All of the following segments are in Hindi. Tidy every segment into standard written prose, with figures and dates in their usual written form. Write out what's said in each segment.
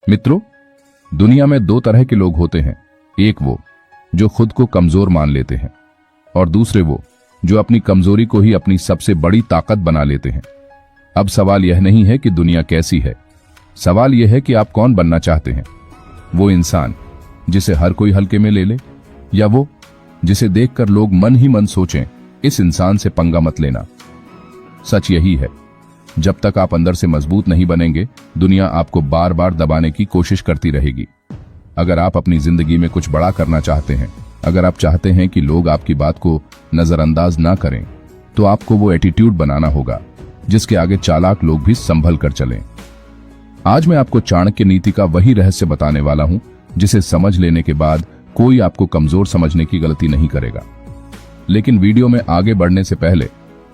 मित्रों, दुनिया में दो तरह के लोग होते हैं। एक वो जो खुद को कमजोर मान लेते हैं और दूसरे वो जो अपनी कमजोरी को ही अपनी सबसे बड़ी ताकत बना लेते हैं। अब सवाल यह नहीं है कि दुनिया कैसी है, सवाल यह है कि आप कौन बनना चाहते हैं। वो इंसान जिसे हर कोई हल्के में ले ले, या वो जिसे देखकर लोग मन ही मन सोचें, इस इंसान से पंगा मत लेना। सच यही है, जब तक आप अंदर से मजबूत नहीं बनेंगे, दुनिया आपको बार बार दबाने की कोशिश करती रहेगी। अगर आप अपनी जिंदगी में कुछ बड़ा करना चाहते हैं, अगर आप चाहते हैं कि लोग आपकी बात को नजरअंदाज ना करें, तो आपको वो एटीट्यूड बनाना होगा जिसके आगे चालाक लोग भी संभल कर चलें। आज मैं आपको चाणक्य नीति का वही रहस्य बताने वाला हूं जिसे समझ लेने के बाद कोई आपको कमजोर समझने की गलती नहीं करेगा। लेकिन वीडियो में आगे बढ़ने से पहले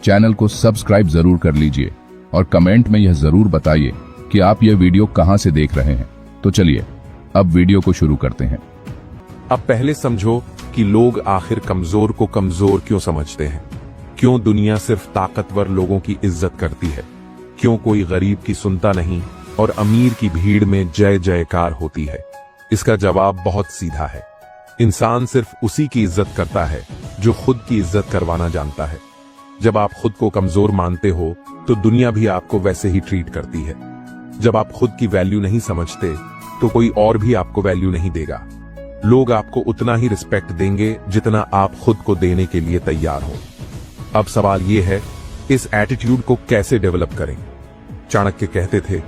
चैनल को सब्सक्राइब जरूर कर लीजिए और कमेंट में यह जरूर बताइए कि आप यह वीडियो कहां से देख रहे हैं। तो चलिए अब वीडियो को शुरू करते हैं। अब पहले समझो कि लोग आखिर कमजोर को कमजोर क्यों समझते हैं। क्यों दुनिया सिर्फ ताकतवर लोगों की इज्जत करती है। क्यों कोई गरीब की सुनता नहीं और अमीर की भीड़ में जय जयकार होती है। इसका जवाब बहुत सीधा है। इंसान सिर्फ उसी की इज्जत करता है जो खुद की इज्जत करवाना जानता है। जब आप खुद को कमजोर मानते हो तो दुनिया भी आपको वैसे ही ट्रीट करती है। जब आप खुद की वैल्यू नहीं समझते तो कोई और भी आपको वैल्यू नहीं देगा। लोग आपको उतना ही रिस्पेक्ट देंगे जितना आप खुद को देने के लिए तैयार हो। अब सवाल यह है, इस एटीट्यूड को कैसे डेवलप करें। चाणक्य कहते थे,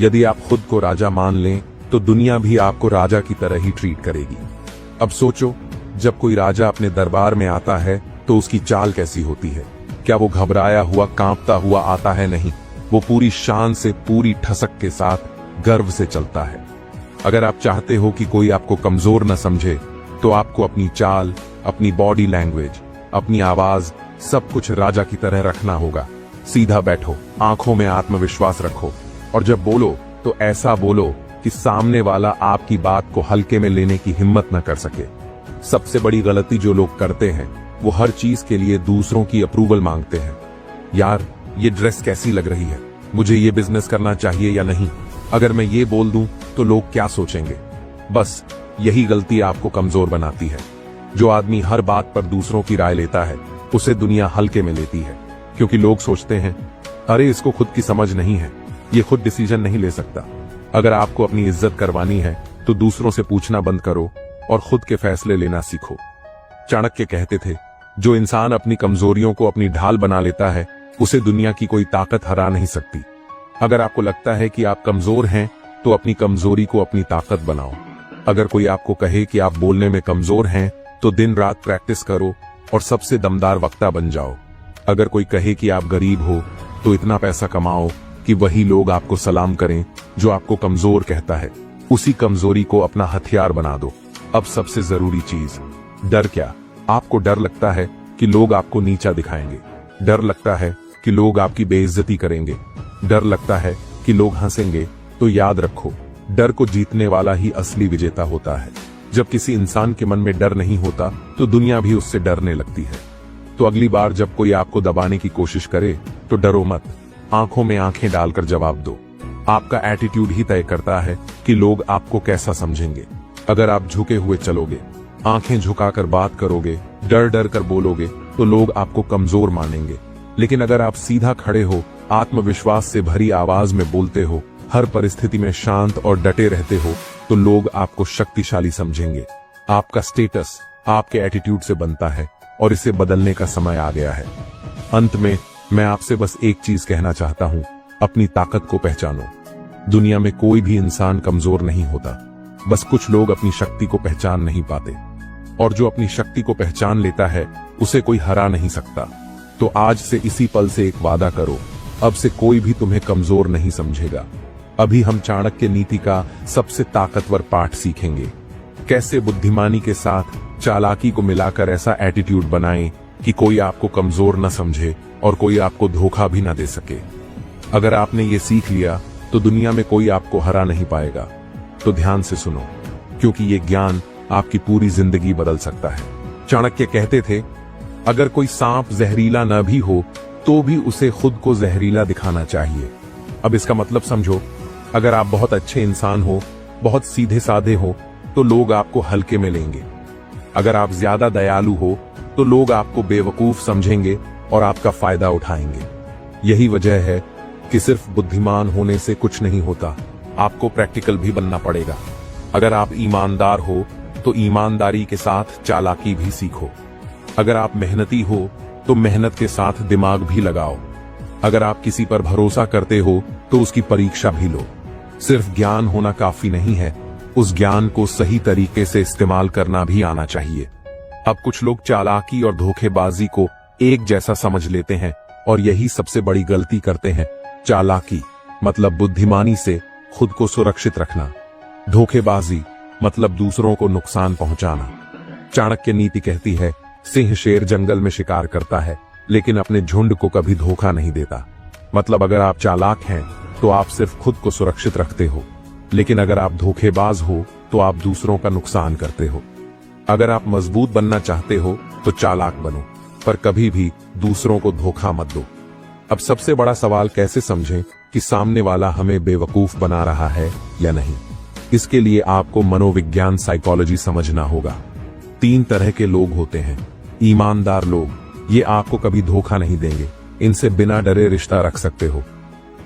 यदि आप खुद को राजा मान लें तो दुनिया भी आपको राजा की तरह ही ट्रीट करेगी। अब सोचो, जब कोई राजा अपने दरबार में आता है तो उसकी चाल कैसी होती है। क्या वो घबराया हुआ कांपता हुआ आता है? नहीं, वो पूरी शान से, पूरी ठसक के साथ गर्व से चलता है। अगर आप चाहते हो कि कोई आपको कमजोर न समझे तो आपको अपनी चाल, अपनी बॉडी लैंग्वेज, अपनी आवाज, सब कुछ राजा की तरह रखना होगा। सीधा बैठो, आंखों में आत्मविश्वास रखो और जब बोलो तो ऐसा बोलो कि सामने वाला आपकी बात को हल्के में लेने की हिम्मत न कर सके। सबसे बड़ी गलती जो लोग करते हैं वो हर चीज के लिए दूसरों की अप्रूवल मांगते हैं। यार, ये ड्रेस कैसी लग रही है, मुझे ये बिजनेस करना चाहिए या नहीं, अगर मैं ये बोल दूं तो लोग क्या सोचेंगे। बस यही गलती आपको कमजोर बनाती है। जो आदमी हर बात पर दूसरों की राय लेता है उसे दुनिया हल्के में लेती है, क्योंकि लोग सोचते हैं, अरे इसको खुद की समझ नहीं है, ये खुद डिसीजन नहीं ले सकता। अगर आपको अपनी इज्जत करवानी है तो दूसरों से पूछना बंद करो और खुद के फैसले लेना सीखो। चाणक्य कहते थे, जो इंसान अपनी कमजोरियों को अपनी ढाल बना लेता है उसे दुनिया की कोई ताकत हरा नहीं सकती। अगर आपको लगता है कि आप कमजोर हैं तो अपनी कमजोरी को अपनी ताकत बनाओ। अगर कोई आपको कहे कि आप बोलने में कमजोर हैं तो दिन रात प्रैक्टिस करो और सबसे दमदार वक्ता बन जाओ। अगर कोई कहे कि आप गरीब हो तो इतना पैसा कमाओ कि वही लोग आपको सलाम करें जो आपको कमजोर कहता है। उसी कमजोरी को अपना हथियार बना दो। अब सबसे जरूरी चीज, डर क्या? आपको डर लगता है कि लोग आपको नीचा दिखाएंगे, डर लगता है कि लोग आपकी बेइज्जती करेंगे, डर लगता है कि लोग हंसेंगे, तो याद रखो, डर को जीतने वाला ही असली विजेता होता है। जब किसी इंसान के मन में डर नहीं होता तो दुनिया भी उससे डरने लगती है। तो अगली बार जब कोई आपको दबाने की कोशिश करे तो डरो मत, आंखों में आंखें डालकर जवाब दो। आपका एटीट्यूड ही तय करता है कि लोग आपको कैसा समझेंगे। अगर आप झुके हुए चलोगे, आंखें झुकाकर बात करोगे, डर डर कर बोलोगे, तो लोग आपको कमजोर मानेंगे। लेकिन अगर आप सीधा खड़े हो, आत्मविश्वास से भरी आवाज में बोलते हो, हर परिस्थिति में शांत और डटे रहते हो, तो लोग आपको शक्तिशाली समझेंगे। आपका स्टेटस आपके एटीट्यूड से बनता है और इसे बदलने का समय आ गया है। अंत में मैं आपसे बस एक चीज कहना चाहता हूं, अपनी ताकत को पहचानो। दुनिया में कोई भी इंसान कमजोर नहीं होता, बस कुछ लोग अपनी शक्ति को पहचान नहीं पाते। और जो अपनी शक्ति को पहचान लेता है उसे कोई हरा नहीं सकता। तो आज से इसी पल से एक वादा करो, अब से कोई भी तुम्हें कमजोर नहीं समझेगा। अभी हम चाणक्य नीति का सबसे ताकतवर पाठ सीखेंगे। कैसे बुद्धिमानी के साथ चालाकी को मिलाकर ऐसा एटीट्यूड बनाएं कि कोई आपको कमजोर न समझे और कोई आपको धोखा भी न दे सके। अगर आपने ये सीख लिया तो दुनिया में कोई आपको हरा नहीं पाएगा। तो ध्यान से सुनो, क्योंकि ये ज्ञान आपकी पूरी जिंदगी बदल सकता है। चाणक्य कहते थे, अगर कोई सांप जहरीला न भी हो तो भी उसे खुद को जहरीला दिखाना चाहिए। अब इसका मतलब समझो, अगर आप बहुत अच्छे इंसान हो, बहुत सीधे साधे हो, तो लोग आपको हल्के में लेंगे। अगर आप ज्यादा दयालु हो तो लोग आपको बेवकूफ समझेंगे और आपका फायदा उठाएंगे। यही वजह है कि सिर्फ बुद्धिमान होने से कुछ नहीं होता, आपको प्रैक्टिकल भी बनना पड़ेगा। अगर आप ईमानदार हो तो ईमानदारी के साथ चालाकी भी सीखो। अगर आप मेहनती हो तो मेहनत के साथ दिमाग भी लगाओ। अगर आप किसी पर भरोसा करते हो तो उसकी परीक्षा भी लो। सिर्फ ज्ञान होना काफी नहीं है, उस ज्ञान को सही तरीके से इस्तेमाल करना भी आना चाहिए। अब कुछ लोग चालाकी और धोखेबाजी को एक जैसा समझ लेते हैं और यही सबसे बड़ी गलती करते हैं। चालाकी मतलब बुद्धिमानी से खुद को सुरक्षित रखना, धोखेबाजी मतलब दूसरों को नुकसान पहुंचाना। चाणक्य नीति कहती है, सिंह शेर जंगल में शिकार करता है लेकिन अपने झुंड को कभी धोखा नहीं देता। मतलब अगर आप चालाक हैं तो आप सिर्फ खुद को सुरक्षित रखते हो, लेकिन अगर आप धोखेबाज हो तो आप दूसरों का नुकसान करते हो। अगर आप मजबूत बनना चाहते हो तो चालाक बनो, पर कभी भी दूसरों को धोखा मत दो। अब सबसे बड़ा सवाल कैसे समझें कि सामने वाला हमें बेवकूफ बना रहा है या नहीं। इसके लिए आपको मनोविज्ञान साइकोलॉजी समझना होगा। 3 तरह के लोग होते हैं। ईमानदार लोग, ये आपको कभी धोखा नहीं देंगे, इनसे बिना डरे रिश्ता रख सकते हो।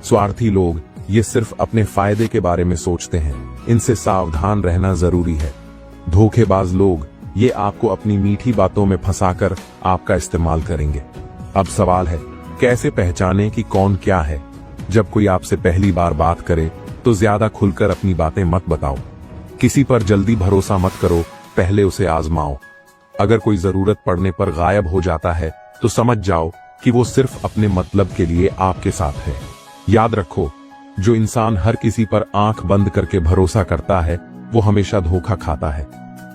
स्वार्थी लोग, ये सिर्फ अपने फायदे के बारे में सोचते हैं, इनसे सावधान रहना जरूरी है। धोखेबाज लोग, ये आपको अपनी मीठी बातों में फंसाकर आपका इस्तेमाल करेंगे। अब सवाल है, कैसे पहचानें कि कौन क्या है। जब कोई आपसे पहली बार बात करे तो ज्यादा खुलकर अपनी बातें मत बताओ। किसी पर जल्दी भरोसा मत करो, पहले उसे आजमाओ। अगर कोई जरूरत पड़ने पर गायब हो जाता है तो समझ जाओ कि वो सिर्फ अपने मतलब के लिए आपके साथ है। याद रखो, जो इंसान हर किसी पर आंख बंद करके भरोसा करता है वो हमेशा धोखा खाता है।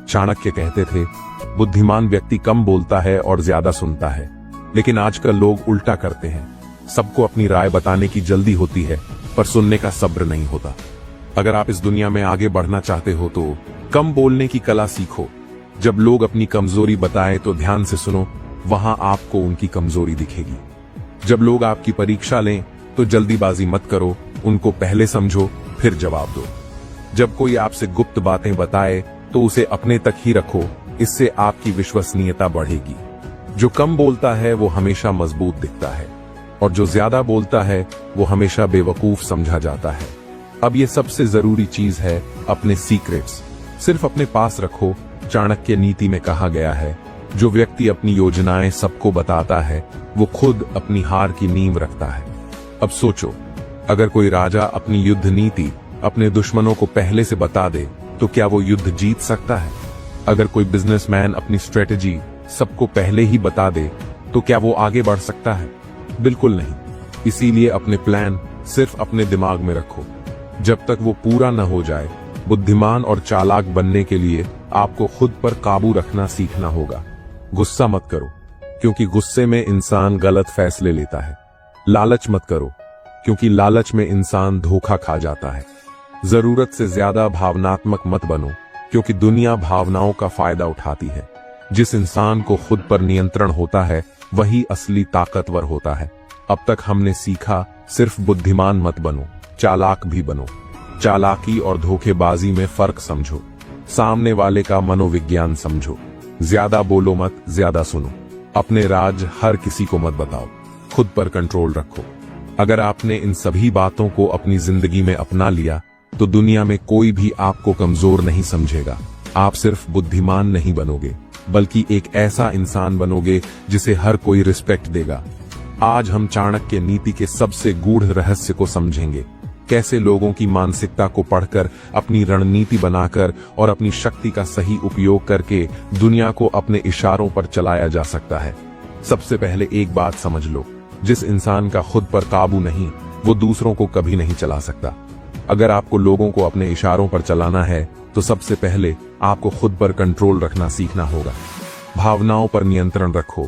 चाणक्य कहते थे, बुद्धिमान व्यक्ति कम बोलता है और ज्यादा सुनता है। लेकिन आजकल लोग उल्टा करते हैं, सबको अपनी राय बताने की जल्दी होती है पर सुनने का सब्र नहीं होता। अगर आप इस दुनिया में आगे बढ़ना चाहते हो तो कम बोलने की कला सीखो। जब लोग अपनी कमजोरी बताएं तो ध्यान से सुनो, वहां आपको उनकी कमजोरी दिखेगी। जब लोग आपकी परीक्षा लें तो जल्दीबाजी मत करो, उनको पहले समझो फिर जवाब दो। जब कोई आपसे गुप्त बातें बताए तो उसे अपने तक ही रखो, इससे आपकी विश्वसनीयता बढ़ेगी। जो कम बोलता है वो हमेशा मजबूत दिखता है और जो ज्यादा बोलता है वो हमेशा बेवकूफ समझा जाता है। अब ये सबसे जरूरी चीज है, अपने सीक्रेट्स सिर्फ अपने पास रखो। चाणक्य नीति में कहा गया है, जो व्यक्ति अपनी योजनाएं सबको बताता है वो खुद अपनी हार की नींव रखता है। अब सोचो, अगर कोई राजा अपनी युद्ध नीति अपने दुश्मनों को पहले से बता दे तो क्या वो युद्ध जीत सकता है? अगर कोई बिजनेसमैन अपनी स्ट्रेटेजी सबको पहले ही बता दे तो क्या वो आगे बढ़ सकता है? बिल्कुल नहीं। इसीलिए अपने प्लान सिर्फ अपने दिमाग में रखो, जब तक वो पूरा न हो जाए। बुद्धिमान और चालाक बनने के लिए आपको खुद पर काबू रखना सीखना होगा। गुस्सा मत करो, क्योंकि गुस्से में इंसान गलत फैसले लेता है। लालच मत करो, क्योंकि लालच में इंसान धोखा खा जाता है। जरूरत से ज्यादा भावनात्मक मत बनो, क्योंकि दुनिया भावनाओं का फायदा उठाती है। जिस इंसान को खुद पर नियंत्रण होता है वही असली ताकतवर होता है। अब तक हमने सीखा, सिर्फ बुद्धिमान मत बनो, चालाक भी बनो। चालाकी और धोखेबाजी में फर्क समझो, सामने वाले का मनोविज्ञान समझो। ज्यादा बोलो मत, ज्यादा सुनो। अपने राज हर किसी को मत बताओ, खुद पर कंट्रोल रखो। अगर आपने इन सभी बातों को अपनी जिंदगी में अपना लिया तो दुनिया में कोई भी आपको कमजोर नहीं समझेगा। आप सिर्फ बुद्धिमान नहीं बनोगे, बल्कि एक ऐसा इंसान बनोगे जिसे हर कोई रिस्पेक्ट देगा। आज हम चाणक्य नीति के सबसे गूढ़ रहस्य को समझेंगे, कैसे लोगों की मानसिकता को पढ़कर अपनी रणनीति बनाकर और अपनी शक्ति का सही उपयोग करके दुनिया को अपने इशारों पर चलाया जा सकता है। सबसे पहले एक बात समझ लो, जिस इंसान का खुद पर काबू नहीं वो दूसरों को कभी नहीं चला सकता। अगर आपको लोगों को अपने इशारों पर चलाना है तो सबसे पहले आपको खुद पर कंट्रोल रखना सीखना होगा। भावनाओं पर नियंत्रण रखो।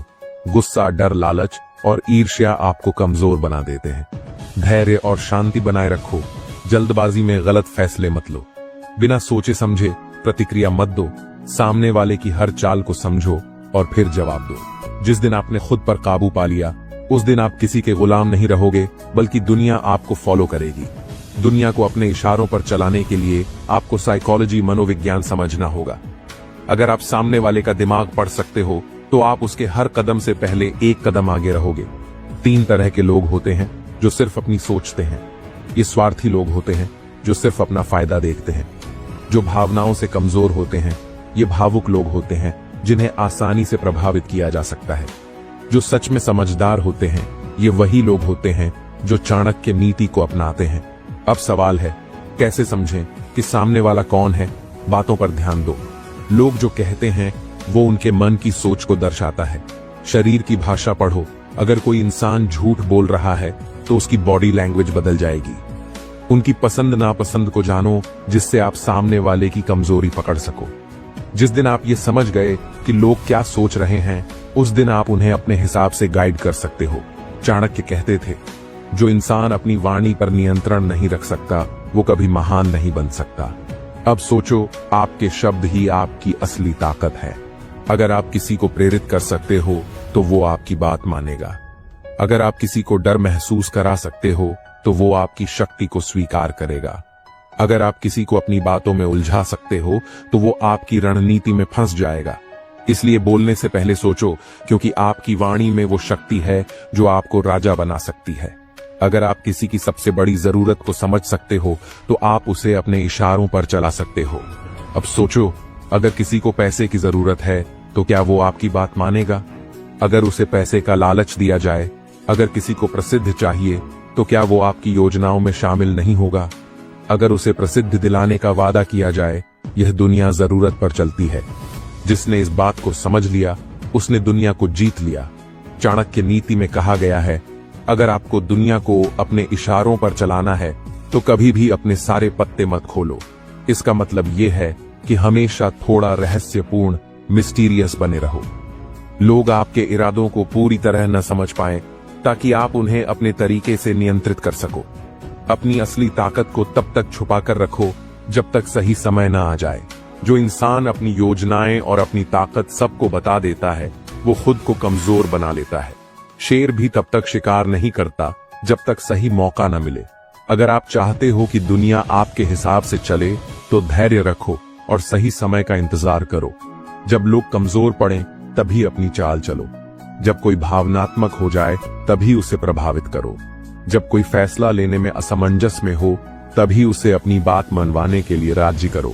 गुस्सा, डर, लालच और ईर्ष्या आपको कमजोर बना देते हैं। धैर्य और शांति बनाए रखो। जल्दबाजी में गलत फैसले मत लो। बिना सोचे समझे प्रतिक्रिया मत दो। सामने वाले की हर चाल को समझो और फिर जवाब दो। जिस दिन आपने खुद पर काबू पा लिया उस दिन आप किसी के गुलाम नहीं रहोगे, बल्कि दुनिया आपको फॉलो करेगी। दुनिया को अपने इशारों पर चलाने के लिए आपको साइकोलॉजी मनोविज्ञान समझना होगा। अगर आप सामने वाले का दिमाग पढ़ सकते हो तो आप उसके हर कदम से पहले एक कदम आगे रहोगे। 3 तरह के लोग होते हैं जो सिर्फ अपनी सोचते हैं। ये स्वार्थी लोग होते हैं जो सिर्फ अपना फायदा देखते हैं। जो भावनाओं से कमजोर होते हैं ये भावुक लोग होते हैं जिन्हें आसानी से प्रभावित किया जा सकता है। जो सच में समझदार होते हैं ये वही लोग होते हैं जो चाणक्य नीति को अपनाते हैं। अब सवाल है, कैसे समझें कि सामने वाला कौन है? बातों पर ध्यान दो। लोग जो कहते हैं वो उनके मन की सोच को दर्शाता है। शरीर की भाषा पढ़ो। अगर कोई इंसान झूठ बोल रहा है तो उसकी बॉडी लैंग्वेज बदल जाएगी। उनकी पसंद नापसंद को जानो जिससे आप सामने वाले की कमजोरी पकड़ सको। जिस दिन आप ये समझ गए कि लोग क्या सोच रहे हैं उस दिन आप उन्हें अपने हिसाब से गाइड कर सकते हो। चाणक्य कहते थे, जो इंसान अपनी वाणी पर नियंत्रण नहीं रख सकता वो कभी महान नहीं बन सकता। अब सोचो, आपके शब्द ही आपकी असली ताकत है। अगर आप किसी को प्रेरित कर सकते हो तो वो आपकी बात मानेगा। अगर आप किसी को डर महसूस करा सकते हो तो वो आपकी शक्ति को स्वीकार करेगा। अगर आप किसी को अपनी बातों में उलझा सकते हो तो वो आपकी रणनीति में फंस जाएगा। इसलिए बोलने से पहले सोचो, क्योंकि आपकी वाणी में वो शक्ति है जो आपको राजा बना सकती है। अगर आप किसी की सबसे बड़ी जरूरत को समझ सकते हो तो आप उसे अपने इशारों पर चला सकते हो। अब सोचो, अगर किसी को पैसे की जरूरत है तो क्या वो आपकी बात मानेगा? अगर उसे पैसे का लालच दिया जाए, अगर किसी को प्रसिद्ध चाहिए तो क्या वो आपकी योजनाओं में शामिल नहीं होगा? अगर उसे प्रसिद्ध दिलाने का वादा किया जाए, यह दुनिया जरूरत पर चलती है। जिसने इस बात को समझ लिया उसने दुनिया को जीत लिया। चाणक्य नीति में कहा गया है, अगर आपको दुनिया को अपने इशारों पर चलाना है तो कभी भी अपने सारे पत्ते मत खोलो। इसका मतलब यह है कि हमेशा थोड़ा रहस्यपूर्ण, मिस्टीरियस बने रहो। लोग आपके इरादों को पूरी तरह न समझ पाएं ताकि आप उन्हें अपने तरीके से नियंत्रित कर सको। अपनी असली ताकत को तब तक छुपा कर रखो जब तक सही समय न आ जाए। जो इंसान अपनी योजनाएं और अपनी ताकत सबको बता देता है वो खुद को कमजोर बना लेता है। शेर भी तब तक शिकार नहीं करता जब तक सही मौका न मिले। अगर आप चाहते हो कि दुनिया आपके हिसाब से चले तो धैर्य रखो और सही समय का इंतजार करो। जब लोग कमजोर पड़ें तभी अपनी चाल चलो। जब कोई भावनात्मक हो जाए तभी उसे प्रभावित करो। जब कोई फैसला लेने में असमंजस में हो तभी उसे अपनी बात मनवाने के लिए राजी करो।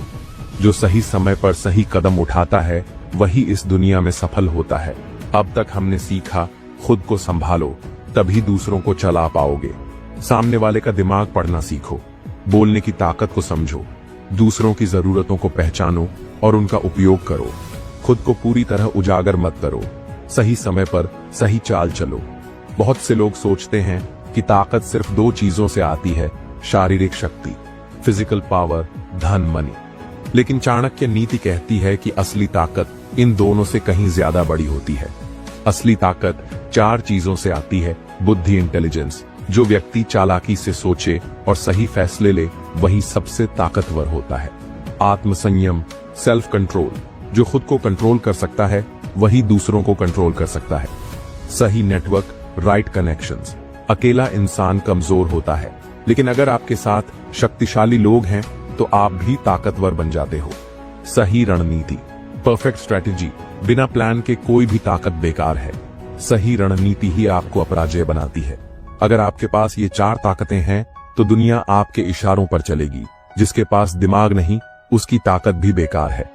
जो सही समय पर सही कदम उठाता है वही इस दुनिया में सफल होता है। अब तक हमने सीखा, खुद को संभालो तभी दूसरों को चला पाओगे। सामने वाले का दिमाग पढ़ना सीखो, बोलने की ताकत को समझो, दूसरों की जरूरतों को पहचानो और उनका उपयोग करो। खुद को पूरी तरह उजागर मत करो, सही समय पर सही चाल चलो। बहुत से लोग सोचते हैं कि ताकत सिर्फ 2 चीजों से आती है, शारीरिक शक्ति, फिजिकल पावर, धन, मनी। लेकिन चाणक्य नीति कहती है कि असली ताकत इन दोनों से कहीं ज्यादा बड़ी होती है। असली ताकत 4 चीजों से आती है। बुद्धि, इंटेलिजेंस। जो व्यक्ति चालाकी से सोचे और सही फैसले ले वही सबसे ताकतवर होता है। आत्मसंयम, सेल्फ कंट्रोल। जो खुद को कंट्रोल कर सकता है वही दूसरों को कंट्रोल कर सकता है। सही नेटवर्क, राइट कनेक्शंस। अकेला इंसान कमजोर होता है, लेकिन अगर आपके साथ शक्तिशाली लोग हैं तो आप भी ताकतवर बन जाते हो। सही रणनीति, परफेक्ट स्ट्रेटेजी। बिना प्लान के कोई भी ताकत बेकार है। सही रणनीति ही आपको अपराजय बनाती है। अगर आपके पास ये 4 ताकतें हैं तो दुनिया आपके इशारों पर चलेगी। जिसके पास दिमाग नहीं उसकी ताकत भी बेकार है।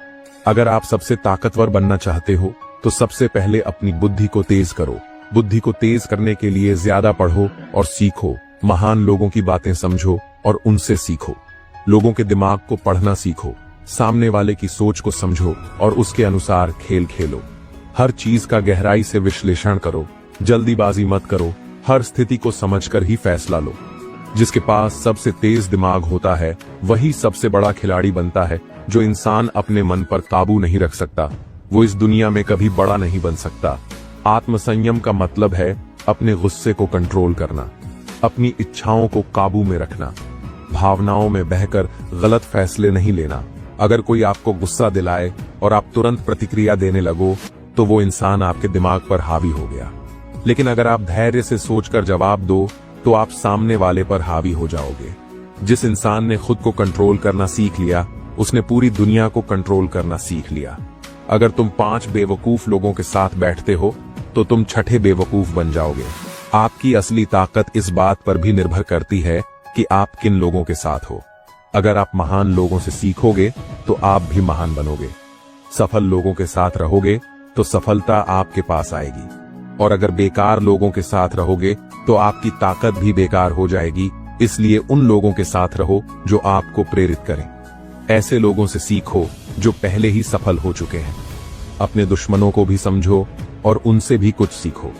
अगर आप सबसे ताकतवर बनना चाहते हो तो सबसे पहले अपनी बुद्धि को तेज करो। बुद्धि को तेज करने के लिए ज्यादा पढ़ो और सीखो। महान लोगों की बातें समझो और उनसे सीखो। लोगों के दिमाग को पढ़ना सीखो। सामने वाले की सोच को समझो और उसके अनुसार खेल खेलो। हर चीज का गहराई से विश्लेषण करो। जल्दीबाजी मत करो। हर स्थिति को समझकर ही फैसला लो। जिसके पास सबसे तेज दिमाग होता है वही सबसे बड़ा खिलाड़ी बनता है। जो इंसान अपने मन पर काबू नहीं रख सकता वो इस दुनिया में कभी बड़ा नहीं बन सकता। आत्मसंयम का मतलब है अपने गुस्से को कंट्रोल करना, अपनी इच्छाओं को काबू में रखना, भावनाओं में बहकर गलत फैसले नहीं लेना। अगर कोई आपको गुस्सा दिलाए और आप तुरंत प्रतिक्रिया देने लगो तो वो इंसान आपके दिमाग पर हावी हो गया। लेकिन अगर आप धैर्य से सोचकर जवाब दो तो आप सामने वाले पर हावी हो जाओगे। जिस इंसान ने खुद को कंट्रोल करना सीख लिया, उसने पूरी दुनिया को कंट्रोल करना सीख लिया। अगर तुम 5 बेवकूफ लोगों के साथ बैठते हो तो तुम छठे बेवकूफ बन जाओगे। आपकी असली ताकत इस बात पर भी निर्भर करती है कि आप किन लोगों के साथ हो। अगर आप महान लोगों से सीखोगे तो आप भी महान बनोगे। सफल लोगों के साथ रहोगे तो सफलता आपके पास आएगी, और अगर बेकार लोगों के साथ रहोगे तो आपकी ताकत भी बेकार हो जाएगी। इसलिए उन लोगों के साथ रहो जो आपको प्रेरित करें। ऐसे लोगों से सीखो जो पहले ही सफल हो चुके हैं। अपने दुश्मनों को भी समझो और उनसे भी कुछ सीखो।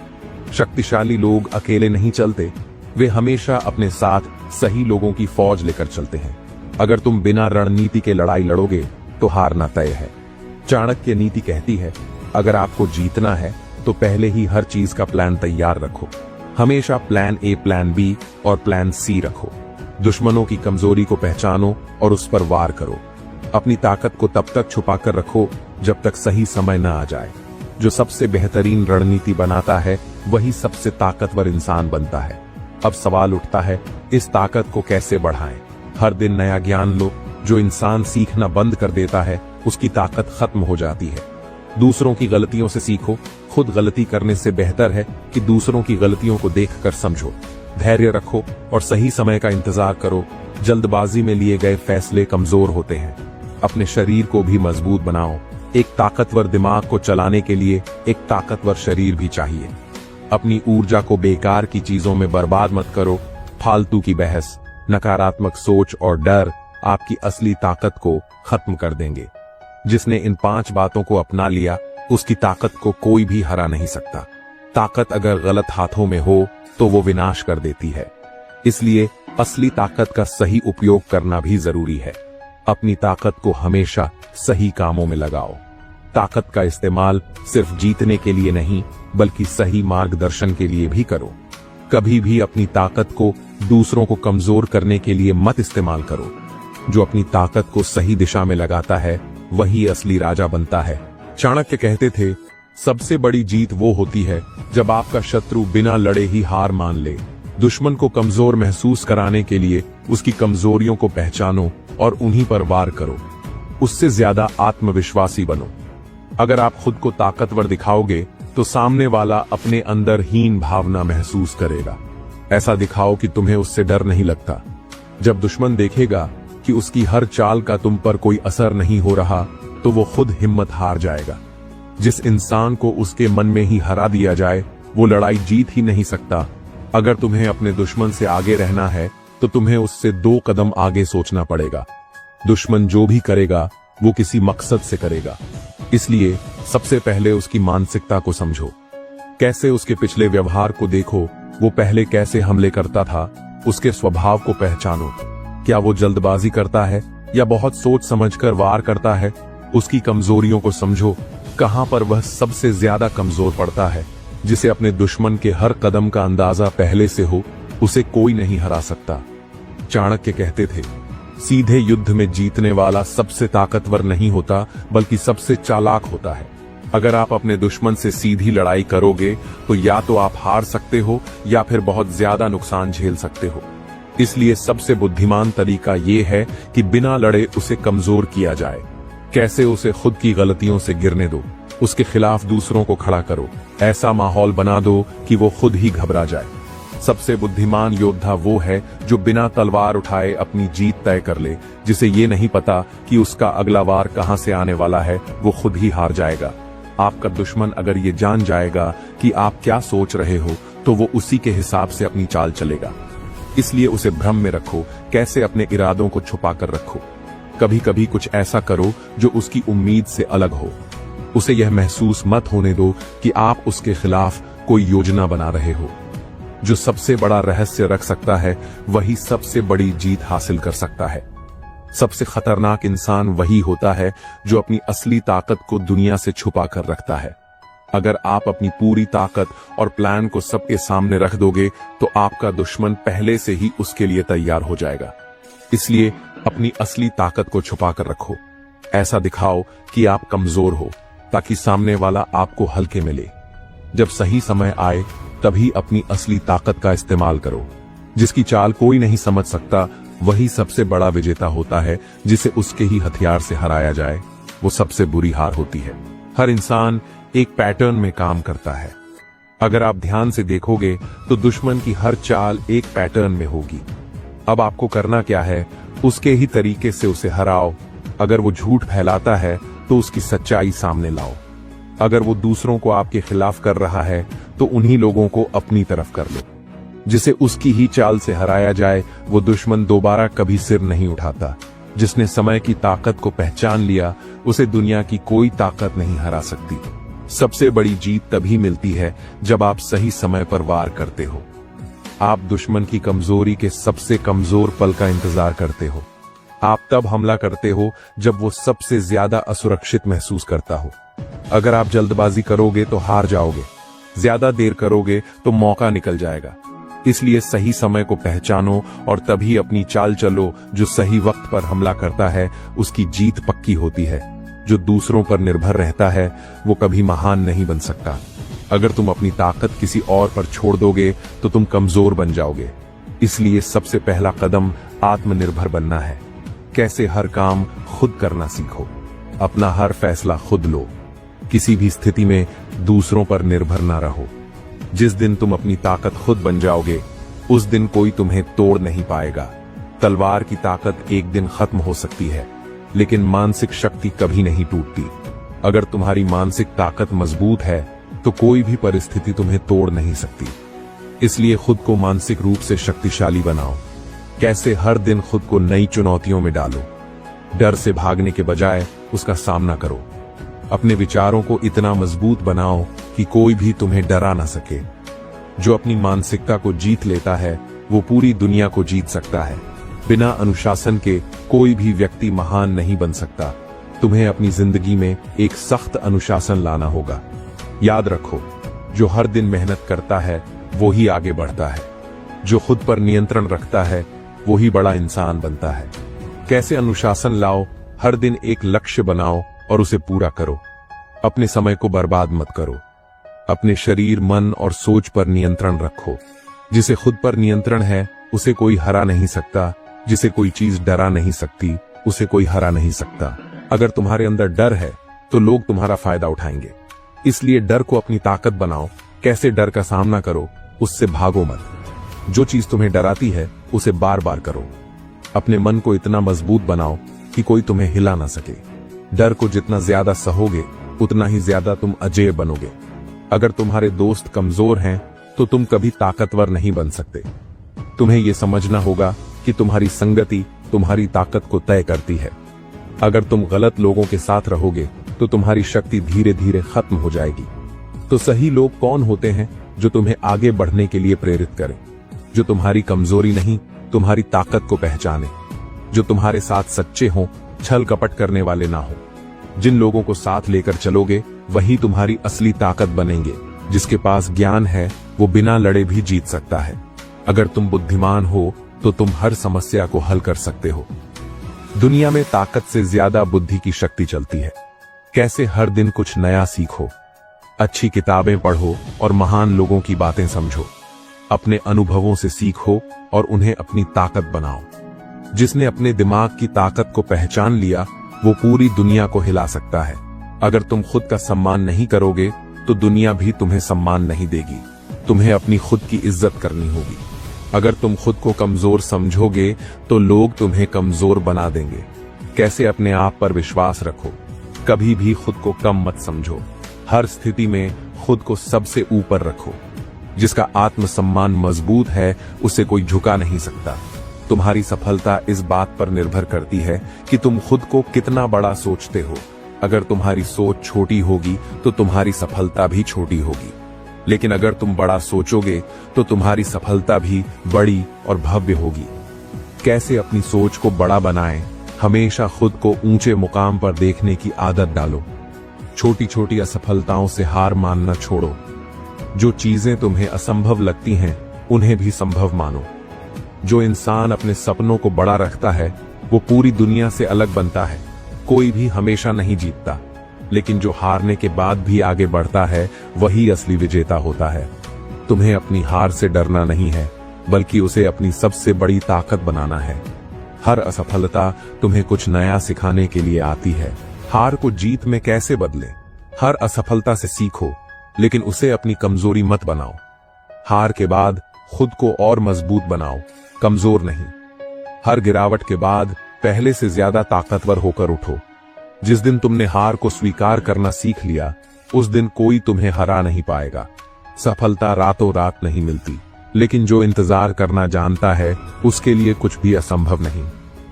शक्तिशाली लोग अकेले नहीं चलते, वे हमेशा अपने साथ सही लोगों की फौज लेकर चलते हैं। अगर तुम बिना रणनीति के लड़ाई लड़ोगे तो हारना तय है। चाणक्य नीति कहती है, अगर आपको जीतना है तो पहले ही हर चीज का प्लान तैयार रखो। हमेशा प्लान ए, प्लान बी और प्लान सी रखो। दुश्मनों की कमजोरी को पहचानो और उस पर वार करो। अपनी ताकत को तब तक छुपा कर रखो जब तक सही समय न आ जाए। जो सबसे बेहतरीन रणनीति बनाता है वही सबसे ताकतवर इंसान बनता है। अब सवाल उठता है, इस ताकत को कैसे बढ़ाएं? हर दिन नया ज्ञान लो। जो इंसान सीखना बंद कर देता है उसकी ताकत खत्म हो जाती है। दूसरों की गलतियों से सीखो। खुद गलती करने से बेहतर है कि दूसरों की गलतियों को देखकर समझो। धैर्य रखो और सही समय का इंतजार करो। जल्दबाजी में लिए गए फैसले कमजोर होते हैं। अपने शरीर को भी मजबूत बनाओ। एक ताकतवर दिमाग को चलाने के लिए एक ताकतवर शरीर भी चाहिए। अपनी ऊर्जा को बेकार की चीजों में बर्बाद मत करो। फालतू की बहस, नकारात्मक सोच और डर आपकी असली ताकत को खत्म कर देंगे। जिसने इन 5 बातों को अपना लिया उसकी ताकत को कोई भी हरा नहीं सकता। ताकत अगर गलत हाथों में हो तो वो विनाश कर देती है। इसलिए असली ताकत का सही उपयोग करना भी जरूरी है। अपनी ताकत को हमेशा सही कामों में लगाओ। ताकत का इस्तेमाल सिर्फ जीतने के लिए नहीं बल्कि सही मार्गदर्शन के लिए भी करो। कभी भी अपनी ताकत को दूसरों को कमजोर करने के लिए मत इस्तेमाल करो। जो अपनी ताकत को सही दिशा में लगाता है वही असली राजा बनता है। चाणक्य कहते थे, सबसे बड़ी जीत वो होती है जब आपका शत्रु बिना लड़े ही हार मान ले। दुश्मन को कमजोर महसूस कराने के लिए उसकी कमजोरियों को पहचानो और उन्हीं पर वार करो। उससे ज्यादा आत्मविश्वासी बनो। अगर आप खुद को ताकतवर दिखाओगे तो सामने वाला अपने अंदर हीन भावना महसूस करेगा। ऐसा दिखाओ कि तुम्हें उससे डर नहीं लगता। जब दुश्मन देखेगा कि उसकी हर चाल का तुम पर कोई असर नहीं हो रहा तो वो खुद हिम्मत हार जाएगा। जिस इंसान को उसके मन में ही हरा दिया जाए वो लड़ाई जीत ही नहीं सकता। अगर तुम्हें अपने दुश्मन से आगे रहना है तो तुम्हें उससे 2 कदम आगे सोचना पड़ेगा। दुश्मन जो भी करेगा वो किसी मकसद से करेगा। इसलिए सबसे पहले उसकी मानसिकता को समझो। कैसे उसके पिछले व्यवहार को देखो। वो पहले कैसे हमले करता था, उसके स्वभाव को पहचानो। क्या वो जल्दबाजी करता है या बहुत सोच समझकर वार करता है? उसकी कमजोरियों को समझो। कहां पर वह सबसे ज्यादा कमजोर पड़ता है? जिसे अपने दुश्मन के हर कदम का अंदाजा पहले से हो उसे कोई नहीं हरा सकता। चाणक्य कहते थे, सीधे युद्ध में जीतने वाला सबसे ताकतवर नहीं होता बल्कि सबसे चालाक होता है। अगर आप अपने दुश्मन से सीधी लड़ाई करोगे तो या तो आप हार सकते हो या फिर बहुत ज्यादा नुकसान झेल सकते हो। इसलिए सबसे बुद्धिमान तरीका ये है कि बिना लड़े उसे कमजोर किया जाए। कैसे? उसे खुद की गलतियों से गिरने दो। उसके खिलाफ दूसरों को खड़ा करो। ऐसा माहौल बना दो कि वो खुद ही घबरा जाए। सबसे बुद्धिमान योद्धा वो है जो बिना तलवार उठाए अपनी जीत तय कर ले। जिसे ये नहीं पता कि उसका अगला वार कहां से आने वाला है, वो खुद ही हार जाएगा। आपका दुश्मन अगर ये जान जाएगा कि आप क्या सोच रहे हो तो वो उसी के हिसाब से अपनी चाल चलेगा। इसलिए उसे भ्रम में रखो। कैसे? अपने इरादों को छुपा कर रखो। कभी कभी कुछ ऐसा करो जो उसकी उम्मीद से अलग हो। उसे यह महसूस मत होने दो कि आप उसके खिलाफ कोई योजना बना रहे हो। जो सबसे बड़ा रहस्य रख सकता है वही सबसे बड़ी जीत हासिल कर सकता है। सबसे खतरनाक इंसान वही होता है जो अपनी असली ताकत को दुनिया से छुपा कर रखता है। अगर आप अपनी पूरी ताकत और प्लान को सबके सामने रख दोगे तो आपका दुश्मन पहले से ही उसके लिए तैयार हो जाएगा। इसलिए अपनी असली ताकत को छुपा कर रखो। ऐसा दिखाओ कि आप कमजोर हो ताकि सामने वाला आपको हल्के में ले। जब सही समय आए तभी अपनी असली ताकत का इस्तेमाल करो। जिसकी चाल कोई नहीं समझ सकता वही सबसे बड़ा विजेता होता है। जिसे उसके ही हथियार से हराया जाए वो सबसे बुरी हार होती है। हर इंसान एक पैटर्न में काम करता है। अगर आप ध्यान से देखोगे तो दुश्मन की हर चाल एक पैटर्न में होगी। अब आपको करना क्या है, उसके ही तरीके से उसे हराओ। अगर वो झूठ फैलाता है तो उसकी सच्चाई सामने लाओ। अगर वो दूसरों को आपके खिलाफ कर रहा है तो उन्हीं लोगों को अपनी तरफ कर लो। जिसे उसकी ही चाल से हराया जाए वो दुश्मन दोबारा कभी सिर नहीं उठाता। जिसने समय की ताकत को पहचान लिया उसे दुनिया की कोई ताकत नहीं हरा सकती। सबसे बड़ी जीत तभी मिलती है जब आप सही समय पर वार करते हो। आप दुश्मन की कमजोरी के सबसे कमजोर पल का इंतजार करते हो। आप तब हमला करते हो जब वो सबसे ज्यादा असुरक्षित महसूस करता हो। अगर आप जल्दबाजी करोगे तो हार जाओगे, ज्यादा देर करोगे तो मौका निकल जाएगा। इसलिए सही समय को पहचानो और तभी अपनी चाल चलो। जो सही वक्त पर हमला करता है उसकी जीत पक्की होती है। जो दूसरों पर निर्भर रहता है वो कभी महान नहीं बन सकता। अगर तुम अपनी ताकत किसी और पर छोड़ दोगे तो तुम कमजोर बन जाओगे। इसलिए सबसे पहला कदम आत्मनिर्भर बनना है। कैसे हर काम खुद करना सीखो। अपना हर फैसला खुद लो। किसी भी स्थिति में दूसरों पर निर्भर ना रहो। जिस दिन तुम अपनी ताकत खुद बन जाओगे उस दिन कोई तुम्हें तोड़ नहीं पाएगा। तलवार की ताकत एक दिन खत्म हो सकती है लेकिन मानसिक शक्ति कभी नहीं टूटती। अगर तुम्हारी मानसिक ताकत मजबूत है तो कोई भी परिस्थिति तुम्हें तोड़ नहीं सकती। इसलिए खुद को मानसिक रूप से शक्तिशाली बनाओ। कैसे हर दिन खुद को नई चुनौतियों में डालो। डर से भागने के बजाय उसका सामना करो। अपने विचारों को इतना मजबूत बनाओ कि कोई भी तुम्हें डरा ना सके। जो अपनी मानसिकता को जीत लेता है वो पूरी दुनिया को जीत सकता है। बिना अनुशासन के कोई भी व्यक्ति महान नहीं बन सकता। तुम्हें अपनी जिंदगी में एक सख्त अनुशासन लाना होगा। याद रखो, जो हर दिन मेहनत करता है वो ही आगे बढ़ता है। जो खुद पर नियंत्रण रखता है वो ही बड़ा इंसान बनता है। कैसे अनुशासन लाओ? हर दिन एक लक्ष्य बनाओ और उसे पूरा करो। अपने समय को बर्बाद मत करो। अपने शरीर, मन और सोच पर नियंत्रण रखो। जिसे खुद पर नियंत्रण है उसे कोई हरा नहीं सकता। जिसे कोई चीज डरा नहीं सकती उसे कोई हरा नहीं सकता। अगर तुम्हारे अंदर डर है तो लोग तुम्हारा फायदा उठाएंगे। इसलिए डर को अपनी ताकत बनाओ। कैसे डर का सामना करो? उससे भागो मत। जो चीज तुम्हें डराती है उसे बार बार करो। अपने मन को इतना मजबूत बनाओ कि कोई तुम्हें हिला ना सके। डर को जितना ज्यादा सहोगे उतना ही ज्यादा तुम अजेय बनोगे। अगर तुम्हारे दोस्त कमजोर हैं तो तुम कभी ताकतवर नहीं बन सकते। तुम्हें यह समझना होगा कि तुम्हारी संगति तुम्हारी ताकत को तय करती है। अगर तुम गलत लोगों के साथ रहोगे तो तुम्हारी शक्ति धीरे धीरे खत्म हो जाएगी। तो सही लोग कौन होते हैं? जो तुम्हें आगे बढ़ने के लिए प्रेरित करें। जो तुम्हारी कमजोरी नहीं तुम्हारी ताकत को पहचाने। जो तुम्हारे साथ सच्चे हों, छल कपट करने वाले ना हो। जिन लोगों को साथ लेकर चलोगे वही तुम्हारी असली ताकत बनेंगे। जिसके पास ज्ञान है वो बिना लड़े भी जीत सकता है। अगर तुम बुद्धिमान हो तो तुम हर समस्या को हल कर सकते हो। दुनिया में ताकत से ज्यादा बुद्धि की शक्ति चलती है। कैसे हर दिन कुछ नया सीखो। अच्छी किताबें पढ़ो और महान लोगों की बातें समझो। अपने अनुभवों से सीखो और उन्हें अपनी ताकत बनाओ। जिसने अपने दिमाग की ताकत को पहचान लिया वो पूरी दुनिया को हिला सकता है। अगर तुम खुद का सम्मान नहीं करोगे तो दुनिया भी तुम्हें सम्मान नहीं देगी। तुम्हें अपनी खुद की इज्जत करनी होगी। अगर तुम खुद को कमजोर समझोगे तो लोग तुम्हें कमजोर बना देंगे। कैसे अपने आप पर विश्वास रखो। कभी भी खुद को कम मत समझो। हर स्थिति में खुद को सबसे ऊपर रखो। जिसका आत्मसम्मान मजबूत है उसे कोई झुका नहीं सकता। तुम्हारी सफलता इस बात पर निर्भर करती है कि तुम खुद को कितना बड़ा सोचते हो। अगर तुम्हारी सोच छोटी होगी तो तुम्हारी सफलता भी छोटी होगी। लेकिन अगर तुम बड़ा सोचोगे तो तुम्हारी सफलता भी बड़ी और भव्य होगी। कैसे अपनी सोच को बड़ा बनाएं? हमेशा खुद को ऊंचे मुकाम पर देखने की आदत डालो। छोटी छोटी असफलताओं से हार मानना छोड़ो। जो चीजें तुम्हें असंभव लगती हैं उन्हें भी संभव मानो। जो इंसान अपने सपनों को बड़ा रखता है वो पूरी दुनिया से अलग बनता है। कोई भी हमेशा नहीं जीतता, लेकिन जो हारने के बाद भी आगे बढ़ता है वही असली विजेता होता है। तुम्हें अपनी हार से डरना नहीं है बल्कि उसे अपनी सबसे बड़ी ताकत बनाना है। हर असफलता तुम्हें कुछ नया सिखाने के लिए आती है। हार को जीत में कैसे बदले? हर असफलता से सीखो, लेकिन उसे अपनी कमजोरी मत बनाओ। हार के बाद खुद को और मजबूत बनाओ, कमजोर नहीं। हर गिरावट के बाद पहले से ज्यादा ताकतवर होकर उठो। जिस दिन तुमने हार को स्वीकार करना सीख लिया, उस दिन कोई तुम्हें हरा नहीं पाएगा। सफलता रातों रात नहीं मिलती, लेकिन जो इंतजार करना जानता है उसके लिए कुछ भी असंभव नहीं।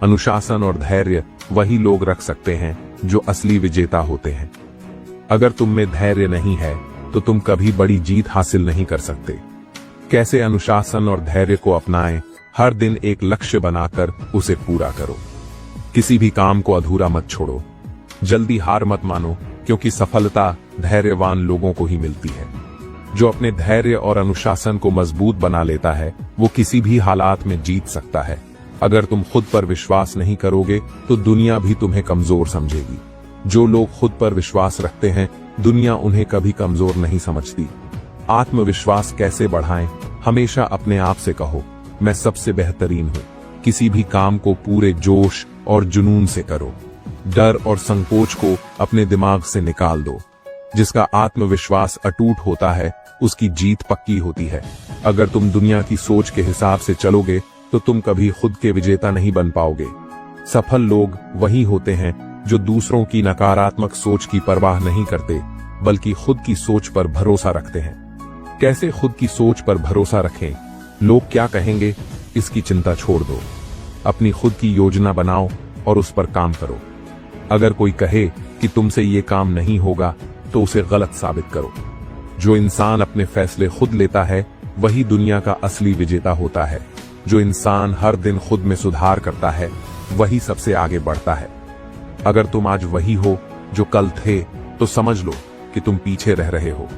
अनुशासन और धैर्य वही लोग रख सकते हैं जो असली विजेता होते हैं। अगर तुम में धैर्य नहीं है तो तुम कभी बड़ी जीत हासिल नहीं कर सकते। कैसे अनुशासन और धैर्य को अपनाएं? हर दिन एक लक्ष्य बनाकर उसे पूरा करो। किसी भी काम को अधूरा मत छोड़ो। जल्दी हार मत मानो, क्योंकि सफलता धैर्यवान लोगों को ही मिलती है। जो अपने धैर्य और अनुशासन को मजबूत बना लेता है, वो किसी भी हालात में जीत सकता है। अगर तुम खुद पर विश्वास नहीं करोगे तो दुनिया भी तुम्हें कमजोर समझेगी। जो लोग खुद पर विश्वास रखते हैं, दुनिया उन्हें कभी कमजोर नहीं समझती। आत्मविश्वास कैसे बढ़ाएं? हमेशा अपने आप से कहो, मैं सबसे बेहतरीन हूं। किसी भी काम को पूरे जोश और जुनून से करो। डर और संकोच को अपने दिमाग से निकाल दो। जिसका आत्मविश्वास अटूट होता है, उसकी जीत पक्की होती है। अगर तुम दुनिया की सोच के हिसाब से चलोगे तो तुम कभी खुद के विजेता नहीं बन पाओगे। सफल लोग वही होते हैं जो दूसरों की नकारात्मक सोच की परवाह नहीं करते, बल्कि खुद की सोच पर भरोसा रखते हैं। कैसे खुद की सोच पर भरोसा रखें? लोग क्या कहेंगे, इसकी चिंता छोड़ दो। अपनी खुद की योजना बनाओ और उस पर काम करो। अगर कोई कहे कि तुमसे ये काम नहीं होगा, तो उसे गलत साबित करो। जो इंसान अपने फैसले खुद लेता है, वही दुनिया का असली विजेता होता है। जो इंसान हर दिन खुद में सुधार करता है, वही सबसे आगे बढ़ता है। अगर तुम आज वही हो जो कल थे, तो समझ लो कि तुम पीछे रह रहे हो।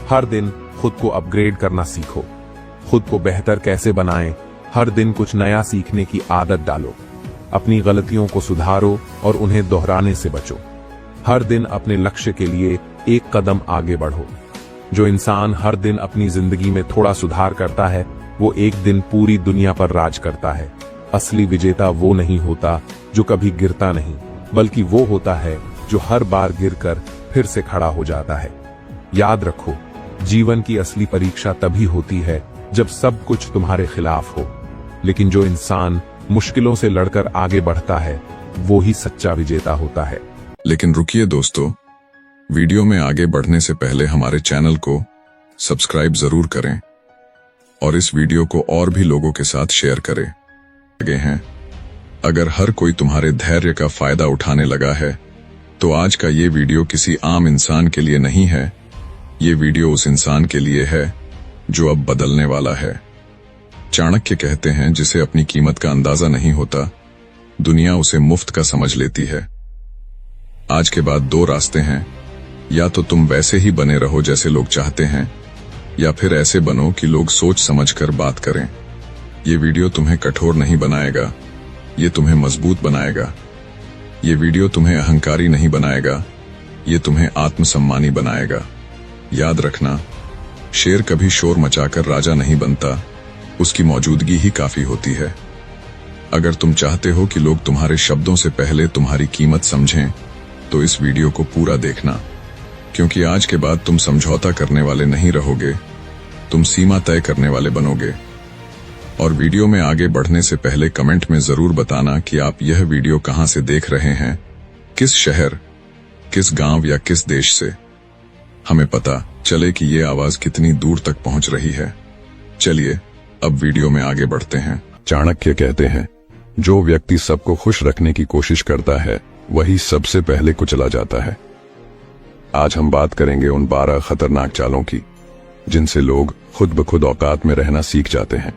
हर दिन खुद को अपग्रेड करना सीखो। खुद को बेहतर कैसे बनाएं? हर दिन कुछ नया सीखने की आदत डालो। अपनी गलतियों को सुधारो और उन्हें दोहराने से बचो। हर दिन अपने लक्ष्य के लिए एक कदम आगे बढ़ो। जो इंसान हर दिन अपनी जिंदगी में थोड़ा सुधार करता है, वो एक दिन पूरी दुनिया पर राज करता है। असली विजेता वो नहीं होता जो कभी गिरता नहीं, बल्कि वो होता है जो हर बार गिरकर फिर से खड़ा हो जाता है। याद रखो, जीवन की असली परीक्षा तभी होती है जब सब कुछ तुम्हारे खिलाफ हो, लेकिन जो इंसान मुश्किलों से लड़कर आगे बढ़ता है, वो ही सच्चा विजेता होता है। लेकिन रुकिए दोस्तों, वीडियो में आगे बढ़ने से पहले हमारे चैनल को सब्सक्राइब जरूर करें और इस वीडियो को और भी लोगों के साथ शेयर करें। लगे हैं, अगर हर कोई तुम्हारे धैर्य का फायदा उठाने लगा है, तो आज का ये वीडियो किसी आम इंसान के लिए नहीं है। ये वीडियो उस इंसान के लिए है जो अब बदलने वाला है। चाणक्य कहते हैं, जिसे अपनी कीमत का अंदाजा नहीं होता, दुनिया उसे मुफ्त का समझ लेती है। आज के बाद दो रास्ते हैं, या तो तुम वैसे ही बने रहो जैसे लोग चाहते हैं, या फिर ऐसे बनो कि लोग सोच समझकर बात करें। ये वीडियो तुम्हें कठोर नहीं बनाएगा, ये तुम्हें मजबूत बनाएगा। ये वीडियो तुम्हें अहंकारी नहीं बनाएगा, ये तुम्हें आत्मसम्मानी बनाएगा। याद रखना, शेर कभी शोर मचाकर राजा नहीं बनता, उसकी मौजूदगी ही काफी होती है। अगर तुम चाहते हो कि लोग तुम्हारे शब्दों से पहले तुम्हारी कीमत समझें, तो इस वीडियो को पूरा देखना, क्योंकि आज के बाद तुम समझौता करने वाले नहीं रहोगे, तुम सीमा तय करने वाले बनोगे। और वीडियो में आगे बढ़ने से पहले कमेंट में जरूर बताना कि आप यह वीडियो कहां से देख रहे हैं, किस शहर, किस गांव या किस देश से। हमें पता चले कि ये आवाज कितनी दूर तक पहुंच रही है। चलिए अब वीडियो में आगे बढ़ते हैं। चाणक्य कहते हैं, जो व्यक्ति सबको खुश रखने की कोशिश करता है, वही सबसे पहले कुचला जाता है। आज हम बात करेंगे उन 12 खतरनाक चालों की, जिनसे लोग खुद ब खुद औकात में रहना सीख जाते हैं।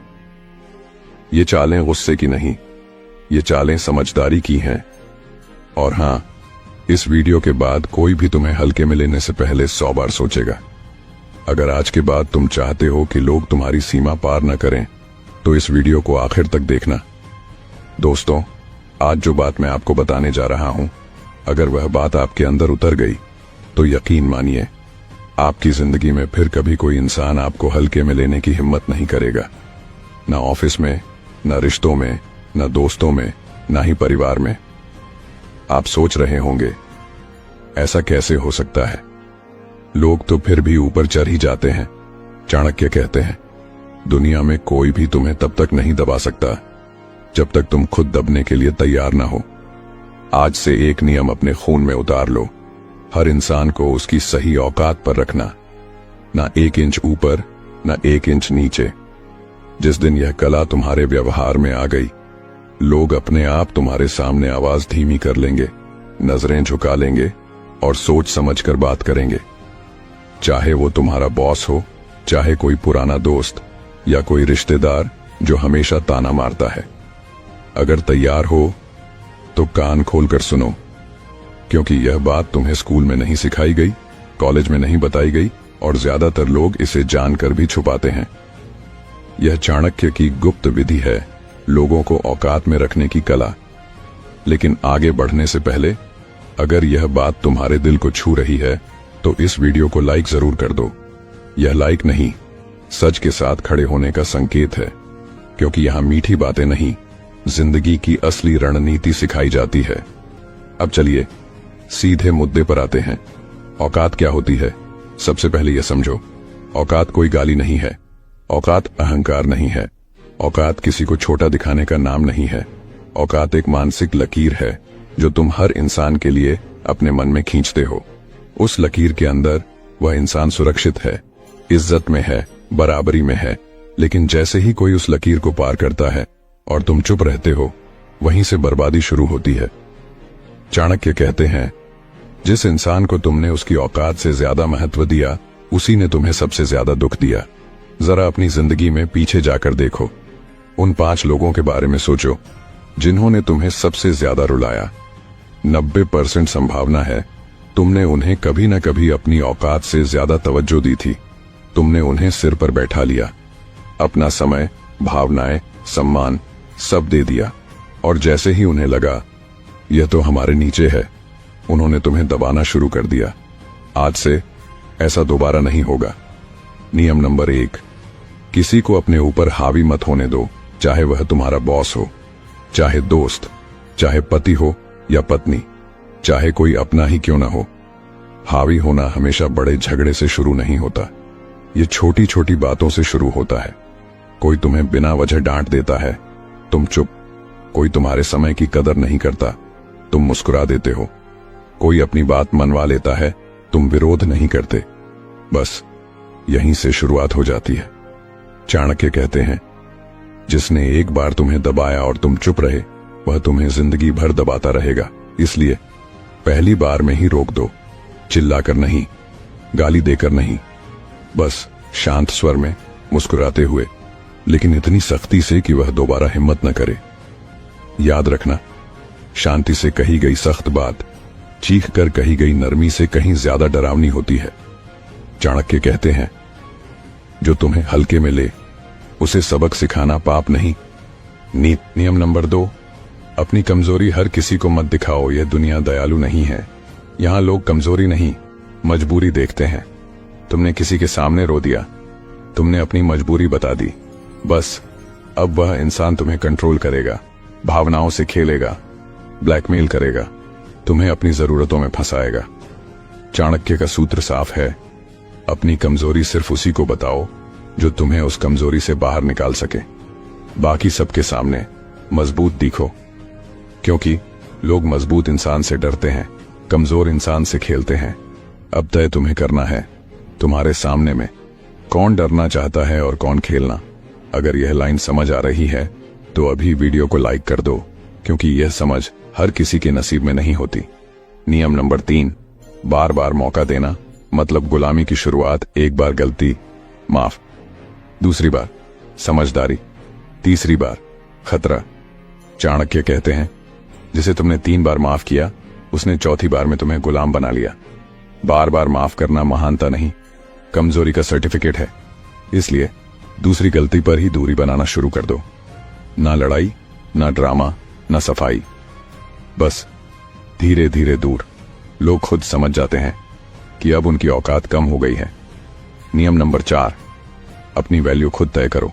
ये चालें गुस्से की नहीं, ये चालें समझदारी की हैं। और हाँ, इस वीडियो के बाद कोई भी तुम्हें हल्के में लेने से पहले 100 बार सोचेगा। अगर आज के बाद तुम चाहते हो कि लोग तुम्हारी सीमा पार न करें, तो इस वीडियो को आखिर तक देखना। दोस्तों, आज जो बात मैं आपको बताने जा रहा हूं, अगर वह बात आपके अंदर उतर गई, तो यकीन मानिए, आपकी जिंदगी में फिर कभी कोई इंसान आपको हल्के में लेने की हिम्मत नहीं करेगा। न ऑफिस में, न रिश्तों में, न दोस्तों में, ना ही परिवार में। आप सोच रहे होंगे, ऐसा कैसे हो सकता है? लोग तो फिर भी ऊपर चढ़ ही जाते हैं। चाणक्य कहते हैं, दुनिया में कोई भी तुम्हें तब तक नहीं दबा सकता जब तक तुम खुद दबने के लिए तैयार ना हो। आज से एक नियम अपने खून में उतार लो, हर इंसान को उसकी सही औकात पर रखना, ना 1 इंच ऊपर ना 1 इंच नीचे। जिस दिन यह कला तुम्हारे व्यवहार में आ गई, लोग अपने आप तुम्हारे सामने आवाज धीमी कर लेंगे, नजरें झुका लेंगे और सोच समझकर बात करेंगे। चाहे वो तुम्हारा बॉस हो, चाहे कोई पुराना दोस्त या कोई रिश्तेदार जो हमेशा ताना मारता है। अगर तैयार हो तो कान खोलकर सुनो, क्योंकि यह बात तुम्हें स्कूल में नहीं सिखाई गई, कॉलेज में नहीं बताई गई और ज्यादातर लोग इसे जानकर भी छुपाते हैं। यह चाणक्य की गुप्त विधि है, लोगों को औकात में रखने की कला। लेकिन आगे बढ़ने से पहले, अगर यह बात तुम्हारे दिल को छू रही है तो इस वीडियो को लाइक जरूर कर दो। यह लाइक नहीं, सच के साथ खड़े होने का संकेत है, क्योंकि यहां मीठी बातें नहीं, जिंदगी की असली रणनीति सिखाई जाती है। अब चलिए सीधे मुद्दे पर आते हैं। औकात क्या होती है? सबसे पहले यह समझो, औकात कोई गाली नहीं है, औकात अहंकार नहीं है, औकात किसी को छोटा दिखाने का नाम नहीं है। औकात एक मानसिक लकीर है जो तुम हर इंसान के लिए अपने मन में खींचते हो। उस लकीर के अंदर वह इंसान सुरक्षित है, इज्जत में है, बराबरी में है। लेकिन जैसे ही कोई उस लकीर को पार करता है और तुम चुप रहते हो, वहीं से बर्बादी शुरू होती है। चाणक्य कहते हैं, जिस इंसान को तुमने उसकी औकात से ज्यादा महत्व दिया, उसी ने तुम्हें सबसे ज्यादा दुख दिया। जरा अपनी जिंदगी में पीछे जाकर देखो, उन 5 लोगों के बारे में सोचो जिन्होंने तुम्हें सबसे ज्यादा रुलाया। 90% संभावना है तुमने उन्हें कभी न कभी अपनी औकात से ज्यादा तवज्जो दी थी। तुमने उन्हें सिर पर बैठा लिया, अपना समय, भावनाएं, सम्मान सब दे दिया, और जैसे ही उन्हें लगा यह तो हमारे नीचे है, उन्होंने तुम्हें दबाना शुरू कर दिया। आज से ऐसा दोबारा नहीं होगा। नियम नंबर 1, किसी को अपने ऊपर हावी मत होने दो, चाहे वह तुम्हारा बॉस हो, चाहे दोस्त, चाहे पति हो या पत्नी, चाहे कोई अपना ही क्यों ना हो। हावी होना हमेशा बड़े झगड़े से शुरू नहीं होता, ये छोटी छोटी बातों से शुरू होता है। कोई तुम्हें बिना वजह डांट देता है, तुम चुप। कोई तुम्हारे समय की कदर नहीं करता, तुम मुस्कुरा देते हो। कोई अपनी बात मनवा लेता है, तुम विरोध नहीं करते। बस यहीं से शुरुआत हो जाती है। चाणक्य कहते हैं, जिसने एक बार तुम्हें दबाया और तुम चुप रहे, वह तुम्हें जिंदगी भर दबाता रहेगा। इसलिए पहली बार में ही रोक दो, चिल्लाकर नहीं, गाली देकर नहीं, बस शांत स्वर में, मुस्कुराते हुए, लेकिन इतनी सख्ती से कि वह दोबारा हिम्मत न करे। याद रखना, शांति से कही गई सख्त बात चीख कर कही गई नरमी से कहीं ज्यादा डरावनी होती है। चाणक्य कहते हैं, जो तुम्हें हल्के में ले, उसे सबक सिखाना पाप नहीं। नियम नंबर 2, अपनी कमजोरी हर किसी को मत दिखाओ। यह दुनिया दयालु नहीं है। यहां लोग कमजोरी नहीं, मजबूरी देखते हैं। तुमने किसी के सामने रो दिया, तुमने अपनी मजबूरी बता दी, बस अब वह इंसान तुम्हें कंट्रोल करेगा, भावनाओं से खेलेगा, ब्लैकमेल करेगा, तुम्हें अपनी जरूरतों में फंसाएगा। चाणक्य का सूत्र साफ है, अपनी कमजोरी सिर्फ उसी को बताओ जो तुम्हें उस कमजोरी से बाहर निकाल सके। बाकी सबके सामने मजबूत दिखो, क्योंकि लोग मजबूत इंसान से डरते हैं, कमजोर इंसान से खेलते हैं। अब तय तुम्हें करना है, तुम्हारे सामने में कौन डरना चाहता है और कौन खेलना। अगर यह लाइन समझ आ रही है तो अभी वीडियो को लाइक कर दो, क्योंकि यह समझ हर किसी के नसीब में नहीं होती। नियम नंबर 3, बार बार मौका देना, मतलब गुलामी की शुरुआत एक बार गलती, माफ, दूसरी बार समझदारी, तीसरी बार खतरा। चाणक्य कहते हैं, जिसे तुमने 3 बार माफ किया, उसने चौथी बार में तुम्हें गुलाम बना लिया। बार बार माफ करना महानता नहीं, कमजोरी का सर्टिफिकेट है। इसलिए दूसरी गलती पर ही दूरी बनाना शुरू कर दो। ना लड़ाई, ना ड्रामा, ना सफाई, बस धीरे धीरे दूर। लोग खुद समझ जाते हैं कि अब उनकी औकात कम हो गई है। नियम नंबर 4, अपनी वैल्यू खुद तय करो।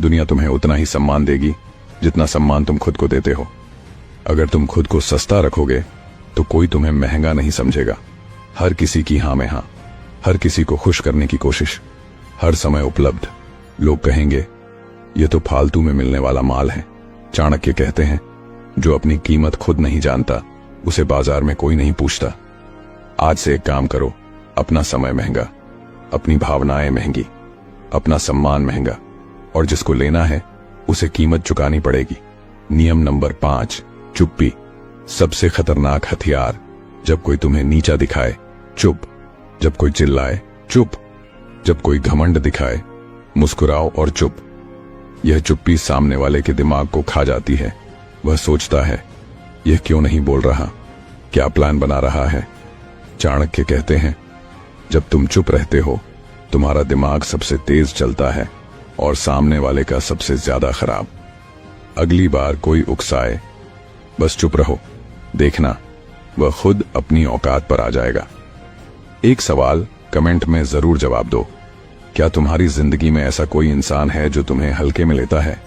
दुनिया तुम्हें उतना ही सम्मान देगी जितना सम्मान तुम खुद को देते हो। अगर तुम खुद को सस्ता रखोगे तो कोई तुम्हें महंगा नहीं समझेगा। हर किसी की हाँ में हाँ, हर किसी को खुश करने की कोशिश, हर समय उपलब्ध। लोग कहेंगे ये तो फालतू में मिलने वाला माल है। चाणक्य कहते हैं जो अपनी कीमत खुद नहीं जानता उसे बाजार में कोई नहीं पूछता। आज से एक काम करो, अपना समय महंगा, अपनी भावनाएं महंगी, अपना सम्मान महंगा, और जिसको लेना है उसे कीमत चुकानी पड़ेगी। नियम नंबर 5, चुप्पी सबसे खतरनाक हथियार। जब कोई तुम्हें नीचा दिखाए, चुप। जब कोई चिल्लाए, चुप। जब कोई घमंड दिखाए, मुस्कुराओ और चुप। यह चुप्पी सामने वाले के दिमाग को खा जाती है। वह सोचता है यह क्यों नहीं बोल रहा, क्या प्लान बना रहा है। चाणक्य कहते हैं जब तुम चुप रहते हो तुम्हारा दिमाग सबसे तेज चलता है और सामने वाले का सबसे ज्यादा खराब। अगली बार कोई उकसाए, बस चुप रहो, देखना वह खुद अपनी औकात पर आ जाएगा। एक सवाल कमेंट में जरूर जवाब दो, क्या तुम्हारी जिंदगी में ऐसा कोई इंसान है जो तुम्हें हल्के में लेता है?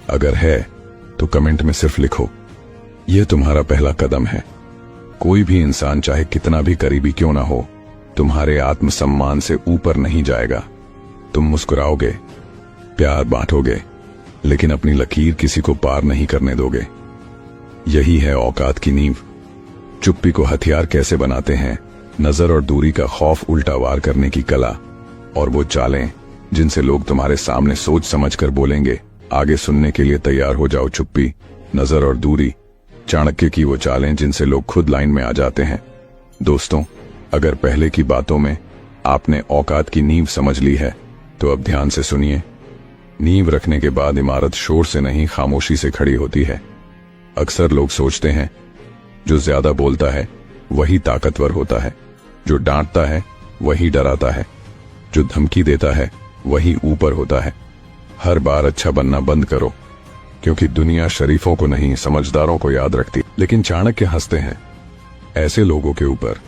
अगर है तो कमेंट में सिर्फ लिखो यह तुम्हारा पहला कदम है। कोई भी इंसान चाहे कितना भी करीबी क्यों ना हो, तुम्हारे आत्मसम्मान से ऊपर नहीं जाएगा। तुम मुस्कुराओगे, प्यार बांटोगे, लेकिन अपनी लकीर किसी को पार नहीं करने दोगे। यही है औकात की नींव। चुप्पी को हथियार कैसे बनाते हैं? नजर और दूरी का खौफ उल्टा वार करने की कला, और वो चालें जिनसे लोग तुम्हारे सामने सोच समझकर बोलेंगे। आगे सुनने के लिए तैयार हो जाओ। चुप्पी, नजर और दूरी, चाणक्य की वो चालें जिनसे लोग खुद लाइन में आ जाते हैं। दोस्तों, अगर पहले की बातों में आपने औकात की नींव समझ ली है तो अब ध्यान से सुनिए। नींव रखने के बाद इमारत शोर से नहीं खामोशी से खड़ी होती है। अक्सर लोग सोचते हैं जो ज्यादा बोलता है वही ताकतवर होता है, जो डांटता है वही डराता है, जो धमकी देता है वही ऊपर होता है। हर बार अच्छा बनना बंद करो, क्योंकि दुनिया शरीफों को नहीं समझदारों को याद रखती। लेकिन चाणक्य हंसते हैं ऐसे लोगों के ऊपर।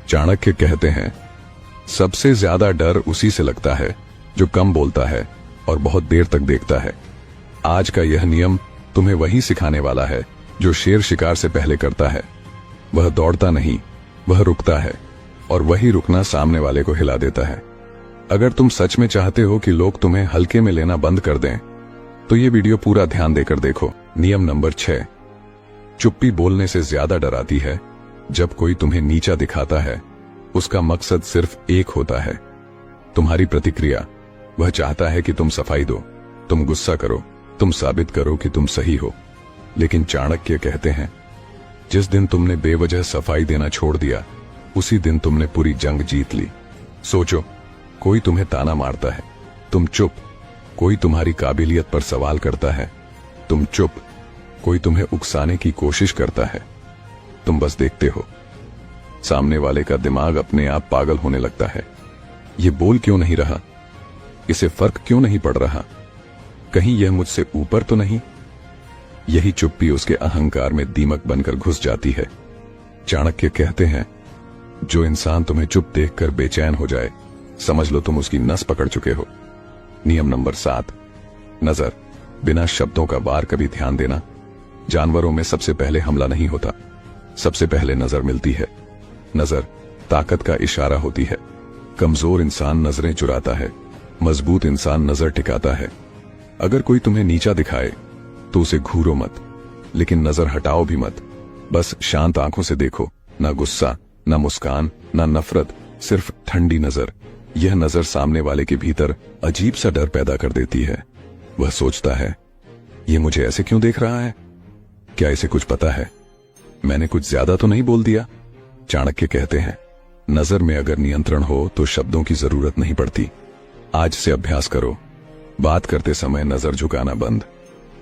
चाणक्य कहते हैं सबसे ज्यादा डर उसी से लगता है जो कम बोलता है और बहुत देर तक देखता है। आज का यह नियम तुम्हें वही सिखाने वाला है जो शेर शिकार से पहले करता है। वह दौड़ता नहीं, वह रुकता है, और वही रुकना सामने वाले को हिला देता है। अगर तुम सच में चाहते हो कि लोग तुम्हें हल्के में लेना बंद कर दें तो ये वीडियो पूरा ध्यान देकर देखो। नियम नंबर 6, चुप्पी बोलने से ज्यादा डराती है। जब कोई तुम्हें नीचा दिखाता है उसका मकसद सिर्फ एक होता है, तुम्हारी प्रतिक्रिया। वह चाहता है कि तुम सफाई दो, तुम गुस्सा करो, तुम साबित करो कि तुम सही हो। लेकिन चाणक्य कहते हैं जिस दिन तुमने बेवजह सफाई देना छोड़ दिया उसी दिन तुमने पूरी जंग जीत ली। सोचो, कोई तुम्हें ताना मारता है, तुम चुप। कोई तुम्हारी काबिलियत पर सवाल करता है, तुम चुप। कोई तुम्हें उकसाने की कोशिश करता है, तुम बस देखते हो। सामने वाले का दिमाग अपने आप पागल होने लगता है। ये बोल क्यों नहीं रहा? इसे फर्क क्यों नहीं पड़ रहा? कहीं यह मुझसे ऊपर तो नहीं? यही चुप्पी उसके अहंकार में दीमक बनकर घुस जाती है। चाणक्य कहते हैं जो इंसान तुम्हें चुप देखकर बेचैन हो जाए, समझ लो तुम उसकी नस पकड़ चुके हो। नियम नंबर 7, नजर बिना शब्दों का वार। कभी ध्यान देना, जानवरों में सबसे पहले हमला नहीं होता, सबसे पहले नजर मिलती है। नजर ताकत का इशारा होती है। कमजोर इंसान नजरें चुराता है, मजबूत इंसान नजर टिकाता है। अगर कोई तुम्हें नीचा दिखाए तो उसे घूरो मत, लेकिन नजर हटाओ भी मत। बस शांत आंखों से देखो, ना गुस्सा, ना मुस्कान, ना नफरत, सिर्फ ठंडी नजर। यह नजर सामने वाले के भीतर अजीब सा डर पैदा कर देती है। वह सोचता है ये मुझे ऐसे क्यों देख रहा है? क्या इसे कुछ पता है? मैंने कुछ ज्यादा तो नहीं बोल दिया? चाणक्य कहते हैं नजर में अगर नियंत्रण हो तो शब्दों की जरूरत नहीं पड़ती। आज से अभ्यास करो, बात करते समय नजर झुकाना बंद।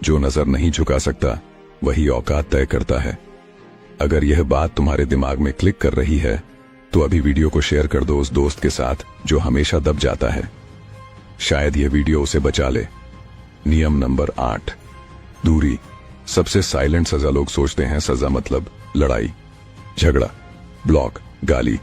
जो नजर नहीं झुका सकता वही औकात तय करता है। अगर यह बात तुम्हारे दिमाग में क्लिक कर रही है तो अभी वीडियो को शेयर कर दो उस दोस्त के साथ जो हमेशा दब जाता है। शायद यह वीडियो उसे बचा ले। नियम नंबर 8, दूरी सबसे साइलेंट सजा। लोग सोचते हैं सजा मतलब लड़ाई, झगड़ा, ब्लॉक, गाली।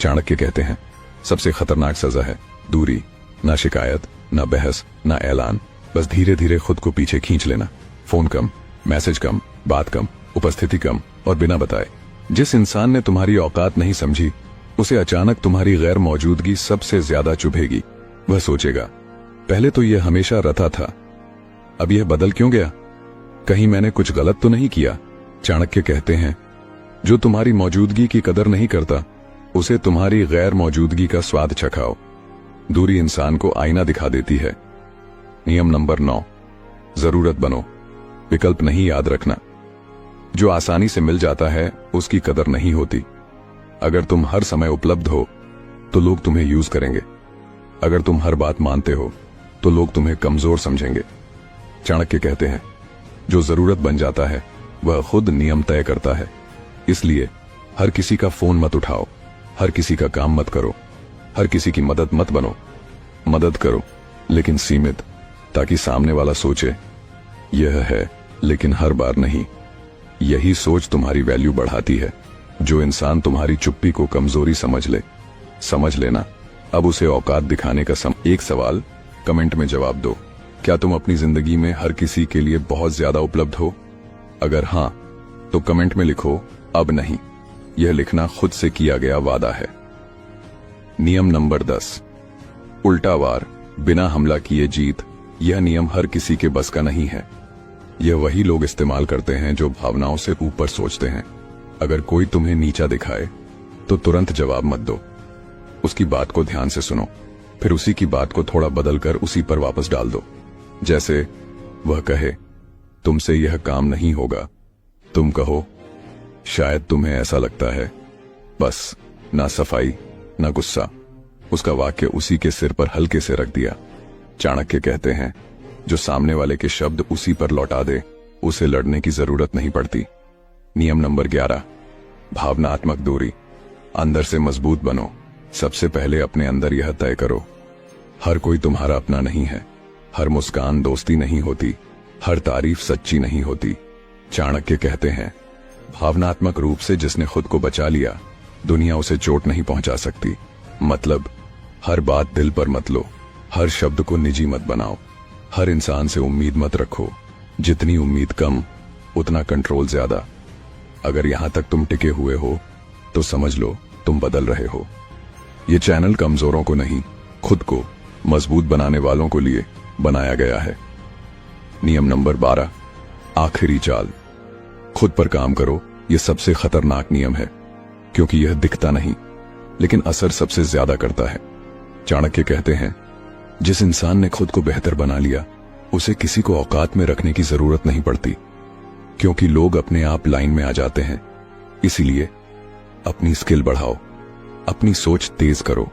चाणक्य कहते हैं सबसे खतरनाक सजा है दूरी। ना शिकायत, ना बहस, ना ऐलान, बस धीरे धीरे खुद को पीछे खींच लेना। फोन कम, मैसेज कम, बात कम, उपस्थिति कम और बिना बताए। जिस इंसान ने तुम्हारी औकात नहीं समझी, उसे अचानक तुम्हारी गैर मौजूदगी सबसे ज्यादा चुभेगी। वह सोचेगा, पहले तो यह हमेशा रता था, अब यह बदल क्यों गया? कहीं मैंने कुछ गलत तो नहीं किया? चाणक्य कहते हैं, जो तुम्हारी मौजूदगी की कदर नहीं करता, उसे तुम्हारी गैर मौजूदगी का स्वाद चखाओ। दूरी इंसान को आईना दिखा देती है। नियम नंबर 9, जरूरत बनो, विकल्प नहीं याद रखना। जो आसानी से मिल जाता है उसकी कदर नहीं होती। अगर तुम हर समय उपलब्ध हो तो लोग तुम्हें यूज करेंगे। अगर तुम हर बात मानते हो तो लोग तुम्हें कमजोर समझेंगे। चाणक्य कहते हैं, जो जरूरत बन जाता है वह खुद नियम तय करता है। इसलिए हर किसी का फोन मत उठाओ, हर किसी का काम मत करो, हर किसी की मदद मत बनो। मदद करो लेकिन सीमित, ताकि सामने वाला सोचे यह है, लेकिन हर बार नहीं। यही सोच तुम्हारी वैल्यू बढ़ाती है। जो इंसान तुम्हारी चुप्पी को कमजोरी समझ लेना, अब उसे औकात दिखाने का एक सवाल कमेंट में जवाब दो। क्या तुम अपनी जिंदगी में हर किसी के लिए बहुत ज्यादा उपलब्ध हो? अगर हां, तो कमेंट में लिखो अब नहीं। यह लिखना खुद से किया गया वादा है। नियम नंबर 10, उल्टा वार, बिना हमला किए जीत। यह नियम हर किसी के बस का नहीं है। यह वही लोग इस्तेमाल करते हैं जो भावनाओं से ऊपर सोचते हैं। अगर कोई तुम्हें नीचा दिखाए तो तुरंत जवाब मत दो। उसकी बात को ध्यान से सुनो, फिर उसी की बात को थोड़ा बदलकर उसी पर वापस डाल दो। जैसे वह कहे, तुमसे यह काम नहीं होगा, तुम कहो, शायद तुम्हें ऐसा लगता है। बस ना सफाई ना गुस्सा, उसका वाक्य उसी के सिर पर हल्के से रख दिया। चाणक्य कहते हैं, जो सामने वाले के शब्द उसी पर लौटा दे, उसे लड़ने की जरूरत नहीं पड़ती। नियम नंबर 11, भावनात्मक दूरी, अंदर से मजबूत बनो। सबसे पहले अपने अंदर यह तय करो, हर कोई तुम्हारा अपना नहीं है। हर मुस्कान दोस्ती नहीं होती, हर तारीफ सच्ची नहीं होती। चाणक्य कहते हैं, भावनात्मक रूप से जिसने खुद को बचा लिया, दुनिया उसे चोट नहीं पहुंचा सकती। मतलब, हर बात दिल पर मत लो, हर शब्द को निजी मत बनाओ, हर इंसान से उम्मीद मत रखो। जितनी उम्मीद कम, उतना कंट्रोल ज्यादा। अगर यहां तक तुम टिके हुए हो तो समझ लो तुम बदल रहे हो। ये चैनल कमजोरों को नहीं, खुद को मजबूत बनाने वालों को लिए बनाया गया है। नियम नंबर 12, आखिरी चाल, खुद पर काम करो। यह सबसे खतरनाक नियम है, क्योंकि यह दिखता नहीं लेकिन असर सबसे ज्यादा करता है। चाणक्य कहते हैं, जिस इंसान ने खुद को बेहतर बना लिया, उसे किसी को औकात में रखने की जरूरत नहीं पड़ती, क्योंकि लोग अपने आप लाइन में आ जाते हैं। इसीलिए अपनी स्किल बढ़ाओ, अपनी सोच तेज करो,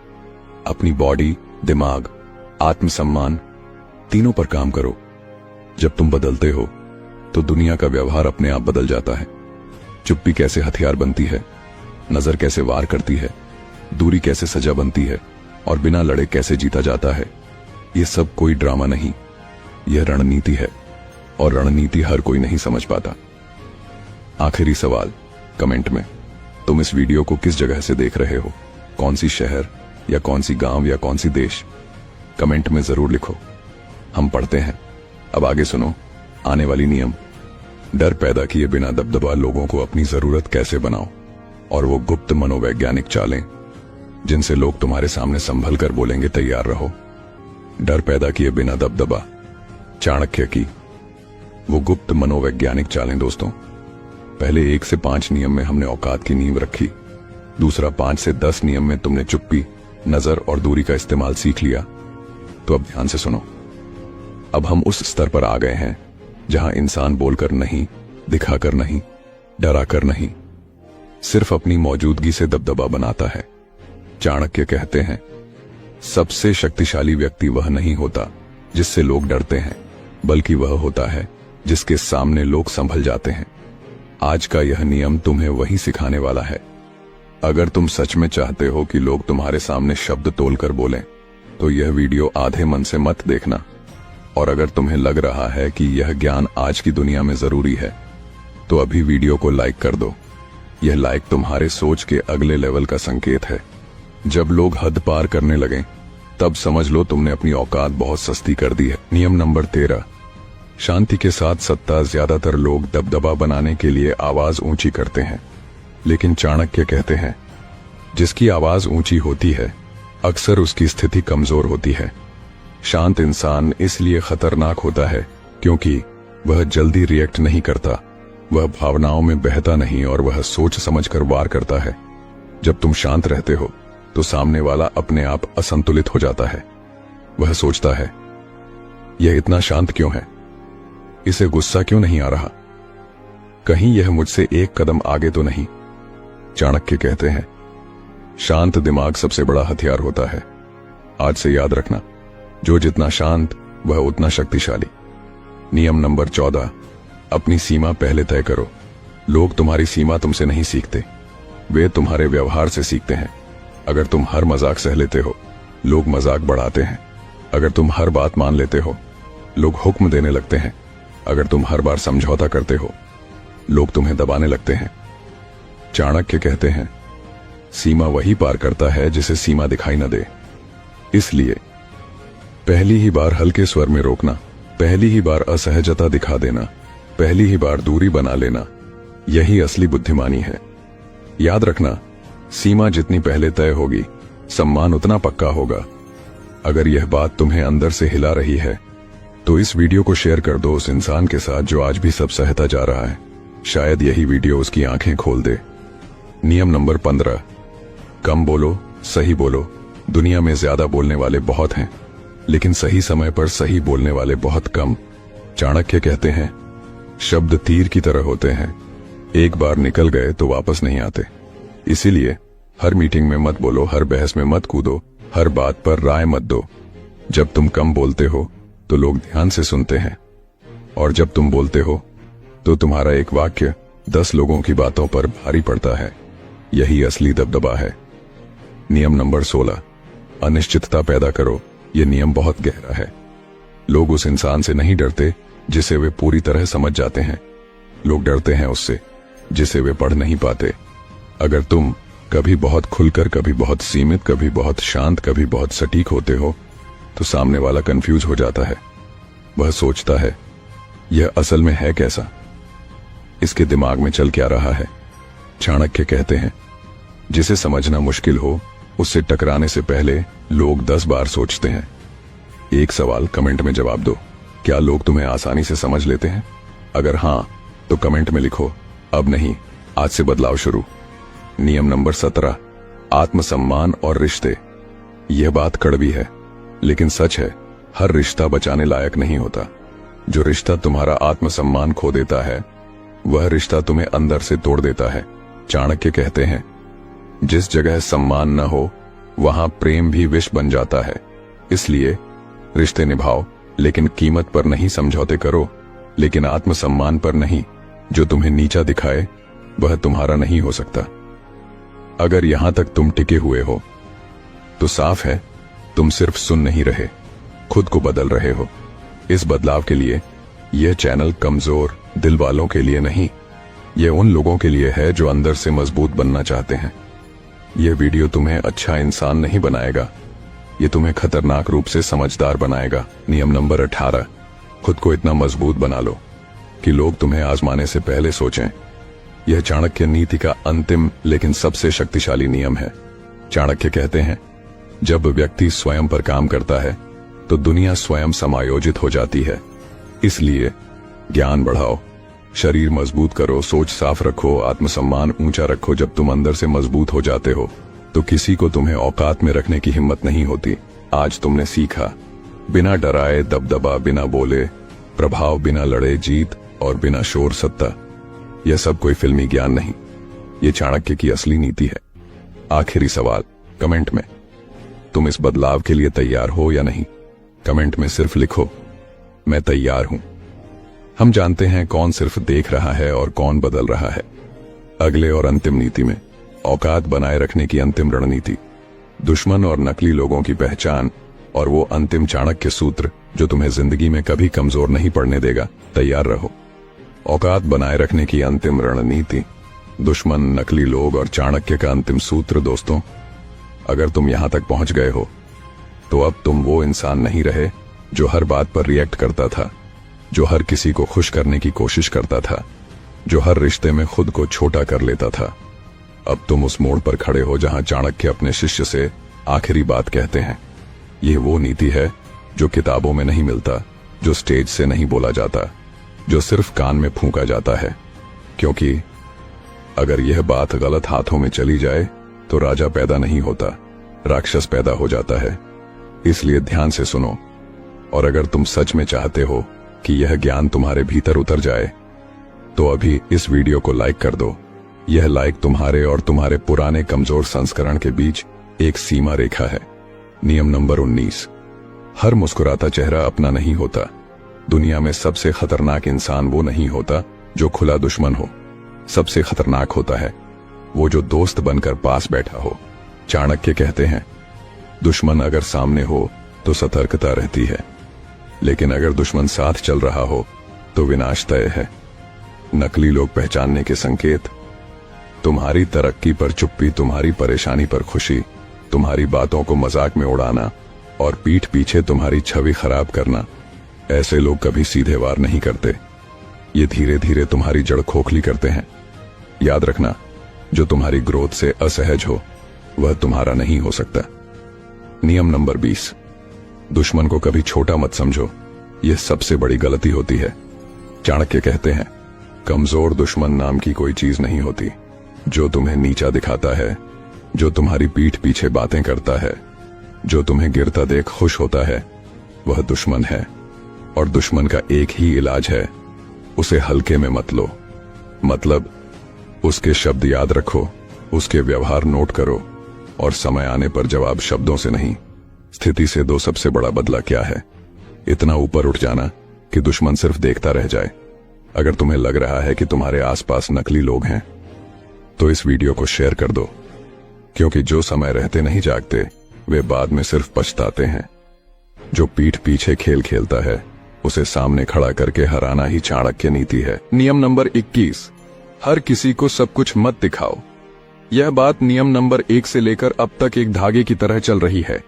अपनी बॉडी, दिमाग, आत्मसम्मान तीनों पर काम करो। जब तुम बदलते हो तो दुनिया का व्यवहार अपने आप बदल जाता है। चुप्पी कैसे हथियार बनती है, नजर कैसे वार करती है, दूरी कैसे सजा बनती है, और बिना लड़े कैसे जीता जाता है। यह सब कोई ड्रामा नहीं, यह रणनीति है, और रणनीति हर कोई नहीं समझ पाता। आखिरी सवाल कमेंट में, तुम इस वीडियो को किस जगह से देख रहे हो? कौन सी शहर या कौन सी गांव या कौन सी देश? कमेंट में जरूर लिखो, हम पढ़ते हैं। अब आगे सुनो आने वाली नियम। डर पैदा किए बिना दबदबा, लोगों को अपनी जरूरत कैसे बनाओ, और वो गुप्त मनोवैज्ञानिक चालें जिनसे लोग तुम्हारे सामने संभल कर बोलेंगे, तैयार रहो। डर पैदा किए बिना दबदबा, चाणक्य की वो गुप्त मनोवैज्ञानिक चालें। दोस्तों, पहले 1 से 5 नियम में हमने औकात की नींव रखी। दूसरा 5 से 10 नियम में तुमने चुप्पी, नजर और दूरी का इस्तेमाल सीख लिया। तो अब ध्यान से सुनो। अब हम उस स्तर पर आ गए हैं जहां इंसान बोलकर नहीं, दिखाकर नहीं, डराकर नहीं, सिर्फ अपनी मौजूदगी से दबदबा बनाता है। चाणक्य कहते हैं, सबसे शक्तिशाली व्यक्ति वह नहीं होता जिससे लोग डरते हैं, बल्कि वह होता है जिसके सामने लोग संभल जाते हैं। आज का यह नियम तुम्हें वही सिखाने वाला है। अगर तुम सच में चाहते हो कि लोग तुम्हारे सामने शब्द तोलकर बोलें, तो यह वीडियो आधे मन से मत देखना। और अगर तुम्हें लग रहा है कि यह ज्ञान आज की दुनिया में जरूरी है, तो अभी वीडियो को लाइक कर दो। यह लाइक तुम्हारे सोच के अगले लेवल का संकेत है। जब लोग हद पार करने लगें, तब समझ लो तुमने अपनी औकात बहुत सस्ती कर दी है। नियम नंबर 13, शांति के साथ सत्ता ज्यादातर लोग दबदबा बनाने के लिए आवाज ऊंची करते हैं, लेकिन चाणक्य कहते हैं जिसकी आवाज ऊंची होती है अक्सर उसकी स्थिति कमजोर होती है। शांत इंसान इसलिए खतरनाक होता है क्योंकि वह जल्दी रिएक्ट नहीं करता, वह भावनाओं में बहता नहीं और वह सोच समझकर वार करता है। जब तुम शांत रहते हो तो सामने वाला अपने आप असंतुलित हो जाता है। वह सोचता है यह इतना शांत क्यों है, इसे गुस्सा क्यों नहीं आ रहा, कहीं यह मुझसे एक कदम आगे तो नहीं। चाणक्य कहते हैं शांत दिमाग सबसे बड़ा हथियार होता है। आज से याद रखना, जो जितना शांत वह उतना शक्तिशाली। नियम नंबर 14, अपनी सीमा पहले तय करो। लोग तुम्हारी सीमा तुमसे नहीं सीखते, वे तुम्हारे व्यवहार से सीखते हैं। अगर तुम हर मजाक सह लेते हो, लोग मजाक बढ़ाते हैं। अगर तुम हर बात मान लेते हो, लोग हुक्म देने लगते हैं। अगर तुम हर बार समझौता करते हो, लोग तुम्हें दबाने लगते हैं। चाणक्य कहते हैं सीमा वही पार करता है जिसे सीमा दिखाई न दे। इसलिए पहली ही बार हल्के स्वर में रोकना, पहली ही बार असहजता दिखा देना, पहली ही बार दूरी बना लेना, यही असली बुद्धिमानी है। याद रखना, सीमा जितनी पहले तय होगी, सम्मान उतना पक्का होगा। अगर यह बात तुम्हें अंदर से हिला रही है तो इस वीडियो को शेयर कर दो उस इंसान के साथ जो आज भी सब सहता जा रहा है। शायद यही वीडियो उसकी आंखें खोल दे। नियम नंबर 15, कम बोलो, सही बोलो। दुनिया में ज्यादा बोलने वाले बहुत हैं, लेकिन सही समय पर सही बोलने वाले बहुत कम। चाणक्य कहते हैं शब्द तीर की तरह होते हैं, एक बार निकल गए तो वापस नहीं आते। इसीलिए हर मीटिंग में मत बोलो, हर बहस में मत कूदो, हर बात पर राय मत दो। जब तुम कम बोलते हो तो लोग ध्यान से सुनते हैं, और जब तुम बोलते हो तो तुम्हारा एक वाक्य 10 लोगों की बातों पर भारी पड़ता है। यही असली दबदबा है। नियम नंबर 16, अनिश्चितता पैदा करो। यह नियम बहुत गहरा है। लोग उस इंसान से नहीं डरते जिसे वे पूरी तरह समझ जाते हैं, लोग डरते हैं उससे जिसे वे पढ़ नहीं पाते। अगर तुम कभी बहुत खुलकर, कभी बहुत सीमित, कभी बहुत शांत, कभी बहुत सटीक होते हो तो सामने वाला कंफ्यूज हो जाता है। वह सोचता है यह असल में है कैसा, इसके दिमाग में चल क्या रहा है। चाणक्य कहते हैं जिसे समझना मुश्किल हो उससे टकराने से पहले लोग 10 बार सोचते हैं। एक सवाल कमेंट में जवाब दो, क्या लोग तुम्हें आसानी से समझ लेते हैं? अगर हां तो कमेंट में लिखो अब नहीं, आज से बदलाव शुरू। नियम नंबर 17, आत्मसम्मान और रिश्ते। यह बात कड़वी है लेकिन सच है, हर रिश्ता बचाने लायक नहीं होता। जो रिश्ता तुम्हारा आत्मसम्मान खो देता है वह रिश्ता तुम्हें अंदर से तोड़ देता है। चाणक्य कहते हैं जिस जगह सम्मान न हो वहां प्रेम भी विष बन जाता है। इसलिए रिश्ते निभाओ, लेकिन कीमत पर नहीं, समझौते करो लेकिन आत्मसम्मान पर नहीं। जो तुम्हें नीचा दिखाए वह तुम्हारा नहीं हो सकता। अगर यहां तक तुम टिके हुए हो तो साफ है तुम सिर्फ सुन नहीं रहे, खुद को बदल रहे हो। इस बदलाव के लिए यह चैनल कमजोर दिल वालों के लिए नहीं, यह उन लोगों के लिए है जो अंदर से मजबूत बनना चाहते हैं। यह वीडियो तुम्हें अच्छा इंसान नहीं बनाएगा, यह तुम्हें खतरनाक रूप से समझदार बनाएगा। नियम नंबर 18, खुद को इतना मजबूत बना लो कि लोग तुम्हें आजमाने से पहले सोचें। यह चाणक्य नीति का अंतिम लेकिन सबसे शक्तिशाली नियम है। चाणक्य कहते हैं जब व्यक्ति स्वयं पर काम करता है तो दुनिया स्वयं समायोजित हो जाती है। इसलिए ज्ञान बढ़ाओ, शरीर मजबूत करो, सोच साफ रखो, आत्मसम्मान ऊंचा रखो। जब तुम अंदर से मजबूत हो जाते हो तो किसी को तुम्हें औकात में रखने की हिम्मत नहीं होती। आज तुमने सीखा, बिना डराए दबदबा, बिना बोले प्रभाव, बिना लड़े जीत और बिना शोर सत्ता। यह सब कोई फिल्मी ज्ञान नहीं, ये चाणक्य की असली नीति है। आखिरी सवाल कमेंट में, तुम इस बदलाव के लिए तैयार हो या नहीं? कमेंट में सिर्फ लिखो मैं तैयार हूं। हम जानते हैं कौन सिर्फ देख रहा है और कौन बदल रहा है। अगले और अंतिम नीति में औकात बनाए रखने की अंतिम रणनीति, दुश्मन और नकली लोगों की पहचान और वो अंतिम चाणक्य सूत्र जो तुम्हें जिंदगी में कभी कमजोर नहीं पड़ने देगा। तैयार रहो। औकात बनाए रखने की अंतिम रणनीति, दुश्मन, नकली लोग और चाणक्य का अंतिम सूत्र। दोस्तों, अगर तुम यहां तक पहुंच गए हो तो अब तुम वो इंसान नहीं रहे जो हर बात पर रिएक्ट करता था। जो हर किसी को खुश करने की कोशिश करता था, जो हर रिश्ते में खुद को छोटा कर लेता था। अब तुम उस मोड़ पर खड़े हो जहां चाणक्य अपने शिष्य से आखिरी बात कहते हैं। यह वो नीति है जो किताबों में नहीं मिलता, जो स्टेज से नहीं बोला जाता, जो सिर्फ कान में फूंका जाता है। क्योंकि अगर यह बात गलत हाथों में चली जाए तो राजा पैदा नहीं होता, राक्षस पैदा हो जाता है। इसलिए ध्यान से सुनो, और अगर तुम सच में चाहते हो कि यह ज्ञान तुम्हारे भीतर उतर जाए तो अभी इस वीडियो को लाइक कर दो। यह लाइक तुम्हारे और तुम्हारे पुराने कमजोर संस्करण के बीच एक सीमा रेखा है। नियम नंबर 19, हर मुस्कुराता चेहरा अपना नहीं होता। दुनिया में सबसे खतरनाक इंसान वो नहीं होता जो खुला दुश्मन हो। सबसे खतरनाक होता है वो जो दोस्त बनकर पास बैठा हो। चाणक्य कहते हैं, दुश्मन अगर सामने हो तो सतर्कता रहती है, लेकिन अगर दुश्मन साथ चल रहा हो तो विनाश तय है। नकली लोग पहचानने के संकेत, तुम्हारी तरक्की पर चुप्पी, तुम्हारी परेशानी पर खुशी, तुम्हारी बातों को मजाक में उड़ाना और पीठ पीछे तुम्हारी छवि खराब करना। ऐसे लोग कभी सीधे वार नहीं करते, ये धीरे धीरे तुम्हारी जड़ खोखली करते हैं। याद रखना, जो तुम्हारी ग्रोथ से असहज हो वह तुम्हारा नहीं हो सकता। नियम नंबर 20, दुश्मन को कभी छोटा मत समझो, यह सबसे बड़ी गलती होती है। चाणक्य कहते हैं, कमजोर दुश्मन नाम की कोई चीज नहीं होती। जो तुम्हें नीचा दिखाता है, जो तुम्हारी पीठ पीछे बातें करता है, जो तुम्हें गिरता देख खुश होता है, वह दुश्मन है। और दुश्मन का एक ही इलाज है, उसे हल्के में मत लो। मतलब उसके शब्द याद रखो, उसके व्यवहार नोट करो, और समय आने पर जवाब शब्दों से नहीं, स्थिति से दो। सबसे बड़ा बदला क्या है? इतना ऊपर उठ जाना कि दुश्मन सिर्फ देखता रह जाए। अगर तुम्हें लग रहा है कि तुम्हारे आसपास नकली लोग हैं तो इस वीडियो को शेयर कर दो, क्योंकि जो समय रहते नहीं जागते वे बाद में सिर्फ पछताते हैं। जो पीठ पीछे खेल खेलता है उसे सामने खड़ा करके हराना ही चाणक्य नीति है। नियम नंबर 21, हर किसी को सब कुछ मत दिखाओ। यह बात नियम नंबर 1 से लेकर अब तक एक धागे की तरह चल रही है,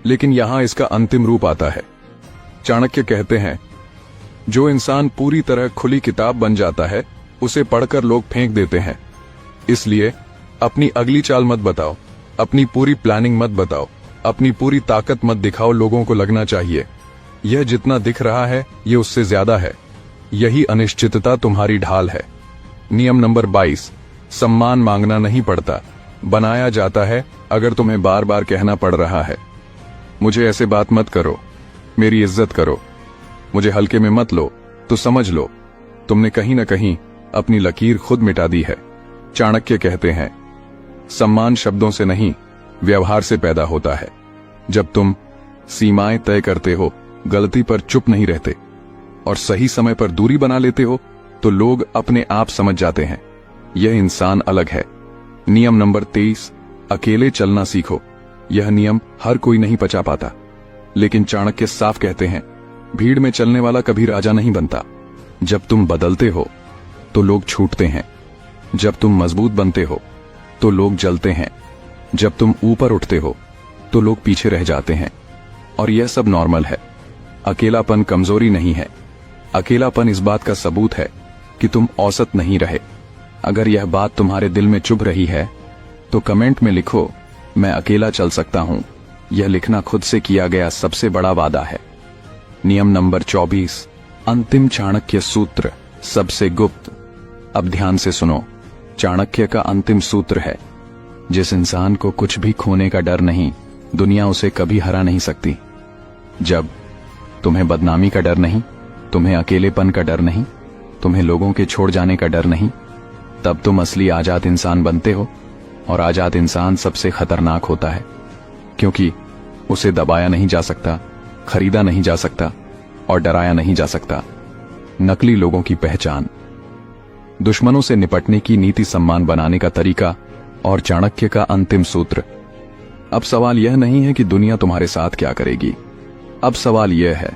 लेकिन यहां इसका अंतिम रूप आता है। चाणक्य कहते हैं, जो इंसान पूरी तरह खुली किताब बन जाता है उसे पढ़कर लोग फेंक देते हैं। इसलिए अपनी अगली चाल मत बताओ, अपनी पूरी प्लानिंग मत बताओ, अपनी पूरी ताकत मत दिखाओ। लोगों को लगना चाहिए यह जितना दिख रहा है ये उससे ज्यादा है। यही अनिश्चितता तुम्हारी ढाल है। नियम नंबर 22, सम्मान मांगना नहीं पड़ता, बनाया जाता है। अगर तुम्हें बार बार कहना पड़ रहा है, मुझे ऐसे बात मत करो, मेरी इज्जत करो, मुझे हल्के में मत लो, तो समझ लो तुमने कहीं ना कहीं अपनी लकीर खुद मिटा दी है। चाणक्य कहते हैं, सम्मान शब्दों से नहीं व्यवहार से पैदा होता है। जब तुम सीमाएं तय करते हो, गलती पर चुप नहीं रहते और सही समय पर दूरी बना लेते हो, तो लोग अपने आप समझ जाते हैं यह इंसान अलग है। नियम नंबर 23, अकेले चलना सीखो। यह नियम हर कोई नहीं पचा पाता, लेकिन चाणक्य साफ कहते हैं, भीड़ में चलने वाला कभी राजा नहीं बनता। जब तुम बदलते हो तो लोग छूटते हैं, जब तुम मजबूत बनते हो तो लोग जलते हैं, जब तुम ऊपर उठते हो तो लोग पीछे रह जाते हैं। और यह सब नॉर्मल है। अकेलापन कमजोरी नहीं है, अकेलापन इस बात का सबूत है कि तुम औसत नहीं रहे। अगर यह बात तुम्हारे दिल में चुभ रही है तो कमेंट में लिखो, मैं अकेला चल सकता हूं। यह लिखना खुद से किया गया सबसे बड़ा वादा है। नियम नंबर 24, अंतिम चाणक्य सूत्र, सबसे गुप्त। अब ध्यान से सुनो, चाणक्य का अंतिम सूत्र है, जिस इंसान को कुछ भी खोने का डर नहीं, दुनिया उसे कभी हरा नहीं सकती। जब तुम्हें बदनामी का डर नहीं, तुम्हें अकेलेपन का डर नहीं, तुम्हें लोगों के छोड़ जाने का डर नहीं, तब तुम असली आजाद इंसान बनते हो। और आजाद इंसान सबसे खतरनाक होता है, क्योंकि उसे दबाया नहीं जा सकता, खरीदा नहीं जा सकता और डराया नहीं जा सकता। नकली लोगों की पहचान, दुश्मनों से निपटने की नीति, सम्मान बनाने का तरीका और चाणक्य का अंतिम सूत्र। अब सवाल यह नहीं है कि दुनिया तुम्हारे साथ क्या करेगी, अब सवाल यह है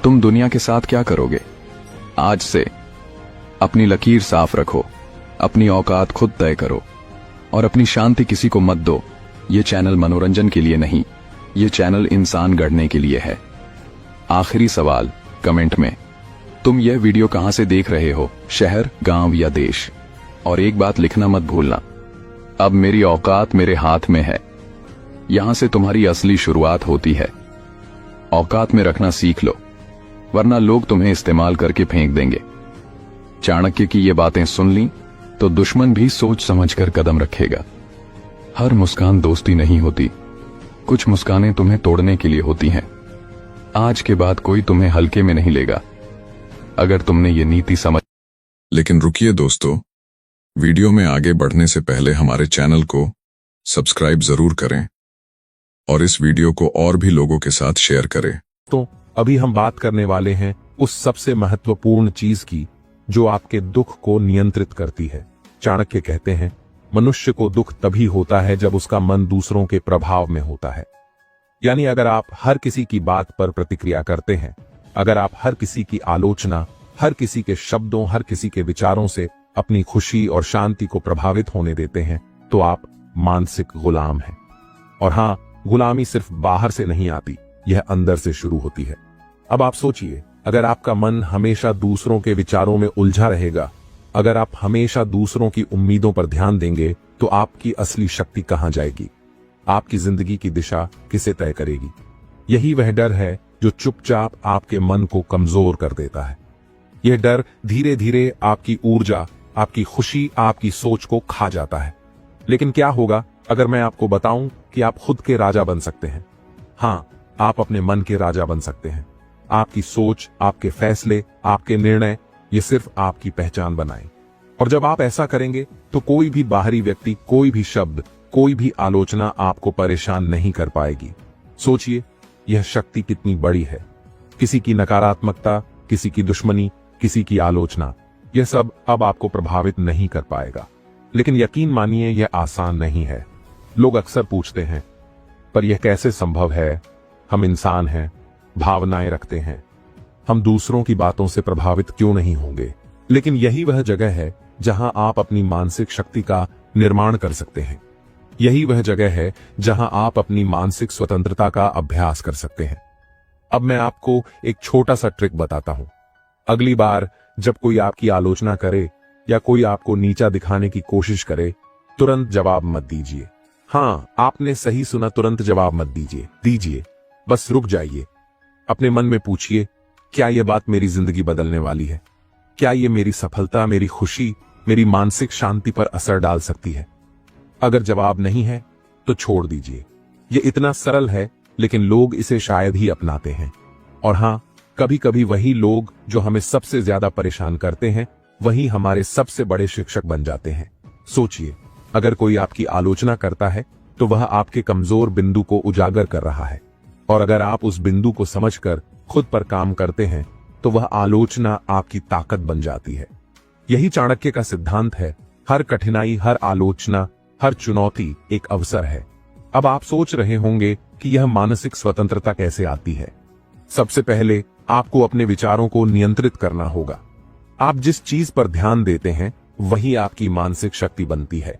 तुम दुनिया के साथ क्या करोगे। आज से अपनी लकीर साफ रखो, अपनी औकात खुद तय करो और अपनी शांति किसी को मत दो। ये चैनल मनोरंजन के लिए नहीं, ये चैनल इंसान गढ़ने के लिए है। आखिरी सवाल कमेंट में, तुम यह वीडियो कहां से देख रहे हो, शहर, गांव या देश। और एक बात लिखना मत भूलना, अब मेरी औकात मेरे हाथ में है। यहां से तुम्हारी असली शुरुआत होती है। औकात में रखना सीख लो, वरना लोग तुम्हें इस्तेमाल करके फेंक देंगे। चाणक्य की ये बातें सुन ली तो दुश्मन भी सोच समझकर कदम रखेगा। हर मुस्कान दोस्ती नहीं होती, कुछ मुस्कानें तुम्हें तोड़ने के लिए होती हैं। आज के बाद कोई तुम्हें हल्के में नहीं लेगा, अगर तुमने ये नीति समझ। लेकिन रुकिए दोस्तों, वीडियो में आगे बढ़ने से पहले हमारे चैनल को सब्सक्राइब जरूर करें और इस वीडियो को और भी लोगों के साथ शेयर करें। तो अभी हम बात करने वाले हैं उस सबसे महत्वपूर्ण चीज की जो आपके दुख को नियंत्रित करती है। चाणक्य कहते हैं, मनुष्य को दुख तभी होता है जब उसका मन दूसरों के प्रभाव में होता है। यानी अगर आप हर किसी की बात पर प्रतिक्रिया करते हैं, अगर आप हर किसी की आलोचना, हर किसी के शब्दों, हर किसी के विचारों से अपनी खुशी और शांति को प्रभावित होने देते हैं, तो आप मानसिक गुलाम हैं। और हां, गुलामी सिर्फ बाहर से नहीं आती, यह अंदर से शुरू होती है। अब आप सोचिए, अगर आपका मन हमेशा दूसरों के विचारों में उलझा रहेगा, अगर आप हमेशा दूसरों की उम्मीदों पर ध्यान देंगे, तो आपकी असली शक्ति कहां जाएगी? आपकी जिंदगी की दिशा किसे तय करेगी? यही वह डर है जो चुपचाप आपके मन को कमजोर कर देता है। यह डर धीरे धीरे आपकी ऊर्जा, आपकी खुशी, आपकी सोच को खा जाता है। लेकिन क्या होगा अगर मैं आपको बताऊं कि आप खुद के राजा बन सकते हैं? हां, आप अपने मन के राजा बन सकते हैं। आपकी सोच, आपके फैसले, आपके निर्णय, ये सिर्फ आपकी पहचान बनाएं। और जब आप ऐसा करेंगे तो कोई भी बाहरी व्यक्ति, कोई भी शब्द, कोई भी आलोचना आपको परेशान नहीं कर पाएगी। सोचिए, यह शक्ति कितनी बड़ी है। किसी की नकारात्मकता, किसी की दुश्मनी, किसी की आलोचना, यह सब अब आपको प्रभावित नहीं कर पाएगा। लेकिन यकीन मानिए, यह आसान नहीं है। लोग अक्सर पूछते हैं, पर यह कैसे संभव है? हम इंसान हैं, भावनाएं रखते हैं, हम दूसरों की बातों से प्रभावित क्यों नहीं होंगे? लेकिन यही वह जगह है जहां आप अपनी मानसिक शक्ति का निर्माण कर सकते हैं। यही वह जगह है जहां आप अपनी मानसिक स्वतंत्रता का अभ्यास कर सकते हैं। अब मैं आपको एक छोटा सा ट्रिक बताता हूं। अगली बार जब कोई आपकी आलोचना करे या कोई आपको नीचा दिखाने की कोशिश करे, तुरंत जवाब मत दीजिए। हां, आपने सही सुना, तुरंत जवाब मत दीजिए। बस रुक जाइए। अपने मन में पूछिए, क्या यह बात मेरी जिंदगी बदलने वाली है? क्या यह मेरी सफलता, मेरी खुशी, मेरी मानसिक शांति पर असर डाल सकती है? अगर जवाब नहीं है तो छोड़ दीजिए। यह इतना सरल है, लेकिन लोग इसे शायद ही अपनाते हैं। और हां, कभी कभी वही लोग जो हमें सबसे ज्यादा परेशान करते हैं, वही हमारे सबसे बड़े शिक्षक बन जाते हैं। सोचिए, अगर कोई आपकी आलोचना करता है तो वह आपके कमजोर बिंदु को उजागर कर रहा है, और अगर आप उस बिंदु को समझकर खुद पर काम करते हैं तो वह आलोचना आपकी ताकत बन जाती है। यही चाणक्य का सिद्धांत है, हर कठिनाई, हर आलोचना, हर चुनौती एक अवसर है। अब आप सोच रहे होंगे कि यह मानसिक स्वतंत्रता कैसे आती है। सबसे पहले आपको अपने विचारों को नियंत्रित करना होगा। आप जिस चीज पर ध्यान देते हैं वही आपकी मानसिक शक्ति बनती है।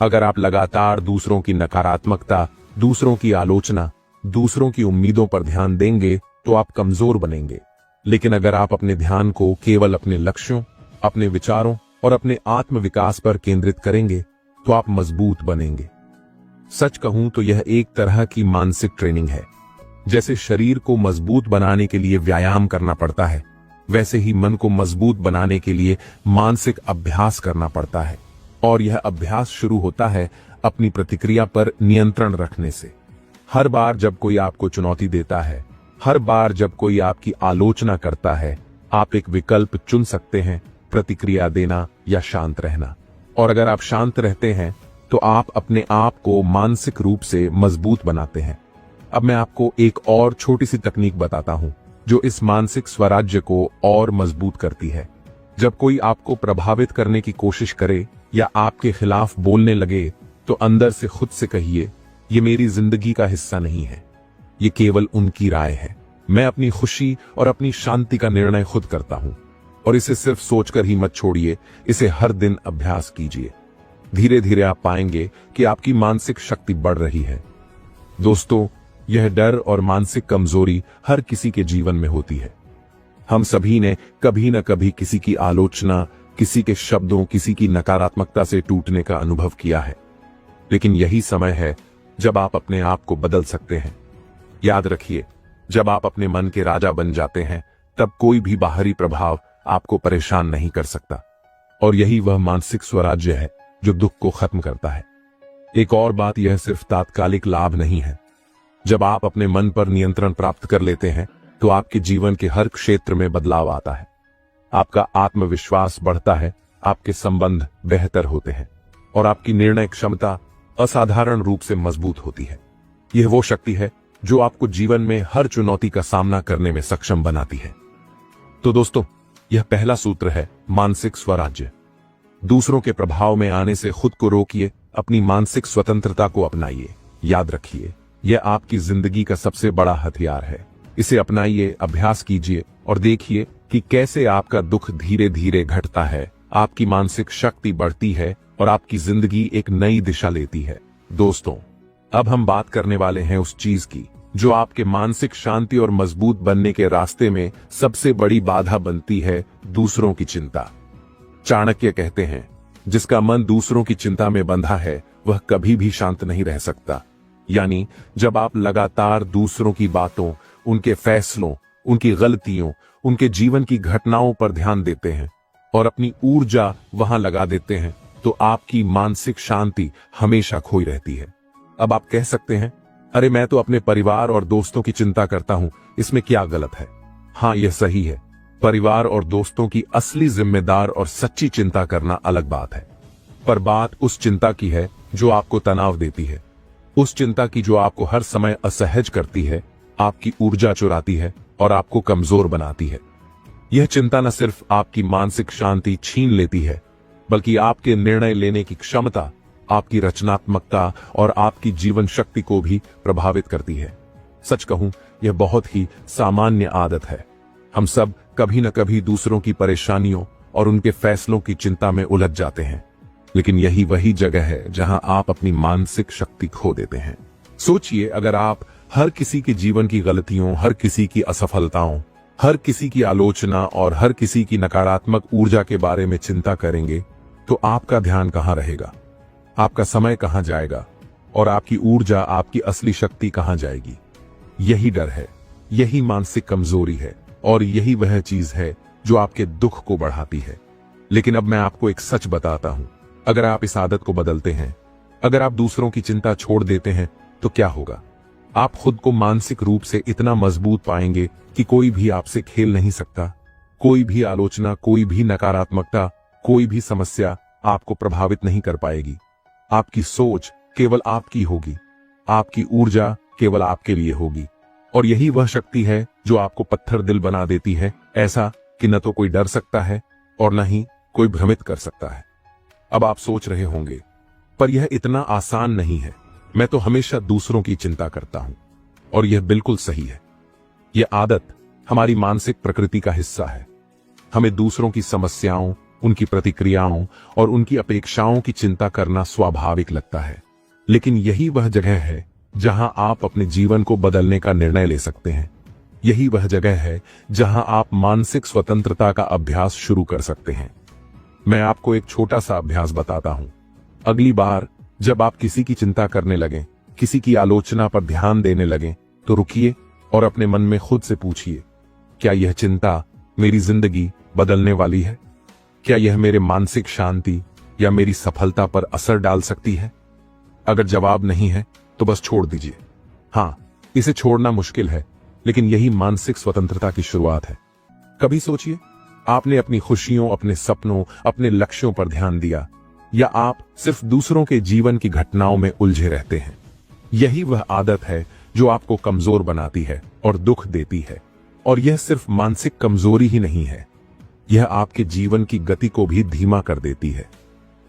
अगर आप लगातार दूसरों की नकारात्मकता, दूसरों की आलोचना, दूसरों की उम्मीदों पर ध्यान देंगे तो आप कमजोर बनेंगे। लेकिन अगर आप अपने ध्यान को केवल अपने लक्ष्यों, अपने विचारों और अपने आत्मविकास पर केंद्रित करेंगे तो आप मजबूत बनेंगे। सच कहूं तो यह एक तरह की मानसिक ट्रेनिंग है। जैसे शरीर को मजबूत बनाने के लिए व्यायाम करना पड़ता है, वैसे ही मन को मजबूत बनाने के लिए मानसिक अभ्यास करना पड़ता है। और यह अभ्यास शुरू होता है अपनी प्रतिक्रिया पर नियंत्रण रखने से। हर बार जब कोई आपको चुनौती देता है, हर बार जब कोई आपकी आलोचना करता है, आप एक विकल्प चुन सकते हैं, प्रतिक्रिया देना या शांत रहना। और अगर आप शांत रहते हैं तो आप अपने आप को मानसिक रूप से मजबूत बनाते हैं। अब मैं आपको एक और छोटी सी तकनीक बताता हूं जो इस मानसिक स्वराज्य को और मजबूत करती है। जब कोई आपको प्रभावित करने की कोशिश करे या आपके खिलाफ बोलने लगे तो अंदर से खुद से कहिए, ये मेरी जिंदगी का हिस्सा नहीं है, ये केवल उनकी राय है। मैं अपनी खुशी और अपनी शांति का निर्णय खुद करता हूं। और इसे सिर्फ सोचकर ही मत छोड़िए, इसे हर दिन अभ्यास कीजिए। धीरे धीरे आप पाएंगे कि आपकी मानसिक शक्ति बढ़ रही है। दोस्तों, यह डर और मानसिक कमजोरी हर किसी के जीवन में होती है। हम सभी ने कभी न कभी किसी की आलोचना, किसी के शब्दों, किसी की नकारात्मकता से टूटने का अनुभव किया है। लेकिन यही समय है जब आप अपने आप को बदल सकते हैं। याद रखिए, जब आप अपने मन के राजा बन जाते हैं, तब कोई भी बाहरी प्रभाव आपको परेशान नहीं कर सकता। और यही वह मानसिक स्वराज्य है जो दुख को खत्म करता है। एक और बात, यह सिर्फ तात्कालिक लाभ नहीं है। जब आप अपने मन पर नियंत्रण प्राप्त कर लेते हैं, तो आपके जीवन के हर क्षेत्र में बदलाव आता है। आपका आत्मविश्वास बढ़ता है, आपके संबंध बेहतर होते हैं और आपकी निर्णय क्षमता असाधारण रूप से मजबूत होती है। यह वो शक्ति है जो आपको जीवन में हर चुनौती का सामना करने में सक्षम बनाती है। तो दोस्तों, यह पहला सूत्र है, मानसिक स्वराज्य। दूसरों के प्रभाव में आने से खुद को रोकिए, अपनी मानसिक स्वतंत्रता को अपनाइए। याद रखिए, यह आपकी जिंदगी का सबसे बड़ा हथियार है। इसे अपनाइए, अभ्यास कीजिए और देखिए कि कैसे आपका दुख धीरे धीरे घटता है, आपकी मानसिक शक्ति बढ़ती है और आपकी जिंदगी एक नई दिशा लेती है। दोस्तों, अब हम बात करने वाले हैं उस चीज की जो आपके मानसिक शांति और मजबूत बनने के रास्ते में सबसे बड़ी बाधा बनती है, दूसरों की चिंता। चाणक्य कहते हैं, जिसका मन दूसरों की चिंता में बंधा है, वह कभी भी शांत नहीं रह सकता। यानी जब आप लगातार दूसरों की बातों, उनके फैसलों, उनकी गलतियों, उनके जीवन की घटनाओं पर ध्यान देते हैं और अपनी ऊर्जा वहां लगा देते हैं, तो आपकी मानसिक शांति हमेशा खोई रहती है। अब आप कह सकते हैं, अरे मैं तो अपने परिवार और दोस्तों की चिंता करता हूं, इसमें क्या गलत है? हाँ, यह सही है। परिवार और दोस्तों की असली जिम्मेदार और सच्ची चिंता करना अलग बात है। पर बात उस चिंता की है जो आपको तनाव देती है, उस चिंता की जो आपको हर समय असहज करती है, आपकी ऊर्जा चुराती है और आपको कमजोर बनाती है। यह चिंता न सिर्फ आपकी मानसिक शांति छीन लेती है, बल्कि आपके निर्णय लेने की क्षमता, आपकी रचनात्मकता और आपकी जीवन शक्ति को भी प्रभावित करती है। सच कहूं, यह बहुत ही सामान्य आदत है। हम सब कभी न कभी दूसरों की परेशानियों और उनके फैसलों की चिंता में उलझ जाते हैं, लेकिन यही वही जगह है जहां आप अपनी मानसिक शक्ति खो देते हैं। सोचिए, अगर आप हर किसी के जीवन की गलतियों, हर किसी की असफलताओं, हर किसी की आलोचना और हर किसी की नकारात्मक ऊर्जा के बारे में चिंता करेंगे, तो आपका ध्यान कहां रहेगा, आपका समय कहां जाएगा और आपकी ऊर्जा, आपकी असली शक्ति कहां जाएगी? यही डर है, यही मानसिक कमजोरी है और यही वह चीज है जो आपके दुख को बढ़ाती है। लेकिन अब मैं आपको एक सच बताता हूं, अगर आप इस आदत को बदलते हैं, अगर आप दूसरों की चिंता छोड़ देते हैं, तो क्या होगा? आप खुद को मानसिक रूप से इतना मजबूत पाएंगे कि कोई भी आपसे खेल नहीं सकता। कोई भी आलोचना, कोई भी नकारात्मकता, कोई भी समस्या आपको प्रभावित नहीं कर पाएगी। आपकी सोच केवल आपकी होगी, आपकी ऊर्जा केवल आपके लिए होगी। और यही वह शक्ति है जो आपको पत्थर दिल बना देती है, ऐसा कि न तो कोई डर सकता है और न ही कोई भ्रमित कर सकता है। अब आप सोच रहे होंगे, पर यह इतना आसान नहीं है। मैं तो हमेशा दूसरों की चिंता करता हूं। और यह बिल्कुल सही है। यह आदत हमारी मानसिक प्रकृति का हिस्सा है। हमें दूसरों की समस्याओं, उनकी प्रतिक्रियाओं और उनकी अपेक्षाओं की चिंता करना स्वाभाविक लगता है। लेकिन यही वह जगह है जहां आप अपने जीवन को बदलने का निर्णय ले सकते हैं। यही वह जगह है जहां आप मानसिक स्वतंत्रता का अभ्यास शुरू कर सकते हैं। मैं आपको एक छोटा सा अभ्यास बताता हूं। अगली बार जब आप किसी की चिंता करने लगें, किसी की आलोचना पर ध्यान देने लगें, तो रुकिए और अपने मन में खुद से पूछिए, क्या यह चिंता मेरी जिंदगी बदलने वाली है? क्या यह मेरे मानसिक शांति या मेरी सफलता पर असर डाल सकती है? अगर जवाब नहीं है तो बस छोड़ दीजिए। हां, इसे छोड़ना मुश्किल है, लेकिन यही मानसिक स्वतंत्रता की शुरुआत है। कभी सोचिए, आपने अपनी खुशियों, अपने सपनों, अपने लक्ष्यों पर ध्यान दिया, या आप सिर्फ दूसरों के जीवन की घटनाओं में उलझे रहते हैं। यही वह आदत है जो आपको कमजोर बनाती है और दुख देती है। और यह सिर्फ मानसिक कमजोरी ही नहीं है, यह आपके जीवन की गति को भी धीमा कर देती है।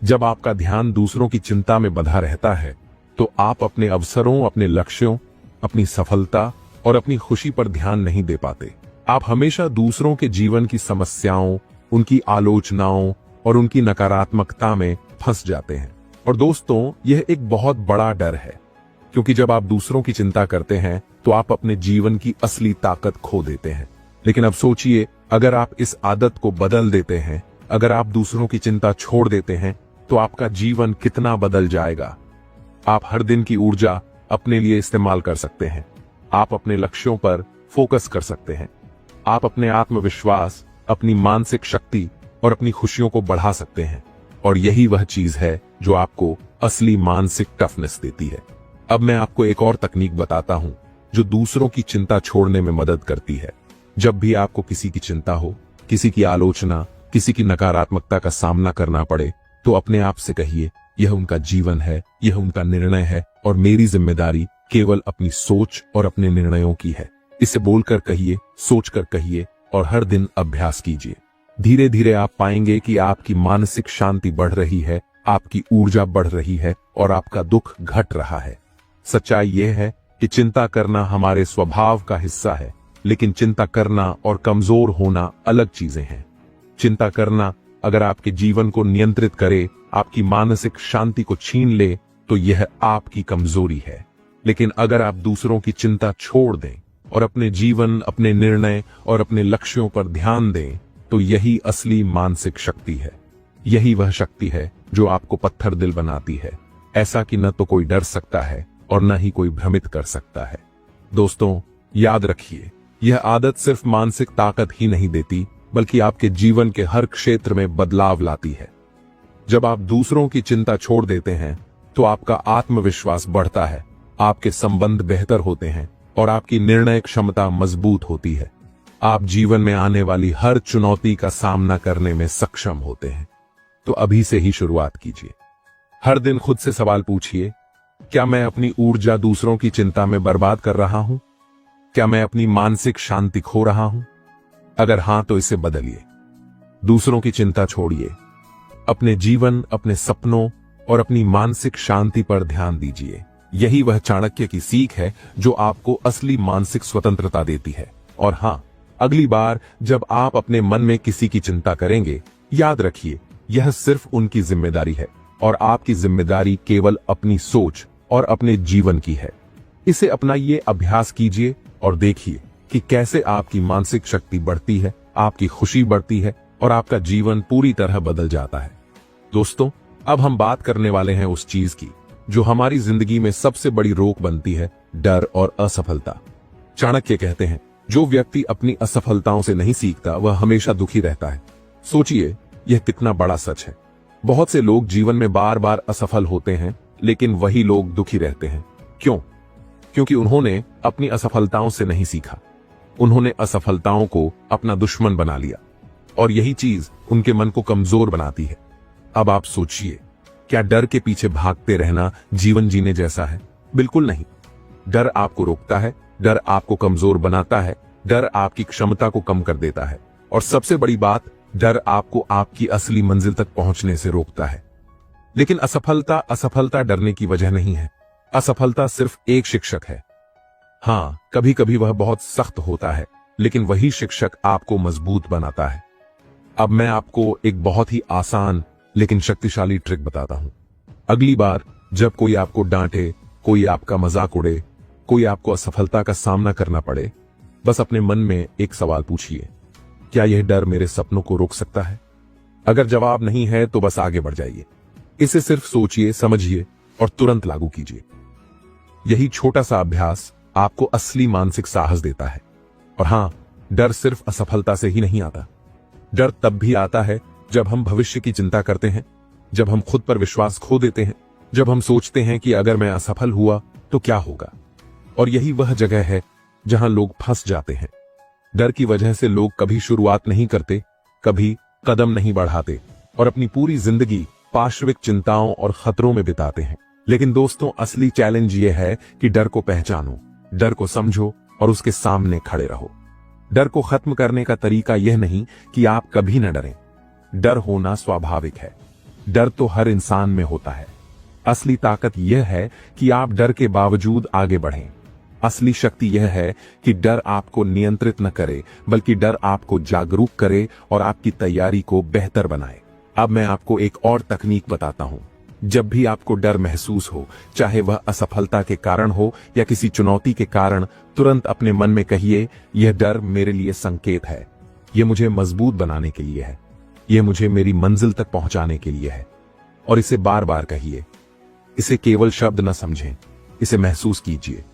जब आपका ध्यान दूसरों की चिंता में बंधा रहता है, तो आप अपने अवसरों, अपने लक्ष्यों, अपनी सफलता और अपनी खुशी पर ध्यान नहीं दे पाते। आप हमेशा दूसरों के जीवन की समस्याओं, उनकी आलोचनाओं और उनकी नकारात्मकता में फंस जाते हैं। और दोस्तों, यह एक बहुत बड़ा डर है, क्योंकि जब आप दूसरों की चिंता करते हैं तो आप अपने जीवन की असली ताकत खो देते हैं। लेकिन अब सोचिए, अगर आप इस आदत को बदल देते हैं, अगर आप दूसरों की चिंता छोड़ देते हैं, तो आपका जीवन कितना बदल जाएगा। आप हर दिन की ऊर्जा अपने लिए इस्तेमाल कर सकते हैं। आप अपने लक्ष्यों पर फोकस कर सकते हैं। आप अपने आत्मविश्वास, अपनी मानसिक शक्ति और अपनी खुशियों को बढ़ा सकते हैं। और यही वह चीज है जो आपको असली मानसिक टफनेस देती है। अब मैं आपको एक और तकनीक बताता हूं जो दूसरों की चिंता छोड़ने में मदद करती है। जब भी आपको किसी की चिंता हो, किसी की आलोचना, किसी की नकारात्मकता का सामना करना पड़े, तो अपने आप से कहिए, यह उनका जीवन है, यह उनका निर्णय है और मेरी जिम्मेदारी केवल अपनी सोच और अपने निर्णयों की है। इसे बोलकर कहिए, सोचकर कहिए और हर दिन अभ्यास कीजिए। धीरे धीरे आप पाएंगे कि आपकी मानसिक शांति बढ़ रही है, आपकी ऊर्जा बढ़ रही है और आपका दुख घट रहा है। सच्चाई यह है कि चिंता करना हमारे स्वभाव का हिस्सा है, लेकिन चिंता करना और कमजोर होना अलग चीजें हैं। चिंता करना अगर आपके जीवन को नियंत्रित करे, आपकी मानसिक शांति को छीन ले, तो यह आपकी कमजोरी है। लेकिन अगर आप दूसरों की चिंता छोड़ दें और अपने जीवन, अपने निर्णय और अपने लक्ष्यों पर ध्यान दें, तो यही असली मानसिक शक्ति है। यही वह शक्ति है जो आपको पत्थर दिल बनाती है, ऐसा कि न तो कोई डर सकता है और न ही कोई भ्रमित कर सकता है। दोस्तों, याद रखिए, यह आदत सिर्फ मानसिक ताकत ही नहीं देती, बल्कि आपके जीवन के हर क्षेत्र में बदलाव लाती है। जब आप दूसरों की चिंता छोड़ देते हैं, तो आपका आत्मविश्वास बढ़ता है, आपके संबंध बेहतर होते हैं और आपकी निर्णय क्षमता मजबूत होती है। आप जीवन में आने वाली हर चुनौती का सामना करने में सक्षम होते हैं। तो अभी से ही शुरुआत कीजिए। हर दिन खुद से सवाल पूछिए, क्या मैं अपनी ऊर्जा दूसरों की चिंता में बर्बाद कर रहा हूं? क्या मैं अपनी मानसिक शांति खो रहा हूं? अगर हां, तो इसे बदलिए। दूसरों की चिंता छोड़िए। अपने जीवन, अपने सपनों और अपनी मानसिक शांति पर ध्यान दीजिए। यही वह चाणक्य की सीख है जो आपको असली मानसिक स्वतंत्रता देती है। और हां, अगली बार जब आप अपने मन में किसी की चिंता करेंगे, याद रखिए, यह सिर्फ उनकी जिम्मेदारी है और आपकी जिम्मेदारी केवल अपनी सोच और अपने जीवन की है। इसे अपनाइए, अभ्यास कीजिए और देखिए कि कैसे आपकी मानसिक शक्ति बढ़ती है, आपकी खुशी बढ़ती है और आपका जीवन पूरी तरह बदल जाता है। दोस्तों, अब हम बात करने वाले हैं उस चीज की जो हमारी जिंदगी में सबसे बड़ी रोक बनती है, डर और असफलता। चाणक्य कहते हैं, जो व्यक्ति अपनी असफलताओं से नहीं सीखता, वह हमेशा दुखी रहता है। सोचिए, यह कितना बड़ा सच है। बहुत से लोग जीवन में बार बार असफल होते हैं, लेकिन वही लोग दुखी रहते हैं। क्यों? क्योंकि उन्होंने अपनी असफलताओं से नहीं सीखा। उन्होंने असफलताओं को अपना दुश्मन बना लिया और यही चीज उनके मन को कमजोर बनाती है। अब आप सोचिए, क्या डर के पीछे भागते रहना जीवन जीने जैसा है? बिल्कुल नहीं। डर आपको रोकता है, डर आपको कमजोर बनाता है, डर आपकी क्षमता को कम कर देता है और सबसे बड़ी बात, डर आपको आपकी असली मंजिल तक पहुंचने से रोकता है। लेकिन असफलता डरने की वजह नहीं है। असफलता सिर्फ एक शिक्षक है। हां, कभी कभी वह बहुत सख्त होता है, लेकिन वही शिक्षक आपको मजबूत बनाता है। अब मैं आपको एक बहुत ही आसान लेकिन शक्तिशाली ट्रिक बताता हूं। अगली बार जब कोई आपको डांटे, कोई आपका मजाक उड़े, कोई आपको असफलता का सामना करना पड़े, बस अपने मन में एक सवाल पूछिए, क्या यह डर मेरे सपनों को रोक सकता है? अगर जवाब नहीं है, तो बस आगे बढ़ जाइए। इसे सिर्फ सोचिए, समझिए और तुरंत लागू कीजिए। यही छोटा सा अभ्यास आपको असली मानसिक साहस देता है। और हां, डर सिर्फ असफलता से ही नहीं आता। डर तब भी आता है जब हम भविष्य की चिंता करते हैं, जब हम खुद पर विश्वास खो देते हैं, जब हम सोचते हैं कि अगर मैं असफल हुआ तो क्या होगा। और यही वह जगह है जहां लोग फंस जाते हैं। डर की वजह से लोग कभी शुरुआत नहीं करते, कभी कदम नहीं बढ़ाते और अपनी पूरी जिंदगी पार्श्विक चिंताओं और खतरों में बिताते हैं। लेकिन दोस्तों, असली चैलेंज यह है कि डर को पहचानो, डर को समझो और उसके सामने खड़े रहो। डर को खत्म करने का तरीका यह नहीं कि आप कभी न डरें। डर होना स्वाभाविक है। डर तो हर इंसान में होता है। असली ताकत यह है कि आप डर के बावजूद आगे बढ़ें। असली शक्ति यह है कि डर आपको नियंत्रित न करे, बल्कि डर आपको जागरूक करे और आपकी तैयारी को बेहतर बनाए। अब मैं आपको एक और तकनीक बताता हूं। जब भी आपको डर महसूस हो, चाहे वह असफलता के कारण हो या किसी चुनौती के कारण, तुरंत अपने मन में कहिए, यह डर मेरे लिए संकेत है। ये मुझे मजबूत बनाने के लिए है, ये मुझे मेरी मंजिल तक पहुंचाने के लिए है। और इसे बार बार कहिए, इसे केवल शब्द न समझें, इसे महसूस कीजिए।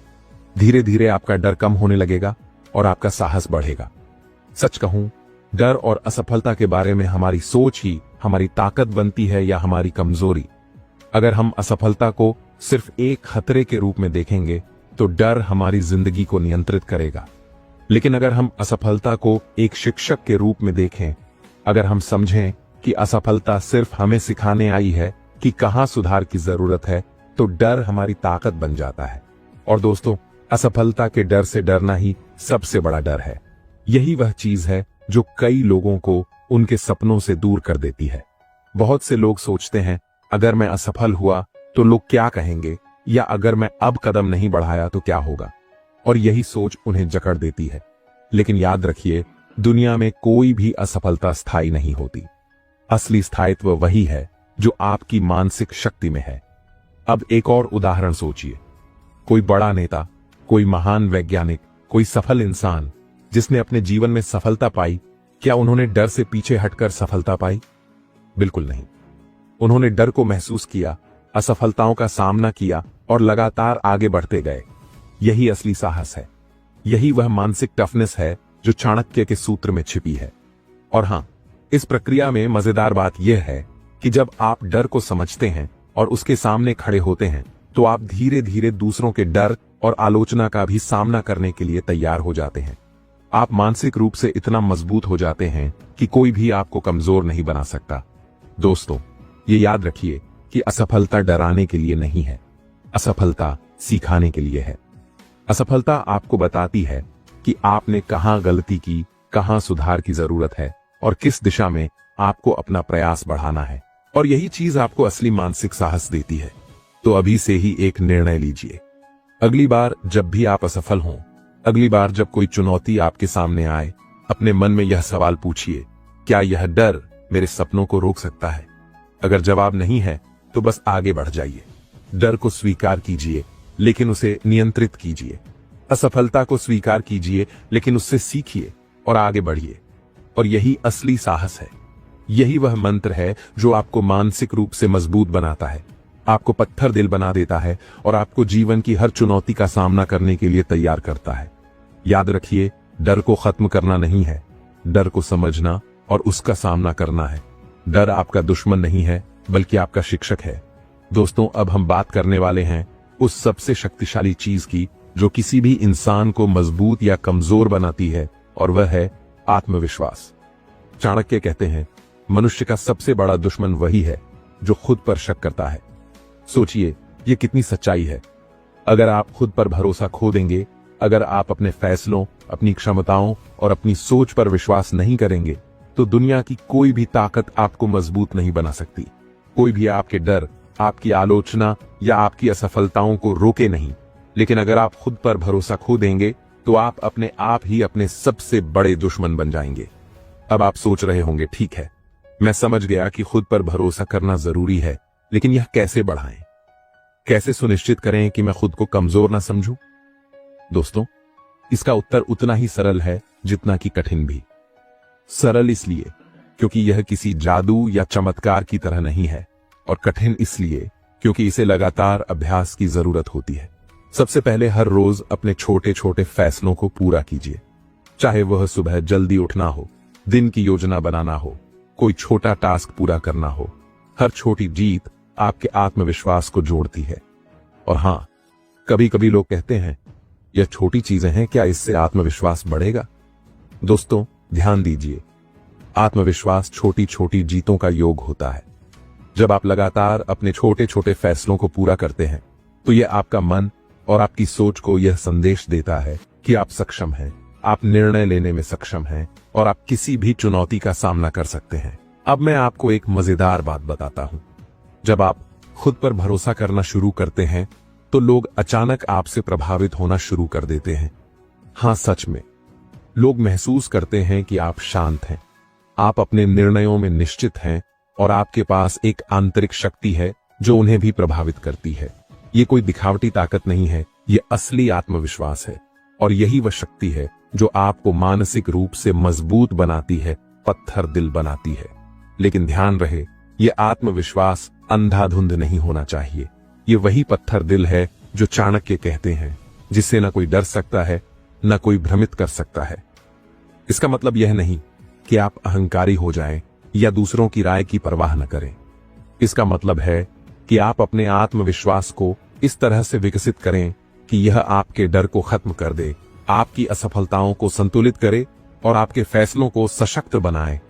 धीरे धीरे आपका डर कम होने लगेगा और आपका साहस बढ़ेगा। सच कहूं, डर और असफलता के बारे में हमारी सोच ही हमारी ताकत बनती है या हमारी कमजोरी। अगर हम असफलता को सिर्फ एक खतरे के रूप में देखेंगे तो डर हमारी जिंदगी को नियंत्रित करेगा। लेकिन अगर हम असफलता को एक शिक्षक के रूप में देखें, अगर हम समझें कि असफलता सिर्फ हमें सिखाने आई है कि कहां सुधार की जरूरत है, तो डर हमारी ताकत बन जाता है। और दोस्तों, असफलता के डर से डरना ही सबसे बड़ा डर है। यही वह चीज है जो कई लोगों को उनके सपनों से दूर कर देती है। बहुत से लोग सोचते हैं, अगर मैं असफल हुआ तो लोग क्या कहेंगे, या अगर मैं अब कदम नहीं बढ़ाया तो क्या होगा, और यही सोच उन्हें जकड़ देती है। लेकिन याद रखिए, दुनिया में कोई भी असफलता स्थायी नहीं होती। असली स्थायित्व वही है जो आपकी मानसिक शक्ति में है। अब एक और उदाहरण सोचिए। कोई बड़ा नेता, कोई महान वैज्ञानिक, कोई सफल इंसान जिसने अपने जीवन में सफलता पाई, क्या उन्होंने डर से पीछे हटकर सफलता पाई? बिल्कुल नहीं। उन्होंने डर को महसूस किया, असफलताओं का सामना किया और लगातार आगे बढ़ते गए। यही असली साहस है। यही वह मानसिक टफनेस है जो चाणक्य के सूत्र में छिपी है। और हां, इस प्रक्रिया में मजेदार बात यह है कि जब आप डर को समझते हैं और उसके सामने खड़े होते हैं, तो आप धीरे धीरे दूसरों के डर और आलोचना का भी सामना करने के लिए तैयार हो जाते हैं। आप मानसिक रूप से इतना मजबूत हो जाते हैं कि कोई भी आपको कमजोर नहीं बना सकता। दोस्तों, ये याद रखिए कि असफलता डराने के लिए नहीं है, असफलता सिखाने के लिए है। असफलता आपको बताती है कि आपने कहां गलती की, कहां सुधार की जरूरत है और किस दिशा में आपको अपना प्रयास बढ़ाना है। और यही चीज आपको असली मानसिक साहस देती है। तो अभी से ही एक निर्णय लीजिए। अगली बार जब भी आप असफल हों, अगली बार जब कोई चुनौती आपके सामने आए, अपने मन में यह सवाल पूछिए, क्या यह डर मेरे सपनों को रोक सकता है? अगर जवाब नहीं है तो बस आगे बढ़ जाइए। डर को स्वीकार कीजिए, लेकिन उसे नियंत्रित कीजिए। असफलता को स्वीकार कीजिए, लेकिन उससे सीखिए और आगे बढ़िए। और यही असली साहस है। यही वह मंत्र है जो आपको मानसिक रूप से मजबूत बनाता है, आपको पत्थर दिल बना देता है और आपको जीवन की हर चुनौती का सामना करने के लिए तैयार करता है। याद रखिए, डर को खत्म करना नहीं है, डर को समझना और उसका सामना करना है। डर आपका दुश्मन नहीं है, बल्कि आपका शिक्षक है। दोस्तों, अब हम बात करने वाले हैं उस सबसे शक्तिशाली चीज की जो किसी भी इंसान को मजबूत या कमजोर बनाती है, और वह है आत्मविश्वास। चाणक्य कहते हैं, मनुष्य का सबसे बड़ा दुश्मन वही है जो खुद पर शक करता है। सोचिए, ये कितनी सच्चाई है। अगर आप खुद पर भरोसा खो देंगे, अगर आप अपने फैसलों, अपनी क्षमताओं और अपनी सोच पर विश्वास नहीं करेंगे, तो दुनिया की कोई भी ताकत आपको मजबूत नहीं बना सकती। कोई भी आपके डर, आपकी आलोचना या आपकी असफलताओं को रोके नहीं। लेकिन अगर आप खुद पर भरोसा खो देंगे, तो आप अपने आप ही अपने सबसे बड़े दुश्मन बन जाएंगे। अब आप सोच रहे होंगे, ठीक है, मैं समझ गया कि खुद पर भरोसा करना जरूरी है, लेकिन यह कैसे बढ़ाएं? कैसे सुनिश्चित करें कि मैं खुद को कमजोर ना समझूं? दोस्तों, इसका उत्तर उतना ही सरल है जितना कि कठिन भी। सरल इसलिए क्योंकि यह किसी जादू या चमत्कार की तरह नहीं है, और कठिन इसलिए क्योंकि इसे लगातार अभ्यास की जरूरत होती है। सबसे पहले हर रोज अपने छोटे छोटे फैसलों को पूरा कीजिए। चाहे वह सुबह जल्दी उठना हो, दिन की योजना बनाना हो, कोई छोटा टास्क पूरा करना हो। हर छोटी जीत आपके आत्मविश्वास को जोड़ती है। और हां, कभी कभी लोग कहते हैं, यह छोटी चीजें हैं, क्या इससे आत्मविश्वास बढ़ेगा? दोस्तों, ध्यान दीजिए, आत्मविश्वास छोटी छोटी जीतों का योग होता है। जब आप लगातार अपने छोटे छोटे फैसलों को पूरा करते हैं, तो यह आपका मन और आपकी सोच को यह संदेश देता है कि आप सक्षम हैं, आप निर्णय लेने में सक्षम हैं और आप किसी भी चुनौती का सामना कर सकते हैं। अब मैं आपको एक मजेदार बात बताता हूं। जब आप खुद पर भरोसा करना शुरू करते हैं, तो लोग अचानक आपसे प्रभावित होना शुरू कर देते हैं। हां, सच में, लोग महसूस करते हैं कि आप शांत हैं, आप अपने निर्णयों में निश्चित हैं और आपके पास एक आंतरिक शक्ति है जो उन्हें भी प्रभावित करती है। ये कोई दिखावटी ताकत नहीं है, ये असली आत्मविश्वास है। और यही वह शक्ति है जो आपको मानसिक रूप से मजबूत बनाती है, पत्थर दिल बनाती है। लेकिन ध्यान रहे, यह आत्मविश्वास अंधाधुंध नहीं होना चाहिए। ये वही पत्थर दिल है जो चाणक्य कहते हैं, जिससे न कोई डर सकता है, न कोई भ्रमित कर सकता है। इसका मतलब यह नहीं कि आप अहंकारी हो जाएं या दूसरों की राय की परवाह न करें। इसका मतलब है कि आप अपने आत्मविश्वास को इस तरह से विकसित करें कि यह आपके डर को खत्म कर दे, आपकी असफलताओं को संतुलित करे और आपके फैसलों को सशक्त बनाए।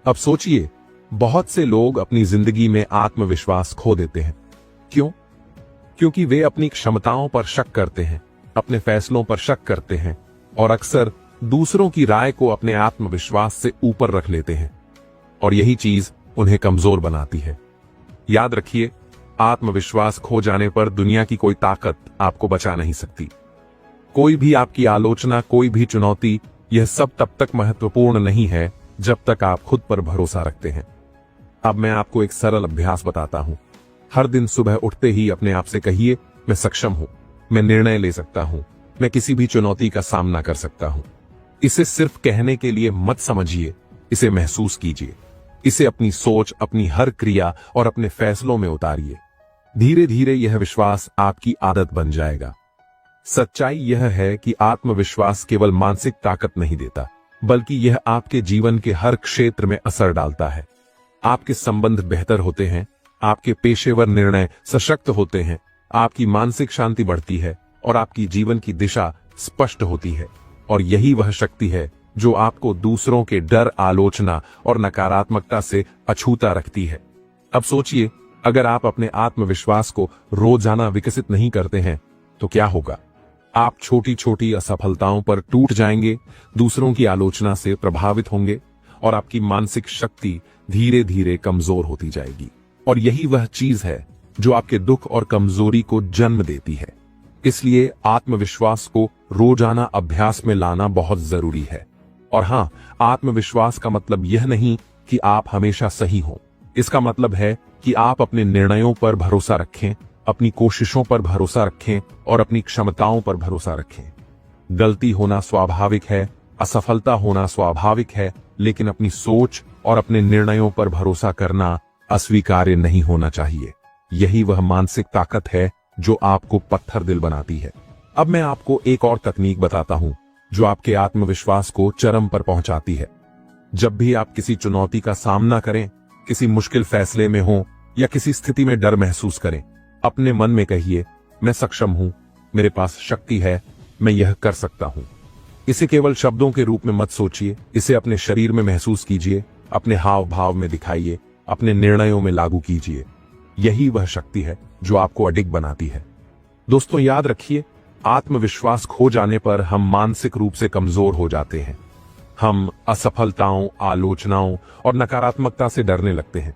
अब सोचिए, बहुत से लोग अपनी जिंदगी में आत्मविश्वास खो देते हैं। क्यों? क्योंकि वे अपनी क्षमताओं पर शक करते हैं, अपने फैसलों पर शक करते हैं और अक्सर दूसरों की राय को अपने आत्मविश्वास से ऊपर रख लेते हैं, और यही चीज उन्हें कमजोर बनाती है। याद रखिए, आत्मविश्वास खो जाने पर दुनिया की कोई ताकत आपको बचा नहीं सकती। कोई भी आपकी आलोचना, कोई भी चुनौती, यह सब तब तक महत्वपूर्ण नहीं है जब तक आप खुद पर भरोसा रखते हैं। अब मैं आपको एक सरल अभ्यास बताता हूं। हर दिन सुबह उठते ही अपने आप से कहिए, मैं सक्षम हूं, मैं निर्णय ले सकता हूं, मैं किसी भी चुनौती का सामना कर सकता हूं। इसे सिर्फ कहने के लिए मत समझिए, इसे महसूस कीजिए। इसे अपनी सोच, अपनी हर क्रिया और अपने फैसलों में उतारिए। धीरे धीरे यह विश्वास आपकी आदत बन जाएगा। सच्चाई यह है कि आत्मविश्वास केवल मानसिक ताकत नहीं देता, बल्कि यह आपके जीवन के हर क्षेत्र में असर डालता है। आपके संबंध बेहतर होते हैं, आपके पेशेवर निर्णय सशक्त होते हैं, आपकी मानसिक शांति बढ़ती है और आपकी जीवन की दिशा स्पष्ट होती है। और यही वह शक्ति है जो आपको दूसरों के डर, आलोचना और नकारात्मकता से अछूता रखती है। अब सोचिए, अगर आप अपने आत्मविश्वास को रोजाना विकसित नहीं करते हैं तो क्या होगा? आप छोटी छोटी असफलताओं पर टूट जाएंगे, दूसरों की आलोचना से प्रभावित होंगे और आपकी मानसिक शक्ति धीरे धीरे कमजोर होती जाएगी। और यही वह चीज है जो आपके दुख और कमजोरी को जन्म देती है। इसलिए आत्मविश्वास को रोजाना अभ्यास में लाना बहुत जरूरी है। और हां, आत्मविश्वास का मतलब यह नहीं कि आप हमेशा सही हों। इसका मतलब है कि आप अपने निर्णयों पर भरोसा रखें, अपनी कोशिशों पर भरोसा रखें और अपनी क्षमताओं पर भरोसा रखें। गलती होना स्वाभाविक है, असफलता होना स्वाभाविक है, लेकिन अपनी सोच और अपने निर्णयों पर भरोसा करना अस्वीकार्य नहीं होना चाहिए। यही वह मानसिक ताकत है जो आपको पत्थर दिल बनाती है। अब मैं आपको एक और तकनीक बताता हूं जो आपके आत्मविश्वास को चरम पर पहुंचाती है। जब भी आप किसी चुनौती का सामना करें, किसी मुश्किल फैसले में हो या किसी स्थिति में डर महसूस करें, अपने मन में कहिए, मैं सक्षम हूं, मेरे पास शक्ति है, मैं यह कर सकता हूं। इसे केवल शब्दों के रूप में मत सोचिए, इसे अपने शरीर में महसूस कीजिए, अपने हाव भाव में दिखाइए, अपने निर्णयों में लागू कीजिए। यही वह शक्ति है जो आपको अडिग बनाती है। दोस्तों, याद रखिए, आत्मविश्वास खो जाने पर हम मानसिक रूप से कमजोर हो जाते हैं। हम असफलताओं, आलोचनाओं और नकारात्मकता से डरने लगते हैं।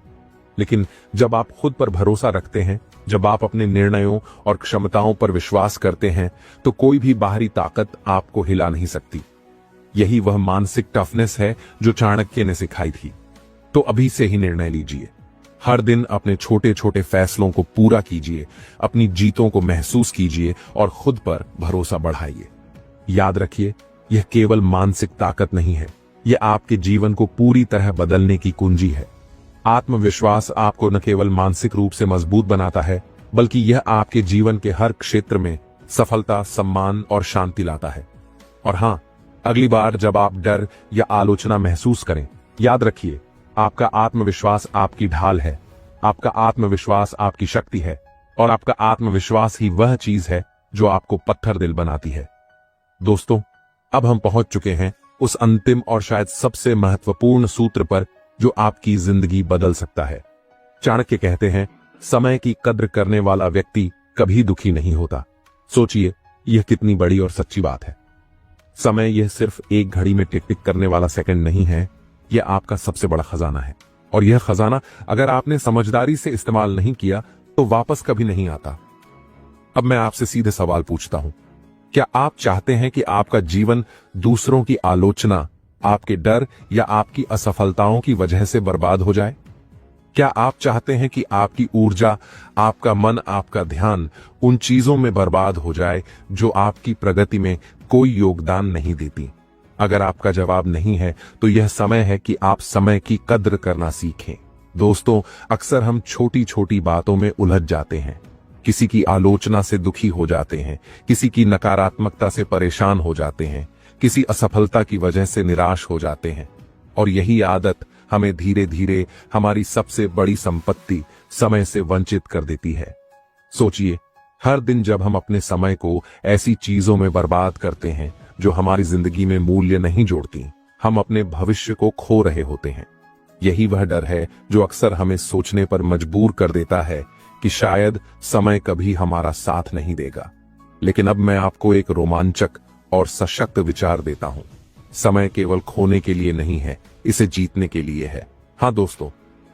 लेकिन जब आप खुद पर भरोसा रखते हैं, जब आप अपने निर्णयों और क्षमताओं पर विश्वास करते हैं, तो कोई भी बाहरी ताकत आपको हिला नहीं सकती। यही वह मानसिक टफनेस है जो चाणक्य ने सिखाई थी। तो अभी से ही निर्णय लीजिए। हर दिन अपने छोटे छोटे फैसलों को पूरा कीजिए, अपनी जीतों को महसूस कीजिए और खुद पर भरोसा बढ़ाइए। याद रखिए, यह केवल मानसिक ताकत नहीं है, यह आपके जीवन को पूरी तरह बदलने की कुंजी है। आत्मविश्वास आपको न केवल मानसिक रूप से मजबूत बनाता है, बल्कि यह आपके जीवन के हर क्षेत्र में सफलता, सम्मान और शांति लाता है। और हां, अगली बार जब आप डर या आलोचना महसूस करें, याद रखिए, आपका आत्मविश्वास आपकी ढाल है, आपका आत्मविश्वास आपकी शक्ति है और आपका आत्मविश्वास ही वह चीज है जो आपको पत्थर दिल बनाती है। दोस्तों, अब हम पहुंच चुके हैं उस अंतिम और शायद सबसे महत्वपूर्ण सूत्र पर जो आपकी जिंदगी बदल सकता है। चाणक्य कहते हैं, समय की कद्र करने वाला व्यक्ति कभी दुखी नहीं होता। सोचिए, यह कितनी बड़ी और सच्ची बात है। समय यह सिर्फ एक घड़ी में टिक टिक करने वाला सेकंड नहीं है, यह आपका सबसे बड़ा खजाना है। और यह खजाना अगर आपने समझदारी से इस्तेमाल नहीं किया तो वापस कभी नहीं आता। अब मैं आपसे सीधे सवाल पूछता हूं, क्या आप चाहते हैं कि आपका जीवन दूसरों की आलोचना, आपके डर या आपकी असफलताओं की वजह से बर्बाद हो जाए? क्या आप चाहते हैं कि आपकी ऊर्जा, आपका मन, आपका ध्यान उन चीजों में बर्बाद हो जाए जो आपकी प्रगति में कोई योगदान नहीं देती। अगर आपका जवाब नहीं है तो यह समय है कि आप समय की कद्र करना सीखें। दोस्तों, अक्सर हम छोटी छोटी बातों में उलझ जाते हैं। किसी की आलोचना से दुखी हो जाते हैं, किसी की नकारात्मकता से परेशान हो जाते हैं, किसी असफलता की वजह से निराश हो जाते हैं। और यही आदत हमें धीरे धीरे हमारी सबसे बड़ी संपत्ति समय से वंचित कर देती है। सोचिए, हर दिन जब हम अपने समय को ऐसी चीजों में बर्बाद करते हैं जो हमारी जिंदगी में मूल्य नहीं जोड़ती, हम अपने भविष्य को खो रहे होते हैं। यही वह डर है जो अक्सर हमें सोचने पर मजबूर कर देता है कि शायद समय कभी हमारा साथ नहीं देगा। लेकिन अब मैं आपको एक रोमांचक और सशक्त विचार देता हूं। समय केवल खोने के लिए नहीं है, इसे जीतने के लिए है। हाँ दोस्तों,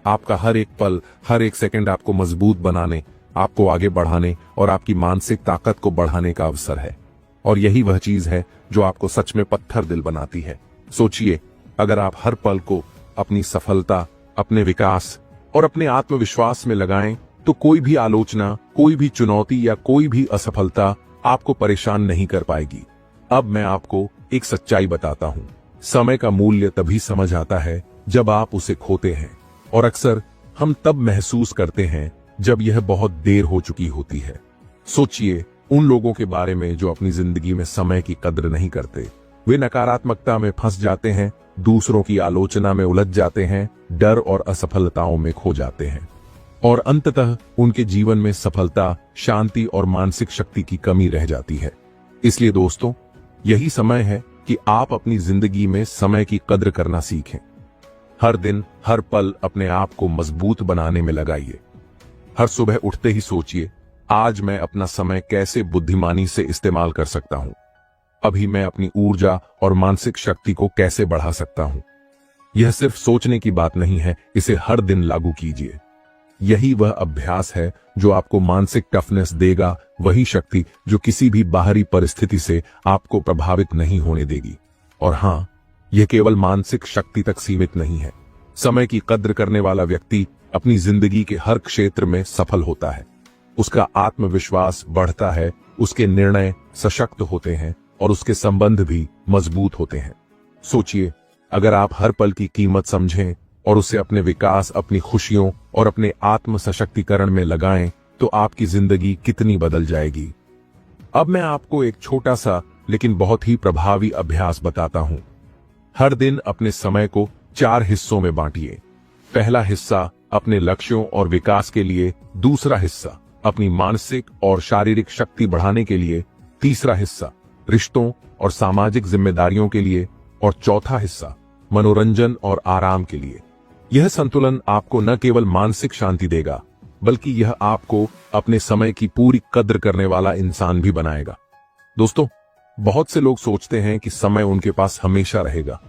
आपका हर एक पल, हर एक सेकंड आपको मजबूत बनाने, आपको आगे बढ़ाने और आपकी मानसिक ताकत को बढ़ाने का अवसर है। और यही वह चीज है जो आपको सच में पत्थर दिल बनाती है। सोचिए, अगर आप हर पल को अपनी सफलता, अपने विकास और अपने आत्मविश्वास में लगाएं, तो कोई भी आलोचना, कोई भी चुनौती या कोई भी असफलता आपको परेशान नहीं कर पाएगी। अब मैं आपको एक सच्चाई बताता हूं। समय का मूल्य तभी समझ आता है जब आप उसे खोते हैं, और अक्सर हम तब महसूस करते हैं जब यह बहुत देर हो चुकी होती है। सोचिए उन लोगों के बारे में जो अपनी जिंदगी में समय की कद्र नहीं करते। वे नकारात्मकता में फंस जाते हैं, दूसरों की आलोचना में उलझ जाते हैं, डर और असफलताओं में खो जाते हैं, और अंततः उनके जीवन में सफलता, शांति और मानसिक शक्ति की कमी रह जाती है। इसलिए दोस्तों, यही समय है कि आप अपनी जिंदगी में समय की कद्र करना सीखें। हर दिन, हर पल अपने आप को मजबूत बनाने में लगाइए। हर सुबह उठते ही सोचिए, आज मैं अपना समय कैसे बुद्धिमानी से इस्तेमाल कर सकता हूं। अभी मैं अपनी ऊर्जा और मानसिक शक्ति को कैसे बढ़ा सकता हूं। यह सिर्फ सोचने की बात नहीं है, इसे हर दिन लागू कीजिए। यही वह अभ्यास है जो आपको मानसिक टफनेस देगा, वही शक्ति जो किसी भी बाहरी परिस्थिति से आपको प्रभावित नहीं होने देगी। और हां, यह केवल मानसिक शक्ति तक सीमित नहीं है। समय की कद्र करने वाला व्यक्ति अपनी जिंदगी के हर क्षेत्र में सफल होता है। उसका आत्मविश्वास बढ़ता है, उसके निर्णय सशक्त होते हैं और उसके संबंध भी मजबूत होते हैं। सोचिए, अगर आप हर पल की कीमत समझें और उसे अपने विकास, अपनी खुशियों और अपने आत्म सशक्तिकरण में लगाएं, तो आपकी जिंदगी कितनी बदल जाएगी। अब मैं आपको एक छोटा सा लेकिन बहुत ही प्रभावी अभ्यास बताता हूं। हर दिन अपने समय को 4 हिस्सों में बांटिए। पहला हिस्सा अपने लक्ष्यों और विकास के लिए, दूसरा हिस्सा अपनी मानसिक और शारीरिक शक्ति बढ़ाने के लिए, तीसरा हिस्सा रिश्तों और सामाजिक जिम्मेदारियों के लिए, और चौथा हिस्सा मनोरंजन और आराम के लिए। यह संतुलन आपको न केवल मानसिक शांति देगा, बल्कि यह आपको अपने समय की पूरी कद्र करने वाला इंसान भी बनाएगा। दोस्तों, बहुत से लोग सोचते हैं कि समय उनके पास हमेशा रहेगा।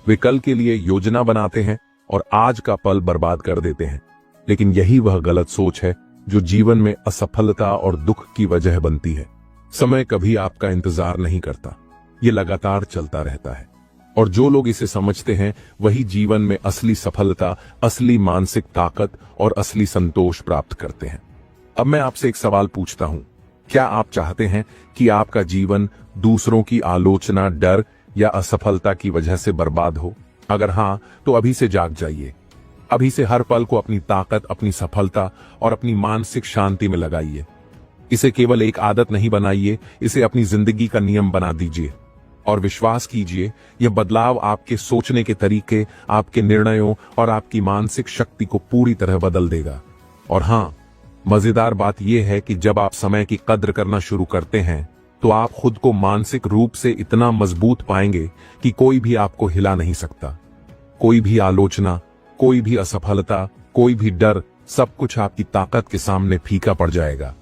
वे कल के लिए योजना बनाते हैं और आज का पल बर्बाद कर देते हैं। लेकिन यही वह गलत सोच है जो जीवन में असफलता और दुख की वजह बनती है। समय कभी आपका इंतजार नहीं करता, ये लगातार चलता रहता है। और जो लोग इसे समझते हैं, वही जीवन में असली सफलता, असली मानसिक ताकत और असली संतोष प्राप्त करते हैं। अब मैं आपसे एक सवाल पूछता हूं, क्या आप चाहते हैं कि आपका जीवन दूसरों की आलोचना, डर या असफलता की वजह से बर्बाद हो? अगर हां, तो अभी से जाग जाइए। अभी से हर पल को अपनी ताकत, अपनी सफलता और अपनी मानसिक शांति में लगाइए। इसे केवल एक आदत नहीं बनाइए, इसे अपनी जिंदगी का नियम बना दीजिए। और विश्वास कीजिए, यह बदलाव आपके सोचने के तरीके, आपके निर्णयों और आपकी मानसिक शक्ति को पूरी तरह बदल देगा। और हां, मजेदार बात यह है कि जब आप समय की कद्र करना शुरू करते हैं, तो आप खुद को मानसिक रूप से इतना मजबूत पाएंगे कि कोई भी आपको हिला नहीं सकता। कोई भी आलोचना, कोई भी असफलता, कोई भी डर, सब कुछ आपकी ताकत के सामने फीका पड़ जाएगा।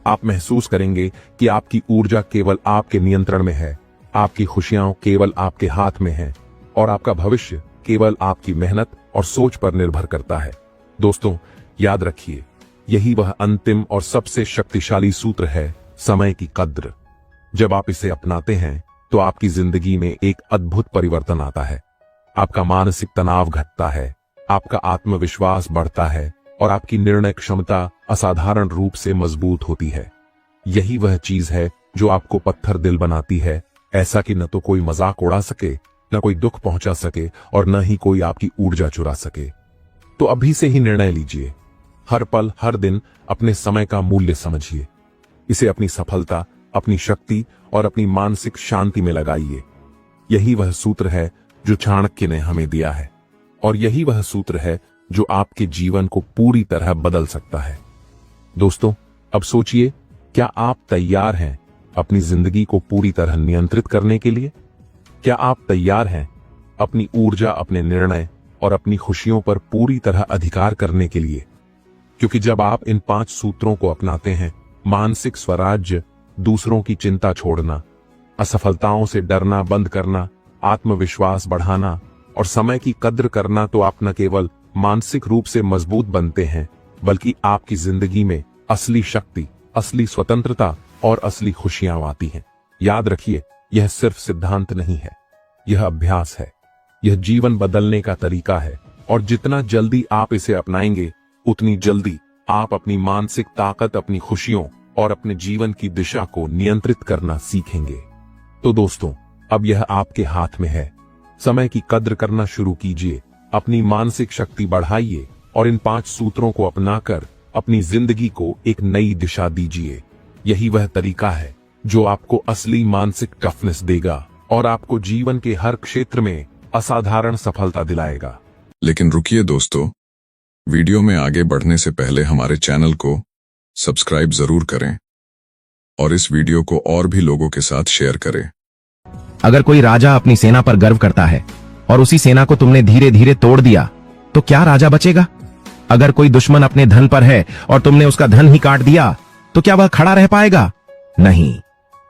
आप महसूस करेंगे कि आपकी ऊर्जा केवल आपके नियंत्रण में है, आपकी खुशियां केवल आपके हाथ में हैं, और आपका भविष्य केवल आपकी मेहनत और सोच पर निर्भर करता है। दोस्तों, याद रखिए, यही वह अंतिम और सबसे शक्तिशाली सूत्र है, समय की कद्र। जब आप इसे अपनाते हैं, तो आपकी जिंदगी में एक अद्भुत परिवर्तन आता है। आपका मानसिक तनाव घटता है, आपका आत्मविश्वास बढ़ता है और आपकी निर्णय क्षमता असाधारण रूप से मजबूत होती है। यही वह चीज है जो आपको पत्थर दिल बनाती है, ऐसा कि न तो कोई मजाक उड़ा सके, न कोई दुख पहुंचा सके और न ही कोई आपकी ऊर्जा चुरा सके। तो अभी से ही निर्णय लीजिए। हर पल, हर दिन अपने समय का मूल्य समझिए। इसे अपनी सफलता, अपनी शक्ति और अपनी मानसिक शांति में लगाइए। यही वह सूत्र है जो चाणक्य ने हमें दिया है, और यही वह सूत्र है जो आपके जीवन को पूरी तरह बदल सकता है। दोस्तों, अब सोचिए, क्या आप तैयार हैं अपनी जिंदगी को पूरी तरह नियंत्रित करने के लिए? क्या आप तैयार हैं अपनी ऊर्जा, अपने निर्णय और अपनी खुशियों पर पूरी तरह अधिकार करने के लिए? क्योंकि जब आप इन 5 सूत्रों को अपनाते हैं, मानसिक स्वराज्य, दूसरों की चिंता छोड़ना, असफलताओं से डरना बंद करना, आत्मविश्वास बढ़ाना और समय की कद्र करना, तो आप न केवल मानसिक रूप से मजबूत बनते हैं, बल्कि आपकी जिंदगी में असली शक्ति, असली स्वतंत्रता और असली खुशियां आती हैं। याद रखिए, यह सिर्फ सिद्धांत नहीं है, यह अभ्यास है, यह जीवन बदलने का तरीका है। और जितना जल्दी आप इसे अपनाएंगे, उतनी जल्दी आप अपनी मानसिक ताकत, अपनी खुशियों और अपने जीवन की दिशा को नियंत्रित करना सीखेंगे। तो दोस्तों, अब यह आपके हाथ में है। समय की कद्र करना शुरू कीजिए, अपनी मानसिक शक्ति बढ़ाइए और इन 5 सूत्रों को अपनाकर अपनी जिंदगी को एक नई दिशा दीजिए। यही वह तरीका है जो आपको असली मानसिक टफनेस देगा और आपको जीवन के हर क्षेत्र में असाधारण सफलता दिलाएगा। लेकिन रुकिए दोस्तों, वीडियो में आगे बढ़ने से पहले हमारे चैनल को सब्सक्राइब जरूर करें और इस वीडियो को और भी लोगों के साथ शेयर करें। अगर कोई राजा अपनी सेना पर गर्व करता है और उसी सेना को तुमने धीरे धीरे तोड़ दिया, तो क्या राजा बचेगा? अगर कोई दुश्मन अपने धन पर है और तुमने उसका धन ही काट दिया, तो क्या वह खड़ा रह पाएगा? नहीं।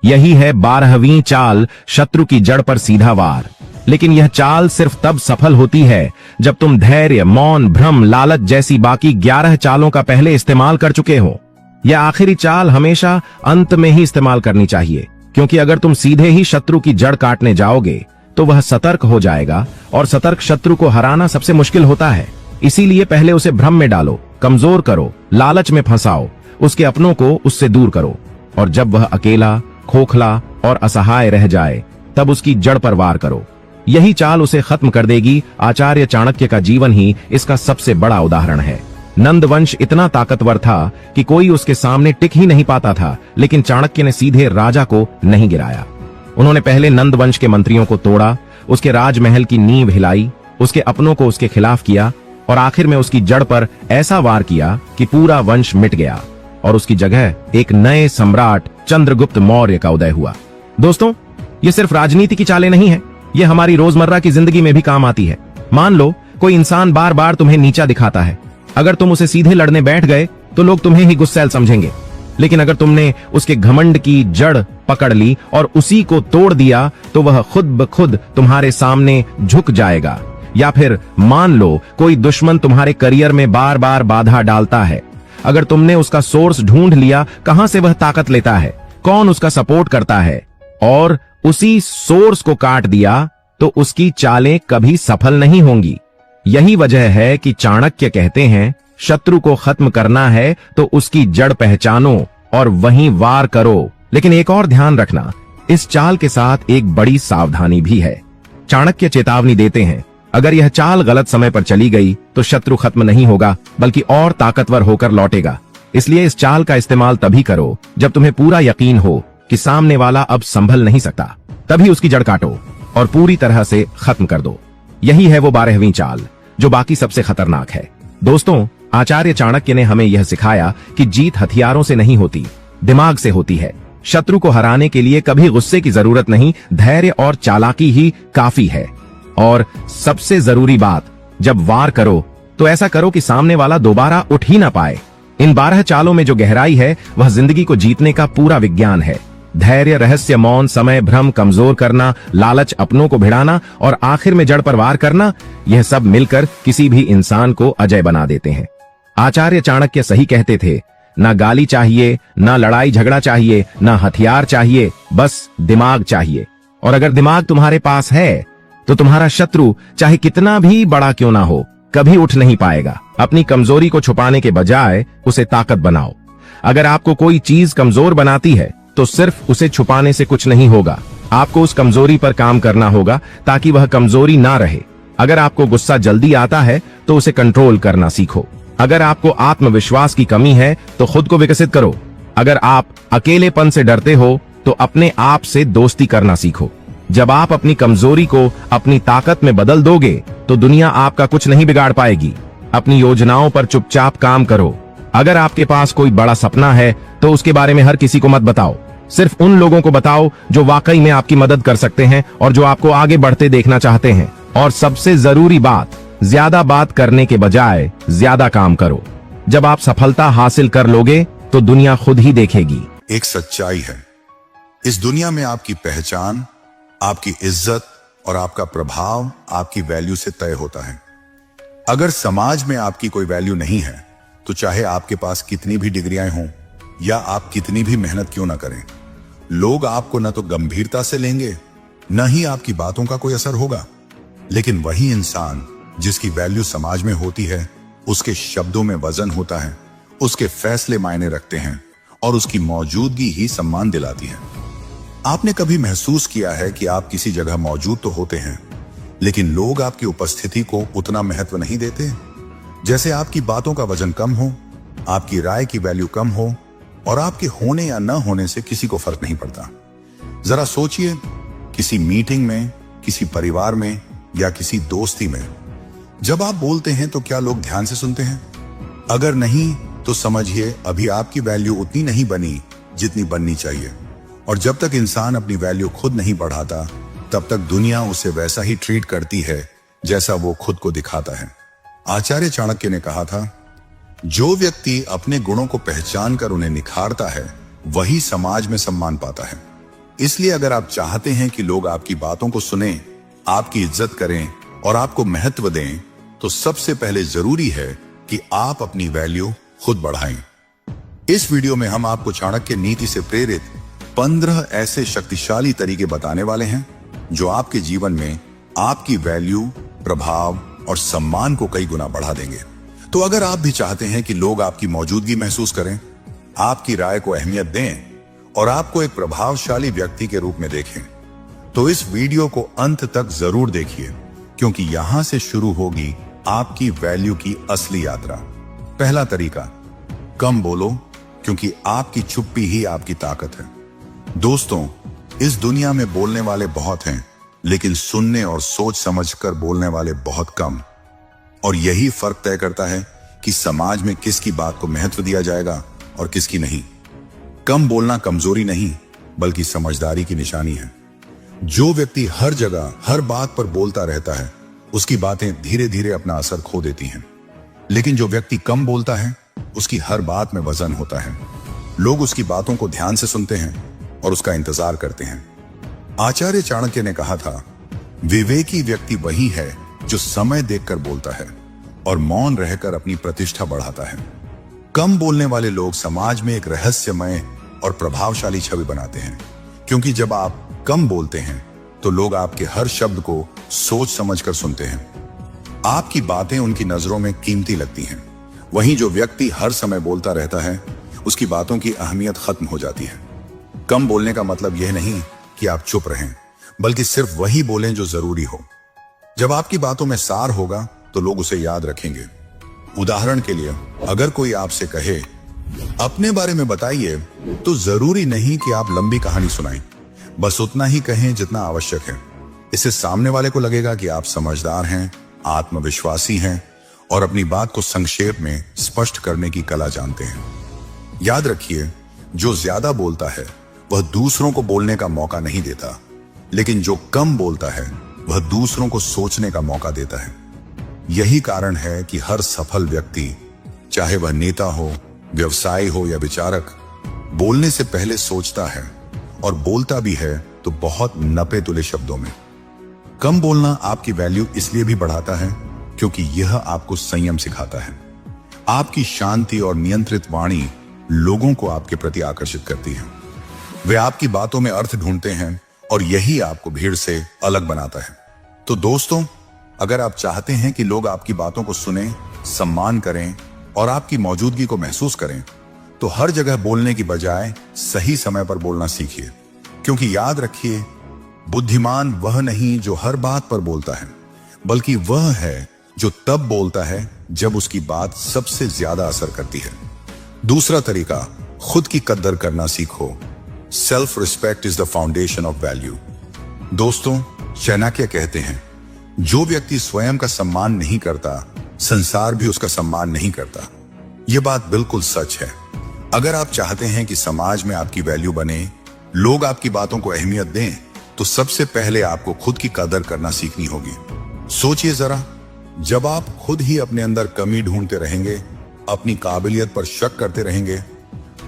यही है 12वीं चाल, शत्रु की जड़ पर सीधा वार। लेकिन यह चाल सिर्फ तब सफल होती है जब तुम धैर्य, मौन, भ्रम, लालच जैसी बाकी 11 चालों का पहले इस्तेमाल कर चुके हो। यह आखिरी चाल हमेशा अंत में ही इस्तेमाल करनी चाहिए, क्योंकि अगर तुम सीधे ही शत्रु की जड़ काटने जाओगे तो वह सतर्क हो जाएगा, और सतर्क शत्रु को हराना सबसे मुश्किल होता है। इसीलिए पहले उसे भ्रम में डालो, कमजोर करो, लालच में फंसाओ, उसके अपनों को उससे दूर करो, और जब वह अकेला, खोखला और असहाय रह जाए, तब उसकी जड़ पर वार करो। यही चाल उसे खत्म कर देगी। आचार्य चाणक्य का जीवन ही इसका सबसे बड़ा उदाहरण है। नंद वंश इतना ताकतवर था कि कोई उसके सामने टिक ही नहीं पाता था, लेकिन चाणक्य ने सीधे राजा को नहीं गिराया। उन्होंने पहले नंद वंश के मंत्रियों को तोड़ा, उसके राजमहल की नींव हिलाई, उसके अपनों को उसके खिलाफ किया और आखिर में उसकी जड़ पर ऐसा वार किया कि पूरा वंश मिट गया और उसकी जगह एक नए सम्राट चंद्रगुप्त मौर्य का उदय हुआ। दोस्तों, ये सिर्फ राजनीति की चालें नहीं है, ये हमारी रोजमर्रा की जिंदगी में भी काम आती है। मान लो कोई इंसान बार बार तुम्हें नीचा दिखाता है। अगर तुम उसे सीधे लड़ने बैठ गए तो लोग तुम्हें ही गुस्सैल समझेंगे, लेकिन अगर तुमने उसके घमंड की जड़ पकड़ ली और उसी को तोड़ दिया, तो वह खुद ब खुद तुम्हारे सामने झुक जाएगा। या फिर मान लो कोई दुश्मन तुम्हारे करियर में बार बार बाधा डालता है। अगर तुमने उसका सोर्स ढूंढ लिया, कहां से वह ताकत लेता है, कौन उसका सपोर्ट करता है, और उसी सोर्स को काट दिया, तो उसकी चालें कभी सफल नहीं होंगी। यही वजह है कि चाणक्य कहते हैं, शत्रु को खत्म करना है तो उसकी जड़ पहचानो और वहीं वार करो। लेकिन एक और ध्यान रखना, इस चाल के साथ एक बड़ी सावधानी भी है। चाणक्य चेतावनी देते हैं, अगर यह चाल गलत समय पर चली गई तो शत्रु खत्म नहीं होगा, बल्कि और ताकतवर होकर लौटेगा। इसलिए इस चाल का इस्तेमाल तभी करो जब तुम्हें पूरा यकीन हो कि सामने वाला अब संभल नहीं सकता। तभी उसकी जड़ काटो और पूरी तरह से खत्म कर दो। यही है वो 12वीं चाल जो बाकी सबसे खतरनाक है। दोस्तों, आचार्य चाणक्य ने हमें यह सिखाया कि जीत हथियारों से नहीं होती, दिमाग से होती है। शत्रु को हराने के लिए कभी गुस्से की जरूरत नहीं, धैर्य और चालाकी ही काफी है। और सबसे जरूरी बात, जब वार करो तो ऐसा करो कि सामने वाला दोबारा उठ ही ना पाए। इन 12 चालों में जो गहराई है, वह जिंदगी को जीतने का पूरा विज्ञान है। धैर्य, रहस्य, मौन, समय, भ्रम, कमजोर करना, लालच, अपनों को भिड़ाना और आखिर में जड़ पर वार करना, यह सब मिलकर किसी भी इंसान को अजय बना देते हैं। आचार्य चाणक्य सही कहते थे, ना गाली चाहिए, ना लड़ाई झगड़ा चाहिए, ना हथियार चाहिए, बस दिमाग चाहिए। और अगर दिमाग तुम्हारे पास है तो तुम्हारा शत्रु चाहे कितना भी बड़ा क्यों ना हो, कभी उठ नहीं पाएगा। अपनी कमजोरी को छुपाने के बजाय उसे ताकत बनाओ। अगर आपको कोई चीज कमजोर बनाती है तो सिर्फ उसे छुपाने से कुछ नहीं होगा, आपको उस कमजोरी पर काम करना होगा ताकि वह कमजोरी ना रहे। अगर आपको गुस्सा जल्दी आता है तो उसे कंट्रोल करना सीखो। अगर आपको आत्मविश्वास की कमी है तो खुद को विकसित करो। अगर आप अकेलेपन से डरते हो तो अपने आप से दोस्ती करना सीखो। जब आप अपनी कमजोरी को अपनी ताकत में बदल दोगे तो दुनिया आपका कुछ नहीं बिगाड़ पाएगी। अपनी योजनाओं पर चुपचाप काम करो। अगर आपके पास कोई बड़ा सपना है तो उसके बारे में हर किसी को मत बताओ। सिर्फ उन लोगों को बताओ जो वाकई में आपकी मदद कर सकते हैं और जो आपको आगे बढ़ते देखना चाहते हैं। और सबसे जरूरी बात, ज्यादा बात करने के बजाय ज्यादा काम करो। जब आप सफलता हासिल कर लोगे तो दुनिया खुद ही देखेगी। एक सच्चाई है, इस दुनिया में आपकी पहचान, आपकी इज्जत और आपका प्रभाव आपकी वैल्यू से तय होता है। अगर समाज में आपकी कोई वैल्यू नहीं है तो चाहे आपके पास कितनी भी डिग्रियां हों या आप कितनी भी मेहनत क्यों ना करें, लोग आपको न तो गंभीरता से लेंगे, न ही आपकी बातों का कोई असर होगा। लेकिन वही इंसान जिसकी वैल्यू समाज में होती है, उसके शब्दों में वजन होता है, उसके फैसले मायने रखते हैं और उसकी मौजूदगी ही सम्मान दिलाती है। आपने कभी महसूस किया है कि आप किसी जगह मौजूद तो होते हैं लेकिन लोग आपकी उपस्थिति को उतना महत्व नहीं देते? जैसे आपकी बातों का वजन कम हो, आपकी राय की वैल्यू कम हो और आपके होने या न होने से किसी को फर्क नहीं पड़ता। जरा सोचिए, किसी मीटिंग में, किसी परिवार में या किसी दोस्ती में जब आप बोलते हैं तो क्या लोग ध्यान से सुनते हैं? अगर नहीं तो समझिए अभी आपकी वैल्यू उतनी नहीं बनी जितनी बननी चाहिए। और जब तक इंसान अपनी वैल्यू खुद नहीं बढ़ाता तब तक दुनिया उसे वैसा ही ट्रीट करती है जैसा वो खुद को दिखाता है। आचार्य चाणक्य ने कहा था, जो व्यक्ति अपने गुणों को पहचान कर उन्हें निखारता है वही समाज में सम्मान पाता है। इसलिए अगर आप चाहते हैं कि लोग आपकी बातों को सुनें, आपकी इज्जत करें और आपको महत्व दें, तो सबसे पहले जरूरी है कि आप अपनी वैल्यू खुद बढ़ाएं। इस वीडियो में हम आपको चाणक्य नीति से प्रेरित 15 ऐसे शक्तिशाली तरीके बताने वाले हैं जो आपके जीवन में आपकी वैल्यू, प्रभाव और सम्मान को कई गुना बढ़ा देंगे। तो अगर आप भी चाहते हैं कि लोग आपकी मौजूदगी महसूस करें, आपकी राय को अहमियत दें और आपको एक प्रभावशाली व्यक्ति के रूप में देखें, तो इस वीडियो को अंत तक जरूर देखिए, क्योंकि यहां से शुरू होगी आपकी वैल्यू की असली यात्रा। पहला तरीका, कम बोलो, क्योंकि आपकी चुप्पी ही आपकी ताकत है। दोस्तों, इस दुनिया में बोलने वाले बहुत हैं, लेकिन सुनने और सोच समझकर बोलने वाले बहुत कम। और यही फर्क तय करता है कि समाज में किसकी बात को महत्व दिया जाएगा और किसकी नहीं। कम बोलना कमजोरी नहीं, बल्कि समझदारी की निशानी है। जो व्यक्ति हर जगह हर बात पर बोलता रहता है, उसकी बातें धीरे धीरे अपना असर खो देती हैं। लेकिन जो व्यक्ति कम बोलता है, उसकी हर बात में वजन होता है। लोग उसकी बातों को ध्यान से सुनते हैं और उसका इंतजार करते हैं। आचार्य चाणक्य ने कहा था, विवेकी व्यक्ति वही है जो समय देखकर बोलता है और मौन रहकर अपनी प्रतिष्ठा बढ़ाता है। कम बोलने वाले लोग समाज में एक रहस्यमय और प्रभावशाली छवि बनाते हैं, क्योंकि जब आप कम बोलते हैं तो लोग आपके हर शब्द को सोच समझकर सुनते हैं। आपकी बातें उनकी नजरों में कीमती लगती हैं। वहीं जो व्यक्ति हर समय बोलता रहता है, उसकी बातों की अहमियत खत्म हो जाती है। कम बोलने का मतलब यह नहीं कि आप चुप रहें, बल्कि सिर्फ वही बोलें जो जरूरी हो। जब आपकी बातों में सार होगा तो लोग उसे याद रखेंगे। उदाहरण के लिए, अगर कोई आपसे कहे अपने बारे में बताइए, तो जरूरी नहीं कि आप लंबी कहानी सुनाएं, बस उतना ही कहें जितना आवश्यक है। इससे सामने वाले को लगेगा कि आप समझदार हैं, आत्मविश्वासी हैं और अपनी बात को संक्षेप में स्पष्ट करने की कला जानते हैं। याद रखिए, जो ज्यादा बोलता है वह दूसरों को बोलने का मौका नहीं देता, लेकिन जो कम बोलता है वह दूसरों को सोचने का मौका देता है। यही कारण है कि हर सफल व्यक्ति, चाहे वह नेता हो, व्यवसायी हो या विचारक, बोलने से पहले सोचता है और बोलता भी है तो बहुत नपे तुले शब्दों में। कम बोलना आपकी वैल्यू इसलिए भी बढ़ाता है क्योंकि यह आपको संयम सिखाता है। आपकी शांति और नियंत्रित वाणी लोगों को आपके प्रति आकर्षित करती है। वे आपकी बातों में अर्थ ढूंढते हैं और यही आपको भीड़ से अलग बनाता है। तो दोस्तों, अगर आप चाहते हैं कि लोग आपकी बातों को सुनें, सम्मान करें और आपकी मौजूदगी को महसूस करें, तो हर जगह बोलने की बजाय सही समय पर बोलना सीखिए। क्योंकि याद रखिए, बुद्धिमान वह नहीं जो हर बात पर बोलता है, बल्कि वह है जो तब बोलता है जब उसकी बात सबसे ज्यादा असर करती है। दूसरा तरीका, खुद की कद्र करना सीखो। Self respect is the foundation of value. दोस्तों, चाणक्य कहते हैं, जो व्यक्ति स्वयं का सम्मान नहीं करता, संसार भी उसका सम्मान नहीं करता। यह बात बिल्कुल सच है। अगर आप चाहते हैं कि समाज में आपकी वैल्यू बने, लोग आपकी बातों को अहमियत दें, तो सबसे पहले आपको खुद की कदर करना सीखनी होगी। सोचिए जरा, जब आप खुद ही अपने अंदर कमी ढूंढते रहेंगे, अपनी काबिलियत पर शक करते रहेंगे,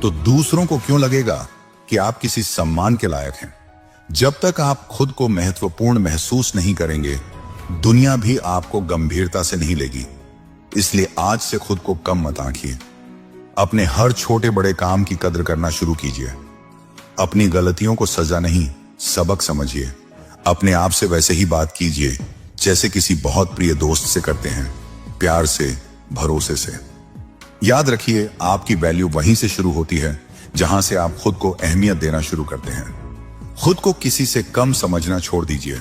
तो दूसरों को क्यों लगेगा कि आप किसी सम्मान के लायक हैं? जब तक आप खुद को महत्वपूर्ण महसूस नहीं करेंगे, दुनिया भी आपको गंभीरता से नहीं लेगी। इसलिए आज से खुद को कम मत आंकिए। अपने हर छोटे बड़े काम की कद्र करना शुरू कीजिए। अपनी गलतियों को सजा नहीं, सबक समझिए। अपने आप से वैसे ही बात कीजिए जैसे किसी बहुत प्रिय दोस्त से करते हैं, प्यार से, भरोसे से। याद रखिए, आपकी वैल्यू वहीं से शुरू होती है जहां से आप खुद को अहमियत देना शुरू करते हैं। खुद को किसी से कम समझना छोड़ दीजिए,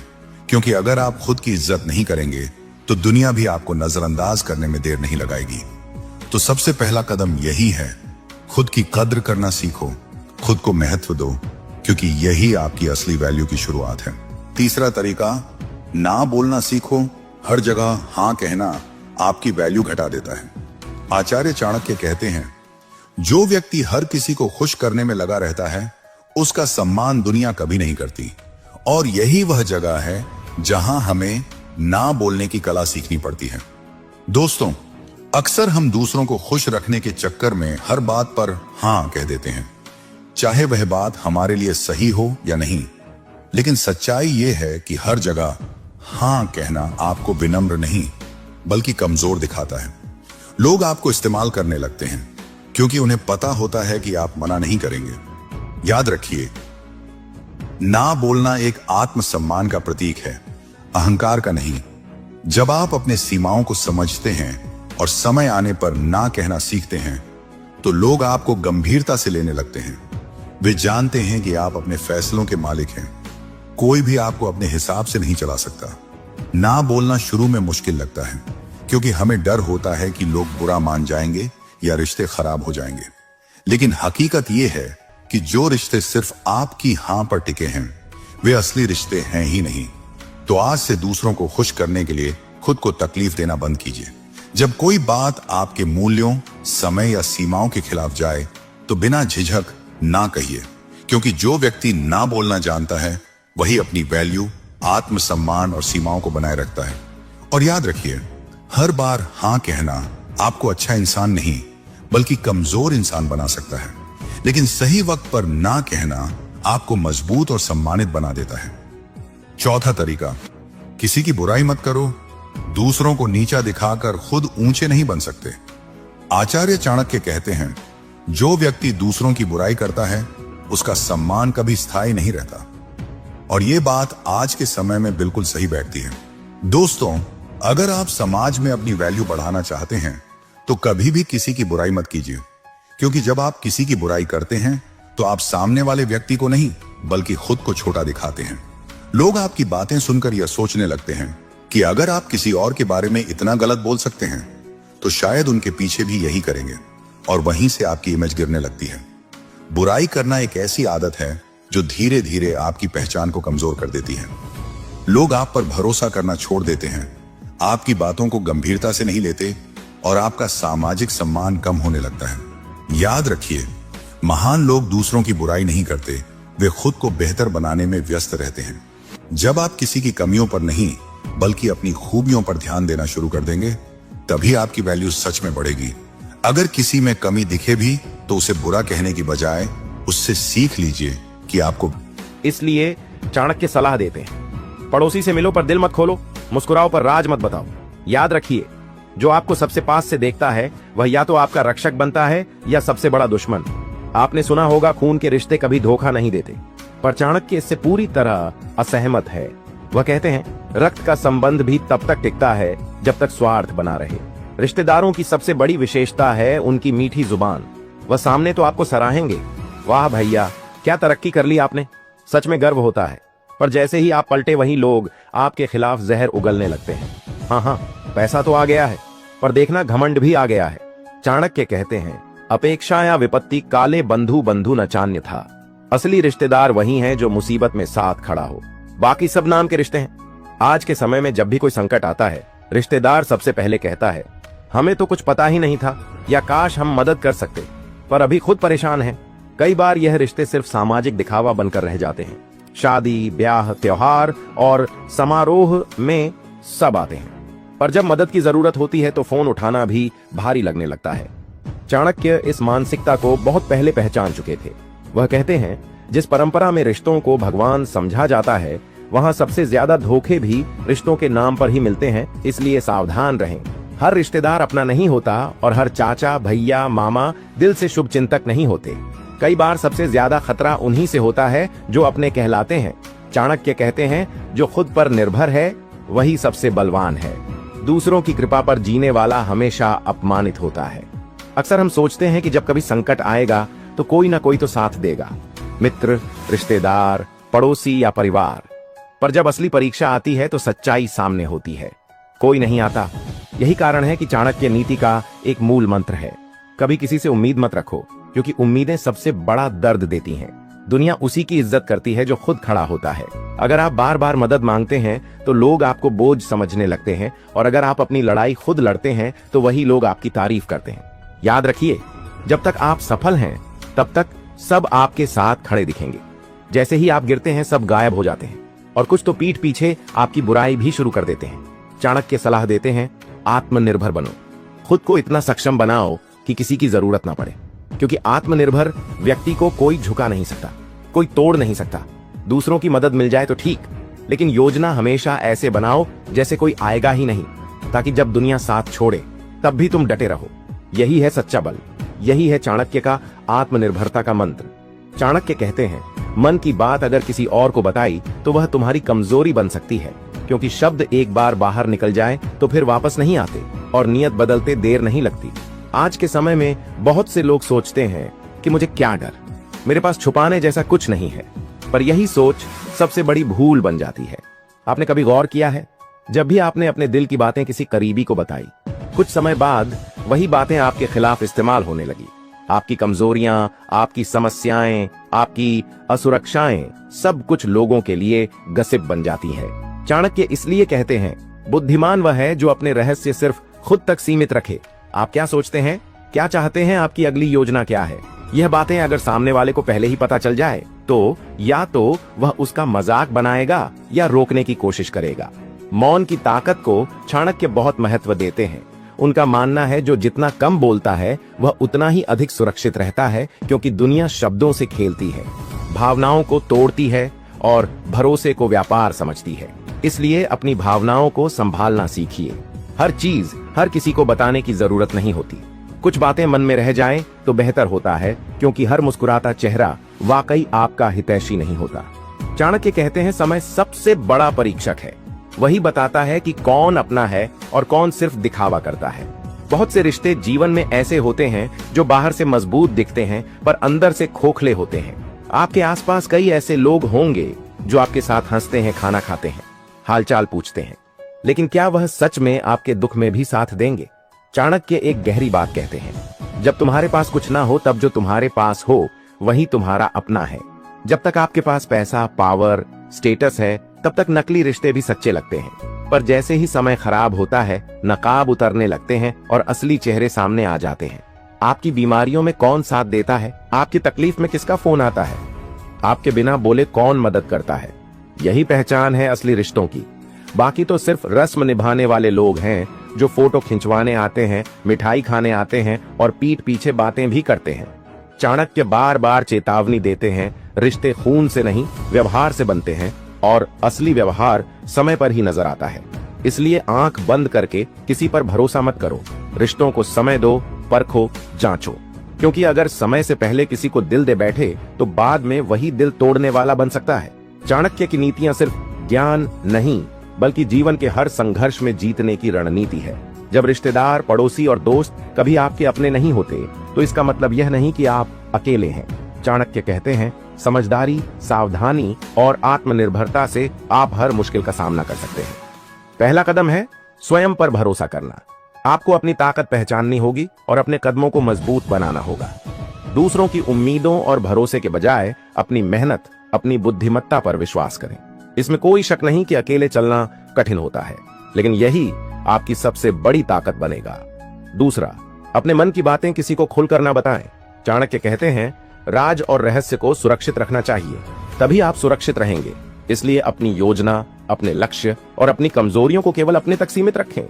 क्योंकि अगर आप खुद की इज्जत नहीं करेंगे तो दुनिया भी आपको नजरअंदाज करने में देर नहीं लगाएगी। तो सबसे पहला कदम यही है, खुद की कद्र करना सीखो, खुद को महत्व दो, क्योंकि यही आपकी असली वैल्यू की शुरुआत है। तीसरा तरीका, ना बोलना सीखो। हर जगह हां कहना आपकी वैल्यू घटा देता है। आचार्य चाणक्य कहते हैं, जो व्यक्ति हर किसी को खुश करने में लगा रहता है, उसका सम्मान दुनिया कभी नहीं करती। और यही वह जगह है जहां हमें ना बोलने की कला सीखनी पड़ती है। दोस्तों, अक्सर हम दूसरों को खुश रखने के चक्कर में हर बात पर हां कह देते हैं, चाहे वह बात हमारे लिए सही हो या नहीं। लेकिन सच्चाई यह है कि हर जगह हां कहना आपको विनम्र नहीं, बल्कि कमजोर दिखाता है। लोग आपको इस्तेमाल करने लगते हैं क्योंकि उन्हें पता होता है कि आप मना नहीं करेंगे। याद रखिए, ना बोलना एक आत्मसम्मान का प्रतीक है, अहंकार का नहीं। जब आप अपने सीमाओं को समझते हैं और समय आने पर ना कहना सीखते हैं, तो लोग आपको गंभीरता से लेने लगते हैं। वे जानते हैं कि आप अपने फैसलों के मालिक हैं। कोई भी आपको अपने हिसाब से नहीं चला सकता। ना बोलना शुरू में मुश्किल लगता है, क्योंकि हमें डर होता है कि लोग बुरा मान जाएंगे या रिश्ते खराब हो जाएंगे। लेकिन हकीकत यह है कि जो रिश्ते सिर्फ आपकी हां पर टिके हैं, वे असली रिश्ते हैं ही नहीं। तो आज से दूसरों को खुश करने के लिए खुद को तकलीफ देना बंद कीजिए। जब कोई बात आपके मूल्यों, समय या सीमाओं के खिलाफ जाए, तो बिना झिझक ना कहिए, क्योंकि जो व्यक्ति ना बोलना जानता है, वही अपनी वैल्यू, आत्मसम्मान और सीमाओं को बनाए रखता है। और याद रखिए, हर बार हां कहना आपको अच्छा इंसान नहीं, बल्कि कमजोर इंसान बना सकता है। लेकिन सही वक्त पर ना कहना आपको मजबूत और सम्मानित बना देता है। चौथा तरीका, किसी की बुराई मत करो। दूसरों को नीचा दिखाकर खुद ऊंचे नहीं बन सकते। आचार्य चाणक्य कहते हैं, जो व्यक्ति दूसरों की बुराई करता है, उसका सम्मान कभी स्थायी नहीं रहता। और यह बात आज के समय में बिल्कुल सही बैठती है। दोस्तों, अगर आप समाज में अपनी वैल्यू बढ़ाना चाहते हैं, तो कभी भी किसी की बुराई मत कीजिए, क्योंकि जब आप किसी की बुराई करते हैं, तो आप सामने वाले व्यक्ति को नहीं, बल्कि खुद को छोटा दिखाते हैं। लोग आपकी बातें सुनकर यह सोचने लगते हैं कि अगर आप किसी और के बारे में इतना गलत बोल सकते हैं, तो शायद उनके पीछे भी यही करेंगे, और वहीं से आपकी इमेज गिरने लगती है। बुराई करना एक ऐसी आदत है जो धीरे धीरे आपकी पहचान को कमजोर कर देती है। लोग आप पर भरोसा करना छोड़ देते हैं, आपकी बातों को गंभीरता से नहीं लेते, और आपका सामाजिक सम्मान कम होने लगता है। याद रखिए, महान लोग दूसरों की बुराई नहीं करते, वे खुद को बेहतर बनाने में व्यस्त रहते हैं। जब आप किसी की कमियों पर नहीं, बल्कि अपनी खूबियों पर ध्यान देना शुरू कर देंगे, तभी आपकी वैल्यू सच में बढ़ेगी। अगर किसी में कमी दिखे भी, तो उसे बुरा कहने की बजाय उससे सीख लीजिए कि आपको। इसलिए चाणक्य सलाह देते हैं, पड़ोसी से मिलो पर दिल मत खोलो, मुस्कुराओ पर राज मत बताओ। याद रखिए, जो आपको सबसे पास से देखता है, वह या तो आपका रक्षक बनता है या सबसे बड़ा दुश्मन। आपने सुना होगा, खून के रिश्ते कभी धोखा नहीं देते, पर चाणक्य इससे पूरी तरह असहमत है। वह कहते हैं, रक्त का संबंध भी तब तक टिकता है जब तक स्वार्थ बना रहे। रिश्तेदारों की सबसे बड़ी विशेषता है उनकी मीठी जुबान। वह सामने तो आपको सराहेंगे, वाह भैया क्या तरक्की कर ली आपने, सच में गर्व होता है। पर जैसे ही आप पलटे वहीं लोग आपके खिलाफ जहर उगलने लगते हैं। हाँ, पैसा तो आ गया है, पर देखना घमंड भी आ गया है। चाणक्य कहते हैं, अपेक्षा या विपत्ति काले बंधु बंधु न चान्य था। असली रिश्तेदार वही हैं जो मुसीबत में साथ खड़ा हो, बाकी सब नाम के रिश्ते हैं। आज के समय में जब भी कोई संकट आता है, रिश्तेदार सबसे पहले कहता है, हमें तो कुछ पता ही नहीं था, या काश हम मदद कर सकते, पर अभी खुद परेशान हैं। कई बार यह रिश्ते सिर्फ सामाजिक दिखावा बनकर रह जाते हैं। शादी, ब्याह, त्योहार और समारोह में सब आते हैं, पर जब मदद की जरूरत होती है तो फोन उठाना भी भारी लगने लगता है। चाणक्य इस मानसिकता को बहुत पहले पहचान चुके थे। वह कहते हैं, जिस परंपरा में रिश्तों को भगवान समझा जाता है, वहां सबसे ज्यादा धोखे भी रिश्तों के नाम पर ही मिलते हैं, इसलिए सावधान रहें। हर रिश्तेदार अपना नहीं होता और हर चाचा, भैया, मामा दिल से शुभ चिंतक नहीं होते। कई बार सबसे ज्यादा खतरा उन्हीं से होता है जो अपने कहलाते हैं। चाणक्य कहते हैं, जो खुद पर निर्भर है वही सबसे बलवान है। दूसरों की कृपा पर जीने वाला हमेशा अपमानित होता है। अक्सर हम सोचते हैं कि जब कभी संकट आएगा तो कोई ना कोई तो साथ देगा, मित्र, रिश्तेदार, पड़ोसी या परिवार। पर जब असली परीक्षा आती है तो सच्चाई सामने होती है, कोई नहीं आता। यही कारण है कि चाणक्य नीति का एक मूल मंत्र है, कभी किसी से उम्मीद मत रखो, क्योंकि उम्मीदें सबसे बड़ा दर्द देती हैं। दुनिया उसी की इज्जत करती है जो खुद खड़ा होता है। अगर आप बार बार मदद मांगते हैं तो लोग आपको बोझ समझने लगते हैं, और अगर आप अपनी लड़ाई खुद लड़ते हैं तो वही लोग आपकी तारीफ करते हैं। याद रखिए, जब तक आप सफल हैं तब तक सब आपके साथ खड़े दिखेंगे। जैसे ही आप गिरते हैं सब गायब हो जाते हैं, और कुछ तो पीठ पीछे आपकी बुराई भी शुरू कर देते हैं। चाणक्य सलाह देते हैं, आत्मनिर्भर बनो, खुद को इतना सक्षम बनाओ कि किसी की जरूरत ना पड़े, क्योंकि आत्मनिर्भर व्यक्ति को कोई झुका नहीं सकता, कोई तोड़ नहीं सकता। दूसरों की मदद मिल जाए तो ठीक, लेकिन योजना हमेशा ऐसे बनाओ जैसे कोई आएगा ही नहीं, ताकि जब दुनिया साथ छोड़े तब भी तुम डटे रहो। यही है सच्चा बल, यही है चाणक्य का आत्मनिर्भरता का मंत्र। चाणक्य कहते हैं, मन की बात अगर किसी और को बताई तो वह तुम्हारी कमजोरी बन सकती है, क्योंकि शब्द एक बार बाहर निकल जाए तो फिर वापस नहीं आते, और नियत बदलते देर नहीं लगती। आज के समय में बहुत से लोग सोचते हैं कि मुझे क्या डर, मेरे पास छुपाने जैसा कुछ नहीं है, पर यही सोच सबसे बड़ी भूल बन जाती है। आपने कभी गौर किया है, जब भी आपने अपने दिल की बातें किसी करीबी को बताई, कुछ समय बाद वही बातें आपके खिलाफ इस्तेमाल होने लगी। आपकी कमजोरियां, आपकी समस्याएं, आपकी असुरक्षाएं, सब कुछ लोगों के लिए गसिप बन जाती है। चाणक्य इसलिए कहते हैं, बुद्धिमान वह है जो अपने रहस्य सिर्फ खुद तक सीमित रखे। आप क्या सोचते हैं, क्या चाहते हैं, आपकी अगली योजना क्या है, यह बातें अगर सामने वाले को पहले ही पता चल जाए तो या तो वह उसका मजाक बनाएगा या रोकने की कोशिश करेगा। मौन की ताकत को चाणक्य बहुत महत्व देते हैं। उनका मानना है, जो जितना कम बोलता है वह उतना ही अधिक सुरक्षित रहता है, क्योंकि दुनिया शब्दों से खेलती है, भावनाओं को तोड़ती है और भरोसे को व्यापार समझती है। इसलिए अपनी भावनाओं को संभालना सीखिए। हर चीज हर किसी को बताने की जरूरत नहीं होती। कुछ बातें मन में रह जाएं तो बेहतर होता है, क्योंकि हर मुस्कुराता चेहरा वाकई आपका हितैषी नहीं होता। चाणक्य कहते हैं, समय सबसे बड़ा परीक्षक है। वही बताता है कि कौन अपना है और कौन सिर्फ दिखावा करता है। बहुत से रिश्ते जीवन में ऐसे होते हैं जो बाहर से मजबूत दिखते हैं पर अंदर से खोखले होते हैं। आपके आसपास कई ऐसे लोग होंगे जो आपके साथ हंसते हैं, खाना खाते हैं, हालचाल पूछते हैं, लेकिन क्या वह सच में आपके दुख में भी साथ देंगे? चाणक्य एक गहरी बात कहते हैं, जब तुम्हारे पास कुछ ना हो तब जो तुम्हारे पास हो वही तुम्हारा अपना है। जब तक आपके पास पैसा, पावर, स्टेटस है, तब तक नकली रिश्ते भी सच्चे लगते हैं, पर जैसे ही समय खराब होता है नकाब उतरने लगते हैं और असली चेहरे सामने आ जाते हैं। आपकी बीमारियों में कौन साथ देता है, आपकी तकलीफ में किसका फोन आता है, आपके बिना बोले कौन मदद करता है, यही पहचान है असली रिश्तों की। बाकी तो सिर्फ रस्म निभाने वाले लोग हैं जो फोटो खिंचवाने आते हैं, मिठाई खाने आते हैं और पीठ पीछे बातें भी करते हैं। चाणक्य बार बार चेतावनी देते हैं, रिश्ते खून से नहीं व्यवहार से बनते हैं, और असली व्यवहार समय पर ही नजर आता है। इसलिए आंख बंद करके किसी पर भरोसा मत करो। रिश्तों को समय दो, परखो, जांचो, क्योंकि अगर समय से पहले किसी को दिल दे बैठे तो बाद में वही दिल तोड़ने वाला बन सकता है। चाणक्य की नीतियां सिर्फ ज्ञान नहीं बल्कि जीवन के हर संघर्ष में जीतने की रणनीति है। जब रिश्तेदार, पड़ोसी और दोस्त कभी आपके अपने नहीं होते तो इसका मतलब यह नहीं कि आप अकेले हैं। चाणक्य कहते हैं, समझदारी, सावधानी और आत्मनिर्भरता से आप हर मुश्किल का सामना कर सकते हैं। पहला कदम है स्वयं पर भरोसा करना। आपको अपनी ताकत पहचाननी होगी और अपने कदमों को मजबूत बनाना होगा। दूसरों की उम्मीदों और भरोसे के बजाय अपनी मेहनत, अपनी बुद्धिमत्ता पर विश्वास करें। इसमें कोई शक नहीं कि अकेले चलना कठिन होता है, लेकिन यही आपकी सबसे बड़ी ताकत बनेगा। दूसरा, अपने मन की बातें किसी को खुलकर ना बताएं। चाणक्य कहते हैं, राज और रहस्य को सुरक्षित रखना चाहिए, तभी आप सुरक्षित रहेंगे। इसलिए अपनी योजना, अपने लक्ष्य और अपनी कमजोरियों को केवल अपने तक सीमित रखें।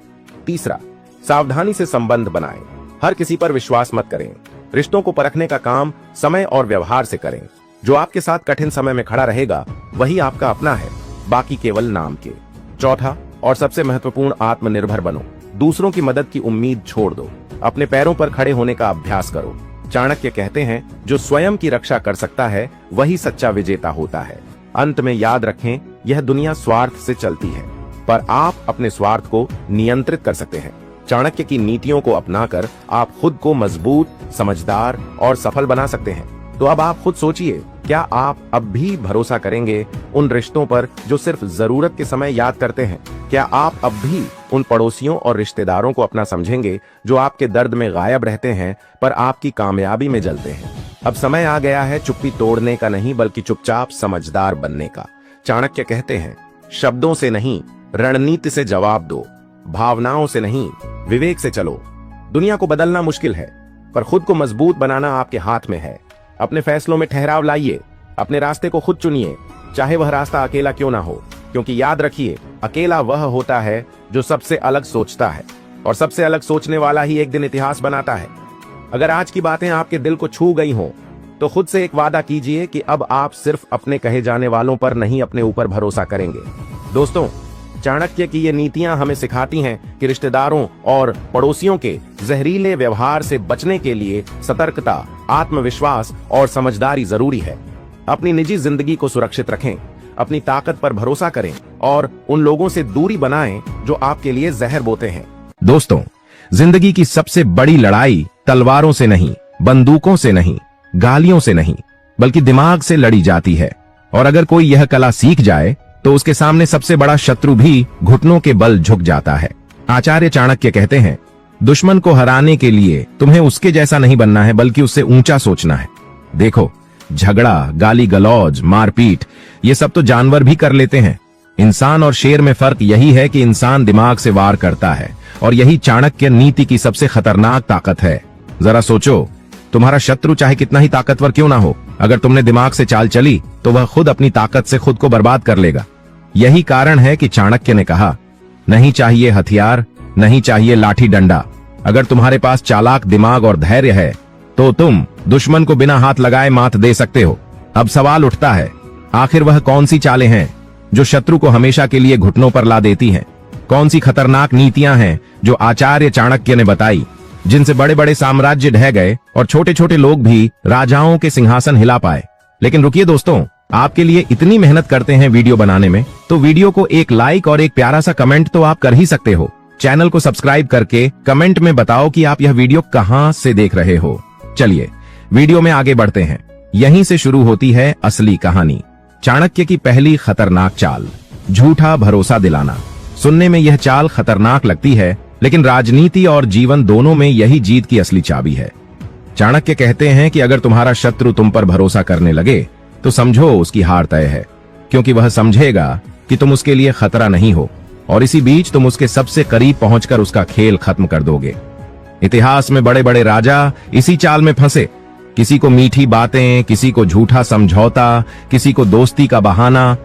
तीसरा, सावधानी से संबंध बनाएं। हर किसी पर विश्वास मत करें। रिश्तों को परखने का काम समय और व्यवहार से करें। जो आपके साथ कठिन समय में खड़ा रहेगा वही आपका अपना है, बाकी केवल नाम के। चौथा और सबसे महत्वपूर्ण, आत्मनिर्भर बनो। दूसरों की मदद की उम्मीद छोड़ दो। अपने पैरों पर खड़े होने का अभ्यास करो। चाणक्य कहते हैं, जो स्वयं की रक्षा कर सकता है वही सच्चा विजेता होता है। अंत में याद रखें, यह दुनिया स्वार्थ से चलती है, पर आप अपने स्वार्थ को नियंत्रित कर सकते हैं। चाणक्य की नीतियों को अपनाकर आप खुद को मजबूत, समझदार और सफल बना सकते हैं। तो अब आप खुद सोचिए, क्या आप अब भी भरोसा करेंगे उन रिश्तों पर जो सिर्फ जरूरत के समय याद करते हैं? क्या आप अब भी उन पड़ोसियों और रिश्तेदारों को अपना समझेंगे जो आपके दर्द में गायब रहते हैं पर आपकी कामयाबी में जलते हैं? अब समय आ गया है चुप्पी तोड़ने का नहीं, बल्कि चुपचाप समझदार बनने का। चाणक्य कहते हैं, शब्दों से नहीं, रणनीति से जवाब दो। भावनाओं से नहीं, विवेक से चलो। दुनिया को बदलना मुश्किल है, पर खुद को मजबूत बनाना आपके हाथ में है। अपने फैसलों में ठहराव लाइए। अपने रास्ते को खुद चुनिए, चाहे वह रास्ता अकेला क्यों ना हो। क्योंकि याद रखिए, अकेला वह होता है जो सबसे अलग सोचता है, और सबसे अलग सोचने वाला ही एक दिन इतिहास बनाता है। अगर आज की बातें आपके दिल को छू गई हों, तो खुद से एक वादा कीजिए कि अब आप सिर्फ अपने कहे जाने वालों पर नहीं, अपने ऊपर भरोसा करेंगे। दोस्तों, चाणक्य की ये नीतियां हमें सिखाती हैं कि रिश्तेदारों और पड़ोसियों के जहरीले व्यवहार से बचने के लिए सतर्कता, आत्मविश्वास और समझदारी जरूरी है। अपनी निजी जिंदगी को सुरक्षित रखें, अपनी ताकत पर भरोसा करें और उन लोगों से दूरी बनाएं जो आपके लिए जहर बोते हैं। दोस्तों, जिंदगी की सबसे बड़ी लड़ाई तलवारों से नहीं, बंदूकों से नहीं, गालियों से नहीं, बल्कि दिमाग से लड़ी जाती है। और अगर कोई यह कला सीख जाए तो उसके सामने सबसे बड़ा शत्रु भी घुटनों के बल झुक जाता है। आचार्य चाणक्य कहते हैं, दुश्मन को हराने के लिए तुम्हें उसके जैसा नहीं बनना है, बल्कि उससे ऊंचा सोचना है। देखो, झगड़ा, गाली गलौज, मारपीट, ये सब तो जानवर भी कर लेते हैं। इंसान और शेर में फर्क यही है कि इंसान दिमाग से वार करता है, और यही चाणक्य नीति की सबसे खतरनाक ताकत है। जरा सोचो, तुम्हारा शत्रु चाहे कितना ही ताकतवर क्यों ना हो, अगर तुमने दिमाग से चाल चली तो वह खुद अपनी ताकत से खुद को बर्बाद कर लेगा। यही कारण है कि चाणक्य ने कहा, नहीं चाहिए हथियार, नहीं चाहिए लाठी डंडा। अगर तुम्हारे पास चालाक दिमाग और धैर्य है तो तुम दुश्मन को बिना हाथ लगाए मात दे सकते हो। अब सवाल उठता है, आखिर वह कौन सी चालें हैं जो शत्रु को हमेशा के लिए घुटनों पर ला देती हैं? कौन सी खतरनाक नीतियां हैं जो आचार्य चाणक्य ने बताई, जिनसे बड़े बड़े साम्राज्य ढह गए और छोटे छोटे लोग भी राजाओं के सिंहासन हिला पाए? लेकिन रुकिए दोस्तों, आपके लिए इतनी मेहनत करते हैं वीडियो बनाने में, तो वीडियो को एक लाइक और एक प्यारा सा कमेंट तो आप कर ही सकते हो। चैनल को सब्सक्राइब करके कमेंट में बताओ कि आप यह वीडियो कहां से देख रहे हो। चलिए वीडियो में आगे बढ़ते हैं। यहीं से शुरू होती है असली कहानी। चाणक्य की पहली खतरनाक चाल, झूठा भरोसा दिलाना। सुनने में यह चाल खतरनाक लगती है, लेकिन राजनीति और जीवन दोनों में यही जीत की असली चाबी है। चाणक्य कहते हैं कि अगर तुम्हारा शत्रु तुम पर भरोसा करने लगे तो समझो उसकी हार तय है, क्योंकि वह समझेगा कि तुम उसके लिए खतरा नहीं हो, और इसी बीच तुम उसके सबसे करीब पहुंचकर उसका खेल खत्म कर दोगे। इतिहास में बड़े बड़े राजा इसी चाल में फंसे। किसी को मीठी बातें, किसी को झूठा समझौता, किसी को दोस्ती का बहाना,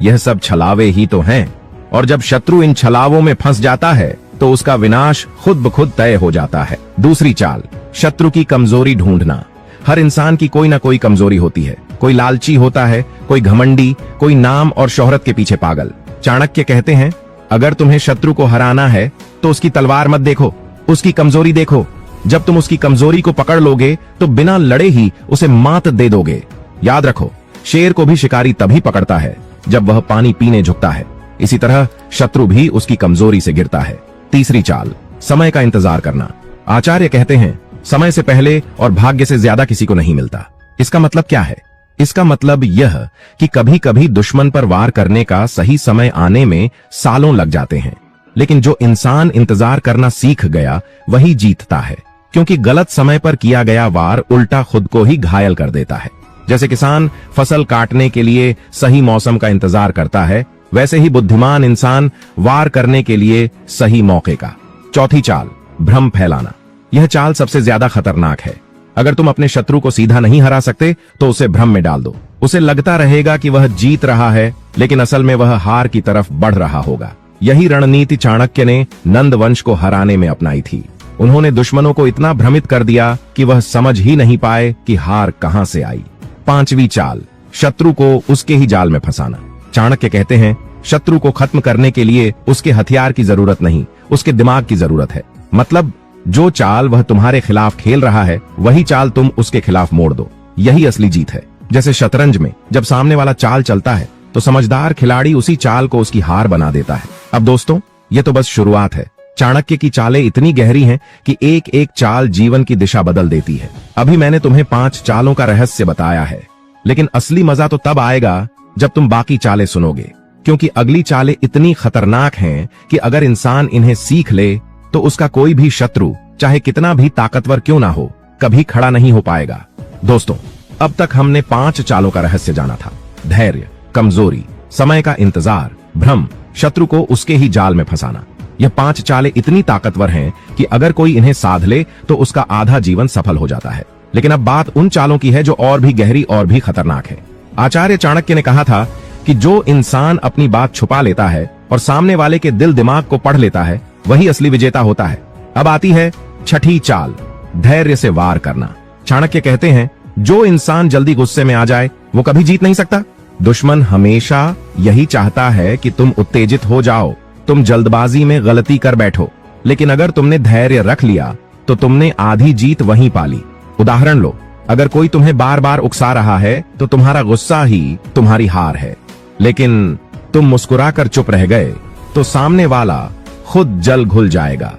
यह सब छलावे ही तो हैं। और जब शत्रु इन छलावों में फंस जाता है तो उसका विनाश खुद ब खुद तय हो जाता है। दूसरी चाल, शत्रु की कमजोरी ढूंढना। हर इंसान की कोई ना कोई कमजोरी होती है। कोई लालची होता है, कोई घमंडी, कोई नाम और शोहरत के पीछे पागल। चाणक्य कहते हैं, अगर तुम्हें शत्रु को हराना है तो उसकी तलवार मत देखो, उसकी कमजोरी देखो। जब तुम उसकी कमजोरी को पकड़ लोगे तो बिना लड़े ही उसे मात दे दोगे। याद रखो, शेर को भी शिकारी तभी पकड़ता है जब वह पानी पीने झुकता है। इसी तरह शत्रु भी उसकी कमजोरी से गिरता है। तीसरी चाल, समय का इंतजार करना। आचार्य कहते हैं, समय से पहले और भाग्य से ज्यादा किसी को नहीं मिलता। इसका मतलब क्या है? इसका मतलब यह कि कभी कभी दुश्मन पर वार करने का सही समय आने में सालों लग जाते हैं, लेकिन जो इंसान इंतजार करना सीख गया वही जीतता है, क्योंकि गलत समय पर किया गया वार उल्टा खुद को ही घायल कर देता है। जैसे किसान फसल काटने के लिए सही मौसम का इंतजार करता है, वैसे ही बुद्धिमान इंसान वार करने के लिए सही मौके का। चौथी चाल, भ्रम फैलाना। यह चाल सबसे ज्यादा खतरनाक है। अगर तुम अपने शत्रु को सीधा नहीं हरा सकते तो उसे भ्रम में डाल दो। उसे लगता रहेगा कि वह जीत रहा है, लेकिन असल में वह हार की तरफ बढ़ रहा होगा। यही रणनीति चाणक्य ने नंद वंश को हराने में अपनाई थी। उन्होंने दुश्मनों को इतना भ्रमित कर दिया कि वह समझ ही नहीं पाए कि हार कहां से आई। पांचवी चाल, शत्रु को उसके ही जाल में फंसाना। चाणक्य कहते हैं, शत्रु को खत्म करने के लिए उसके हथियार की जरूरत नहीं, उसके दिमाग की जरूरत है। मतलब जो चाल वह तुम्हारे खिलाफ खेल रहा है, वही चाल तुम उसके खिलाफ मोड़ दो। यही असली जीत है। जैसे शतरंज में जब सामने वाला चाल चलता है तो समझदार खिलाड़ी उसी चाल को उसकी हार बना देता है। अब दोस्तों, ये तो बस शुरुआत है। चाणक्य की चालें इतनी गहरी हैं कि एक एक चाल जीवन की दिशा बदल देती है। अभी मैंने तुम्हें 5 चालों का रहस्य बताया है, लेकिन असली मजा तो तब आएगा जब तुम बाकी चालें सुनोगे, क्योंकि अगली चालें इतनी खतरनाक हैं कि अगर इंसान इन्हें सीख ले तो उसका कोई भी शत्रु, चाहे कितना भी ताकतवर क्यों ना हो, कभी खड़ा नहीं हो पाएगा। दोस्तों, अब तक हमने 5 चालों का रहस्य जाना था। धैर्य, कमजोरी, समय का इंतजार, भ्रम, शत्रु को उसके ही जाल में फंसाना। यह 5 चालें इतनी ताकतवर हैं कि अगर कोई इन्हें साध ले तो उसका आधा जीवन सफल हो जाता है। लेकिन अब बात उन चालों की है जो और भी गहरी और भी खतरनाक है। आचार्य चाणक्य ने कहा था कि जो इंसान अपनी बात छुपा लेता है और सामने वाले के दिल दिमाग को पढ़ लेता है, वही असली विजेता होता है। अब आती है छठी चाल, धैर्य से वार करना। चाणक्य कहते हैं, जो इंसान जल्दी गुस्से में आ जाए वो कभी जीत नहीं सकता। दुश्मन हमेशा यही चाहता है कि तुम उत्तेजित हो जाओ, तुम जल्दबाजी में गलती कर बैठो। लेकिन अगर तुमने धैर्य रख लिया तो तुमने आधी जीत वहीं पाली। उदाहरण लो, अगर कोई तुम्हें बार बार उकसा रहा है तो तुम्हारा गुस्सा ही तुम्हारी हार है। लेकिन तुम मुस्कुराकर चुप रह गए तो सामने वाला खुद जल घुल जाएगा,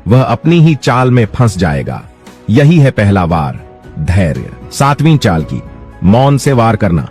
वह अपनी ही चाल में फंस जाएगा। यही है पहला वार, धैर्य। 7वीं चाल की, मौन से वार करना।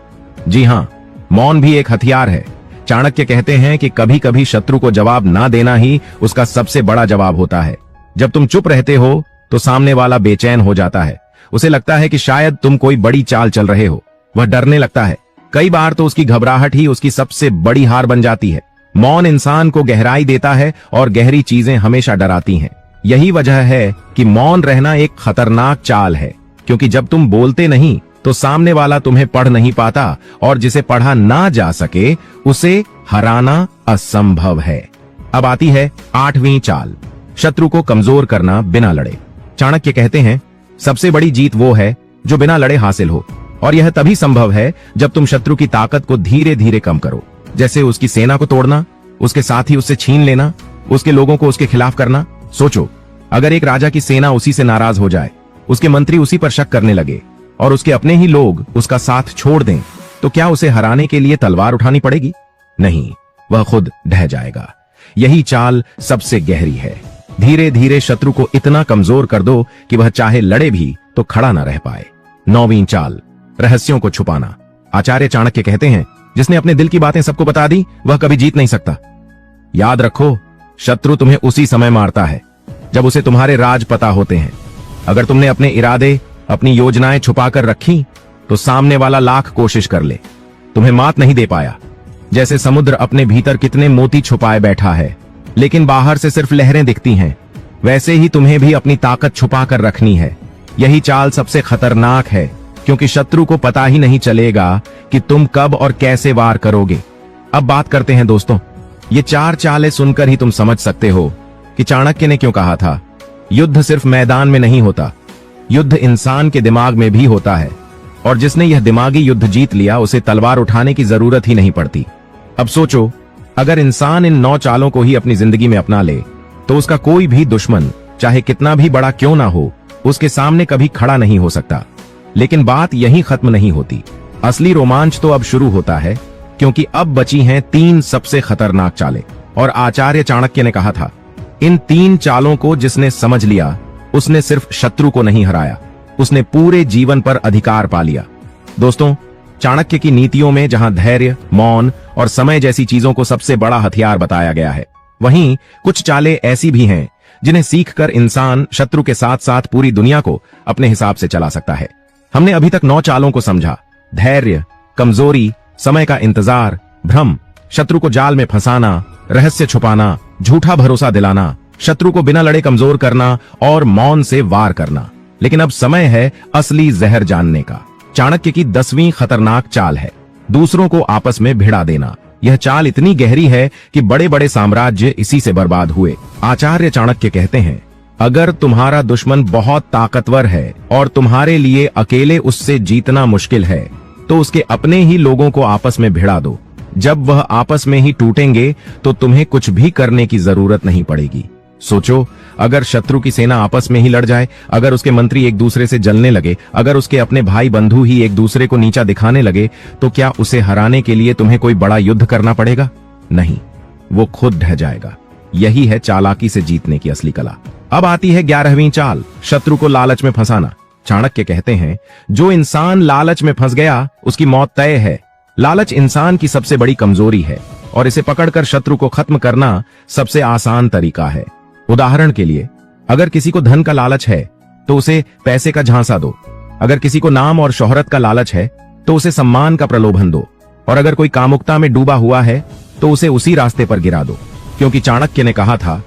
जी हां, मौन भी एक हथियार है। चाणक्य कहते हैं कि कभी कभी शत्रु को जवाब ना देना ही उसका सबसे बड़ा जवाब होता है। जब तुम चुप रहते हो तो सामने वाला बेचैन हो जाता है। उसे लगता है कि शायद तुम कोई बड़ी चाल चल रहे हो। वह डरने लगता है। कई बार तो उसकी घबराहट ही उसकी सबसे बड़ी हार बन जाती है। मौन इंसान को गहराई देता है और गहरी चीजें हमेशा डराती हैं। यही वजह है कि मौन रहना एक खतरनाक चाल है, क्योंकि जब तुम बोलते नहीं तो सामने वाला तुम्हें पढ़ नहीं पाता, और जिसे पढ़ा ना जा सके उसे हराना असंभव है। अब आती है 8वीं चाल, शत्रु को कमजोर करना बिना लड़े। चाणक्य कहते हैं, सबसे बड़ी जीत वो है जो बिना लड़े हासिल हो, और यह तभी संभव है जब तुम शत्रु की ताकत को धीरे धीरे कम करो। जैसे उसकी सेना को तोड़ना, उसके साथ ही उससे छीन लेना, उसके लोगों को उसके खिलाफ करना। सोचो, अगर एक राजा की सेना उसी से नाराज हो जाए, उसके मंत्री उसी पर शक करने लगे और उसके अपने ही लोग उसका साथ छोड़ दें, तो क्या उसे हराने के लिए तलवार उठानी पड़ेगी? नहीं, वह खुद ढह जाएगा। यही चाल सबसे गहरी है। धीरे धीरे शत्रु को इतना कमजोर कर दो कि वह चाहे लड़े भी तो खड़ा ना रह पाए। 9वीं चाल, रहस्यों को छुपाना। आचार्य चाणक्य कहते हैं, जिसने अपने दिल की बातें सबको बता दी वह कभी जीत नहीं सकता। याद रखो, शत्रु तुम्हें उसी समय मारता है जब उसे तुम्हारे राज पता होते हैं। अगर तुमने अपने इरादे, अपनी योजनाएं छुपाकर रखी तो सामने वाला लाख कोशिश कर ले, तुम्हें मात नहीं दे पाया। जैसे समुद्र अपने भीतर कितने मोती छुपाए बैठा है, लेकिन बाहर से सिर्फ लहरें दिखती हैं, वैसे ही तुम्हें भी अपनी ताकत छुपा कर रखनी है। यही चाल सबसे खतरनाक है, क्योंकि शत्रु को पता ही नहीं चलेगा कि तुम कब और कैसे वार करोगे। अब बात करते हैं दोस्तों, ये 4 चालें सुनकर ही तुम समझ सकते हो कि चाणक्य ने क्यों कहा था, युद्ध सिर्फ मैदान में नहीं होता, युद्ध इंसान के दिमाग में भी होता है, और जिसने यह दिमागी युद्ध जीत लिया उसे तलवार उठाने की जरूरत ही नहीं पड़ती। अब सोचो, अगर इंसान इन 9 चालों को ही अपनी जिंदगी में अपना ले तो उसका कोई भी दुश्मन, चाहे कितना भी बड़ा क्यों ना हो, उसके सामने कभी खड़ा नहीं हो सकता। लेकिन बात यहीं खत्म नहीं होती। असली रोमांच तो अब शुरू होता है, क्योंकि अब बची हैं 3 सबसे खतरनाक चालें। और आचार्य चाणक्य ने कहा था, इन 3 चालों को जिसने समझ लिया उसने सिर्फ शत्रु को नहीं हराया, उसने पूरे जीवन पर अधिकार पा लिया। दोस्तों, चाणक्य की नीतियों में जहां धैर्य, मौन और समय जैसी चीजों को सबसे बड़ा हथियार बताया गया है, वहीं कुछ चालें ऐसी भी हैं जिन्हें सीखकर इंसान शत्रु के साथ साथ पूरी दुनिया को अपने हिसाब से चला सकता है। हमने अभी तक 9 चालों को समझा। धैर्य, कमजोरी, समय का इंतजार, भ्रम, शत्रु को जाल में फंसाना, रहस्य छुपाना, झूठा भरोसा दिलाना, शत्रु को बिना लड़े कमजोर करना और मौन से वार करना। लेकिन अब समय है असली जहर जानने का। चाणक्य की 10वीं खतरनाक चाल है दूसरों को आपस में भिड़ा देना। यह चाल इतनी गहरी है कि बड़े बड़े साम्राज्य इसी से बर्बाद हुए। आचार्य चाणक्य कहते हैं, अगर तुम्हारा दुश्मन बहुत ताकतवर है और तुम्हारे लिए अकेले उससे जीतना मुश्किल है, तो उसके अपने ही लोगों को आपस में भिड़ा दो। जब वह आपस में ही टूटेंगे तो तुम्हें कुछ भी करने की जरूरत नहीं पड़ेगी। सोचो, अगर शत्रु की सेना आपस में ही लड़ जाए, अगर उसके मंत्री एक दूसरे से जलने लगे, अगर उसके अपने भाई बंधु ही एक दूसरे को नीचा दिखाने लगे, तो क्या उसे हराने के लिए तुम्हें कोई बड़ा युद्ध करना पड़ेगा? नहीं, वो खुद ढह जाएगा। यही है चालाकी से जीतने की असली कला। अब आती है 11वीं चाल, शत्रु को लालच में फंसाना। चाणक्य कहते हैं, जो इंसान लालच में फंस गया उसकी मौत तय है। लालच इंसान की सबसे बड़ी कमजोरी है और इसे पकड़कर शत्रु को खत्म करना सबसे आसान तरीका है। उदाहरण के लिए, अगर किसी को धन का लालच है तो उसे पैसे का झांसा दो। अगर किसी को नाम और शोहरत का लालच है तो उसे सम्मान का प्रलोभन दो। और अगर कोई कामुकता में डूबा हुआ है तो उसे उसी रास्ते पर गिरा दो। क्योंकि चाणक्य ने कहा था,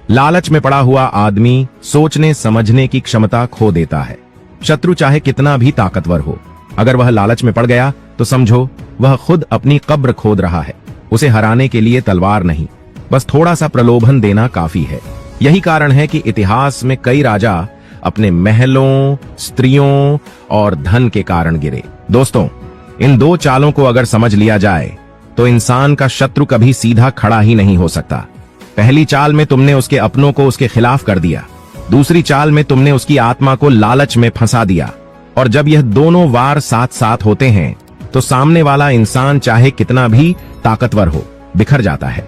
लालच में पड़ा हुआ आदमी सोचने समझने की क्षमता खो देता है। शत्रु चाहे कितना भी ताकतवर हो, अगर वह लालच में पड़ गया तो समझो वह खुद अपनी कब्र खोद रहा है। उसे हराने के लिए तलवार नहीं, बस थोड़ा सा प्रलोभन देना काफी है। यही कारण है कि इतिहास में कई राजा अपने महलों, स्त्रियों और धन के कारण गिरे। दोस्तों, इन 2 चालों को अगर समझ लिया जाए तो इंसान का शत्रु कभी सीधा खड़ा ही नहीं हो सकता। पहली चाल में तुमने उसके अपनों को उसके खिलाफ कर दिया, दूसरी चाल में तुमने उसकी आत्मा को लालच में फंसा दिया। और जब यह दोनों वार साथ साथ होते हैं तो सामने वाला इंसान चाहे कितना भी ताकतवर हो, बिखर जाता है।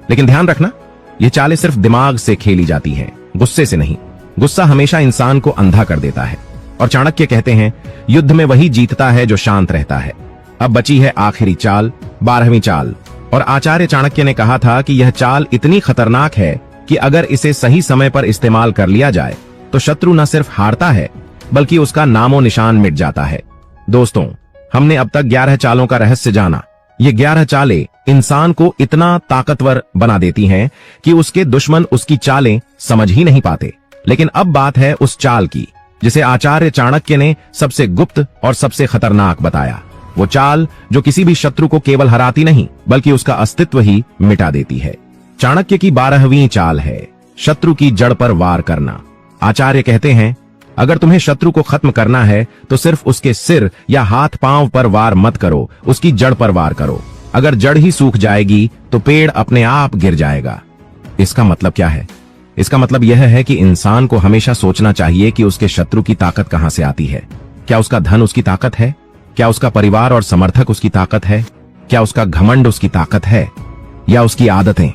लेकिन ध्यान रखना, ये चालें सिर्फ दिमाग से खेली जाती हैं, गुस्से से नहीं। गुस्सा हमेशा इंसान को अंधा कर देता है। और चाणक्य कहते हैं, युद्ध में वही जीतता है जो शांत रहता है। अब बची है आखिरी चाल, 12वीं चाल। और आचार्य चाणक्य ने कहा था कि यह चाल इतनी खतरनाक है कि अगर इसे सही समय पर इस्तेमाल कर लिया जाए तो शत्रु न सिर्फ हारता है बल्कि उसका नामो निशान मिट जाता है। दोस्तों, हमने अब तक 11 चालों का रहस्य जाना। ये 11 चालें इंसान को इतना ताकतवर बना देती हैं कि उसके दुश्मन उसकी चालें समझ ही नहीं पाते। लेकिन अब बात है उस चाल की जिसे आचार्य चाणक्य ने सबसे गुप्त और सबसे खतरनाक बताया। वो चाल जो किसी भी शत्रु को केवल हराती नहीं बल्कि उसका अस्तित्व ही मिटा देती है। चाणक्य की 12वीं चाल है शत्रु की जड़ पर वार करना। आचार्य कहते हैं, अगर तुम्हें शत्रु को खत्म करना है तो सिर्फ उसके सिर या हाथ पांव पर वार मत करो, उसकी जड़ पर वार करो। अगर जड़ ही सूख जाएगी तो पेड़ अपने आप गिर जाएगा। इसका मतलब क्या है? इसका मतलब यह है कि इंसान को हमेशा सोचना चाहिए कि उसके शत्रु की ताकत कहां से आती है। क्या उसका धन उसकी ताकत है? क्या उसका परिवार और समर्थक उसकी ताकत है? क्या उसका घमंड उसकी ताकत है या उसकी आदतें?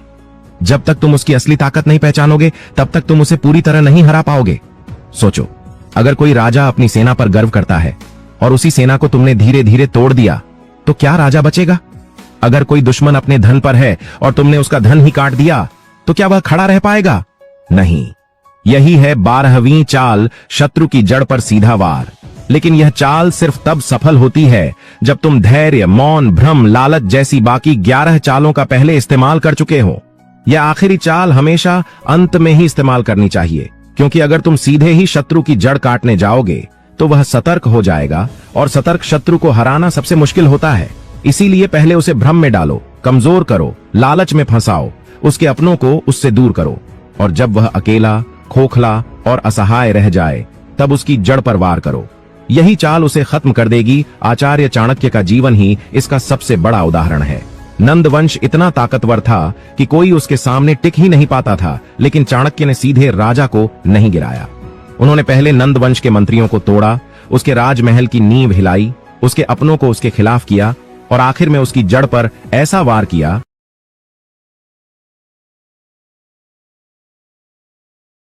जब तक तुम उसकी असली ताकत नहीं पहचानोगे तब तक तुम उसे पूरी तरह नहीं हरा पाओगे। सोचो, अगर कोई राजा अपनी सेना पर गर्व करता है और उसी सेना को तुमने धीरे धीरे तोड़ दिया तो क्या राजा बचेगा? अगर कोई दुश्मन अपने धन पर है और तुमने उसका धन ही काट दिया तो क्या वह खड़ा रह पाएगा? नहीं। यही है 12वीं चाल, शत्रु की जड़ पर सीधा वार। लेकिन यह चाल सिर्फ तब सफल होती है जब तुम धैर्य, मौन, भ्रम, लालच जैसी बाकी 11 चालों का पहले इस्तेमाल कर चुके हो। यह आखिरी चाल हमेशा अंत में ही इस्तेमाल करनी चाहिए, क्योंकि अगर तुम सीधे ही शत्रु की जड़ काटने जाओगे तो वह सतर्क हो जाएगा और सतर्क शत्रु को हराना सबसे मुश्किल होता है। इसीलिए पहले उसे भ्रम में डालो, कमजोर करो, लालच में फंसाओ, उसके अपनों को उससे दूर करो। और जब वह अकेला, खोखला और असहाय रह जाए तब उसकी जड़ पर वार करो। यही चाल उसे खत्म कर देगी। आचार्य चाणक्य का जीवन ही इसका सबसे बड़ा उदाहरण है। नंद वंश इतना ताकतवर था कि कोई उसके सामने टिक ही नहीं पाता था, लेकिन चाणक्य ने सीधे राजा को नहीं गिराया। उन्होंने पहले नंद वंश के मंत्रियों को तोड़ा, उसके राजमहल की नींव हिलाई, उसके अपनों को उसके खिलाफ किया और आखिर में उसकी जड़ पर ऐसा वार किया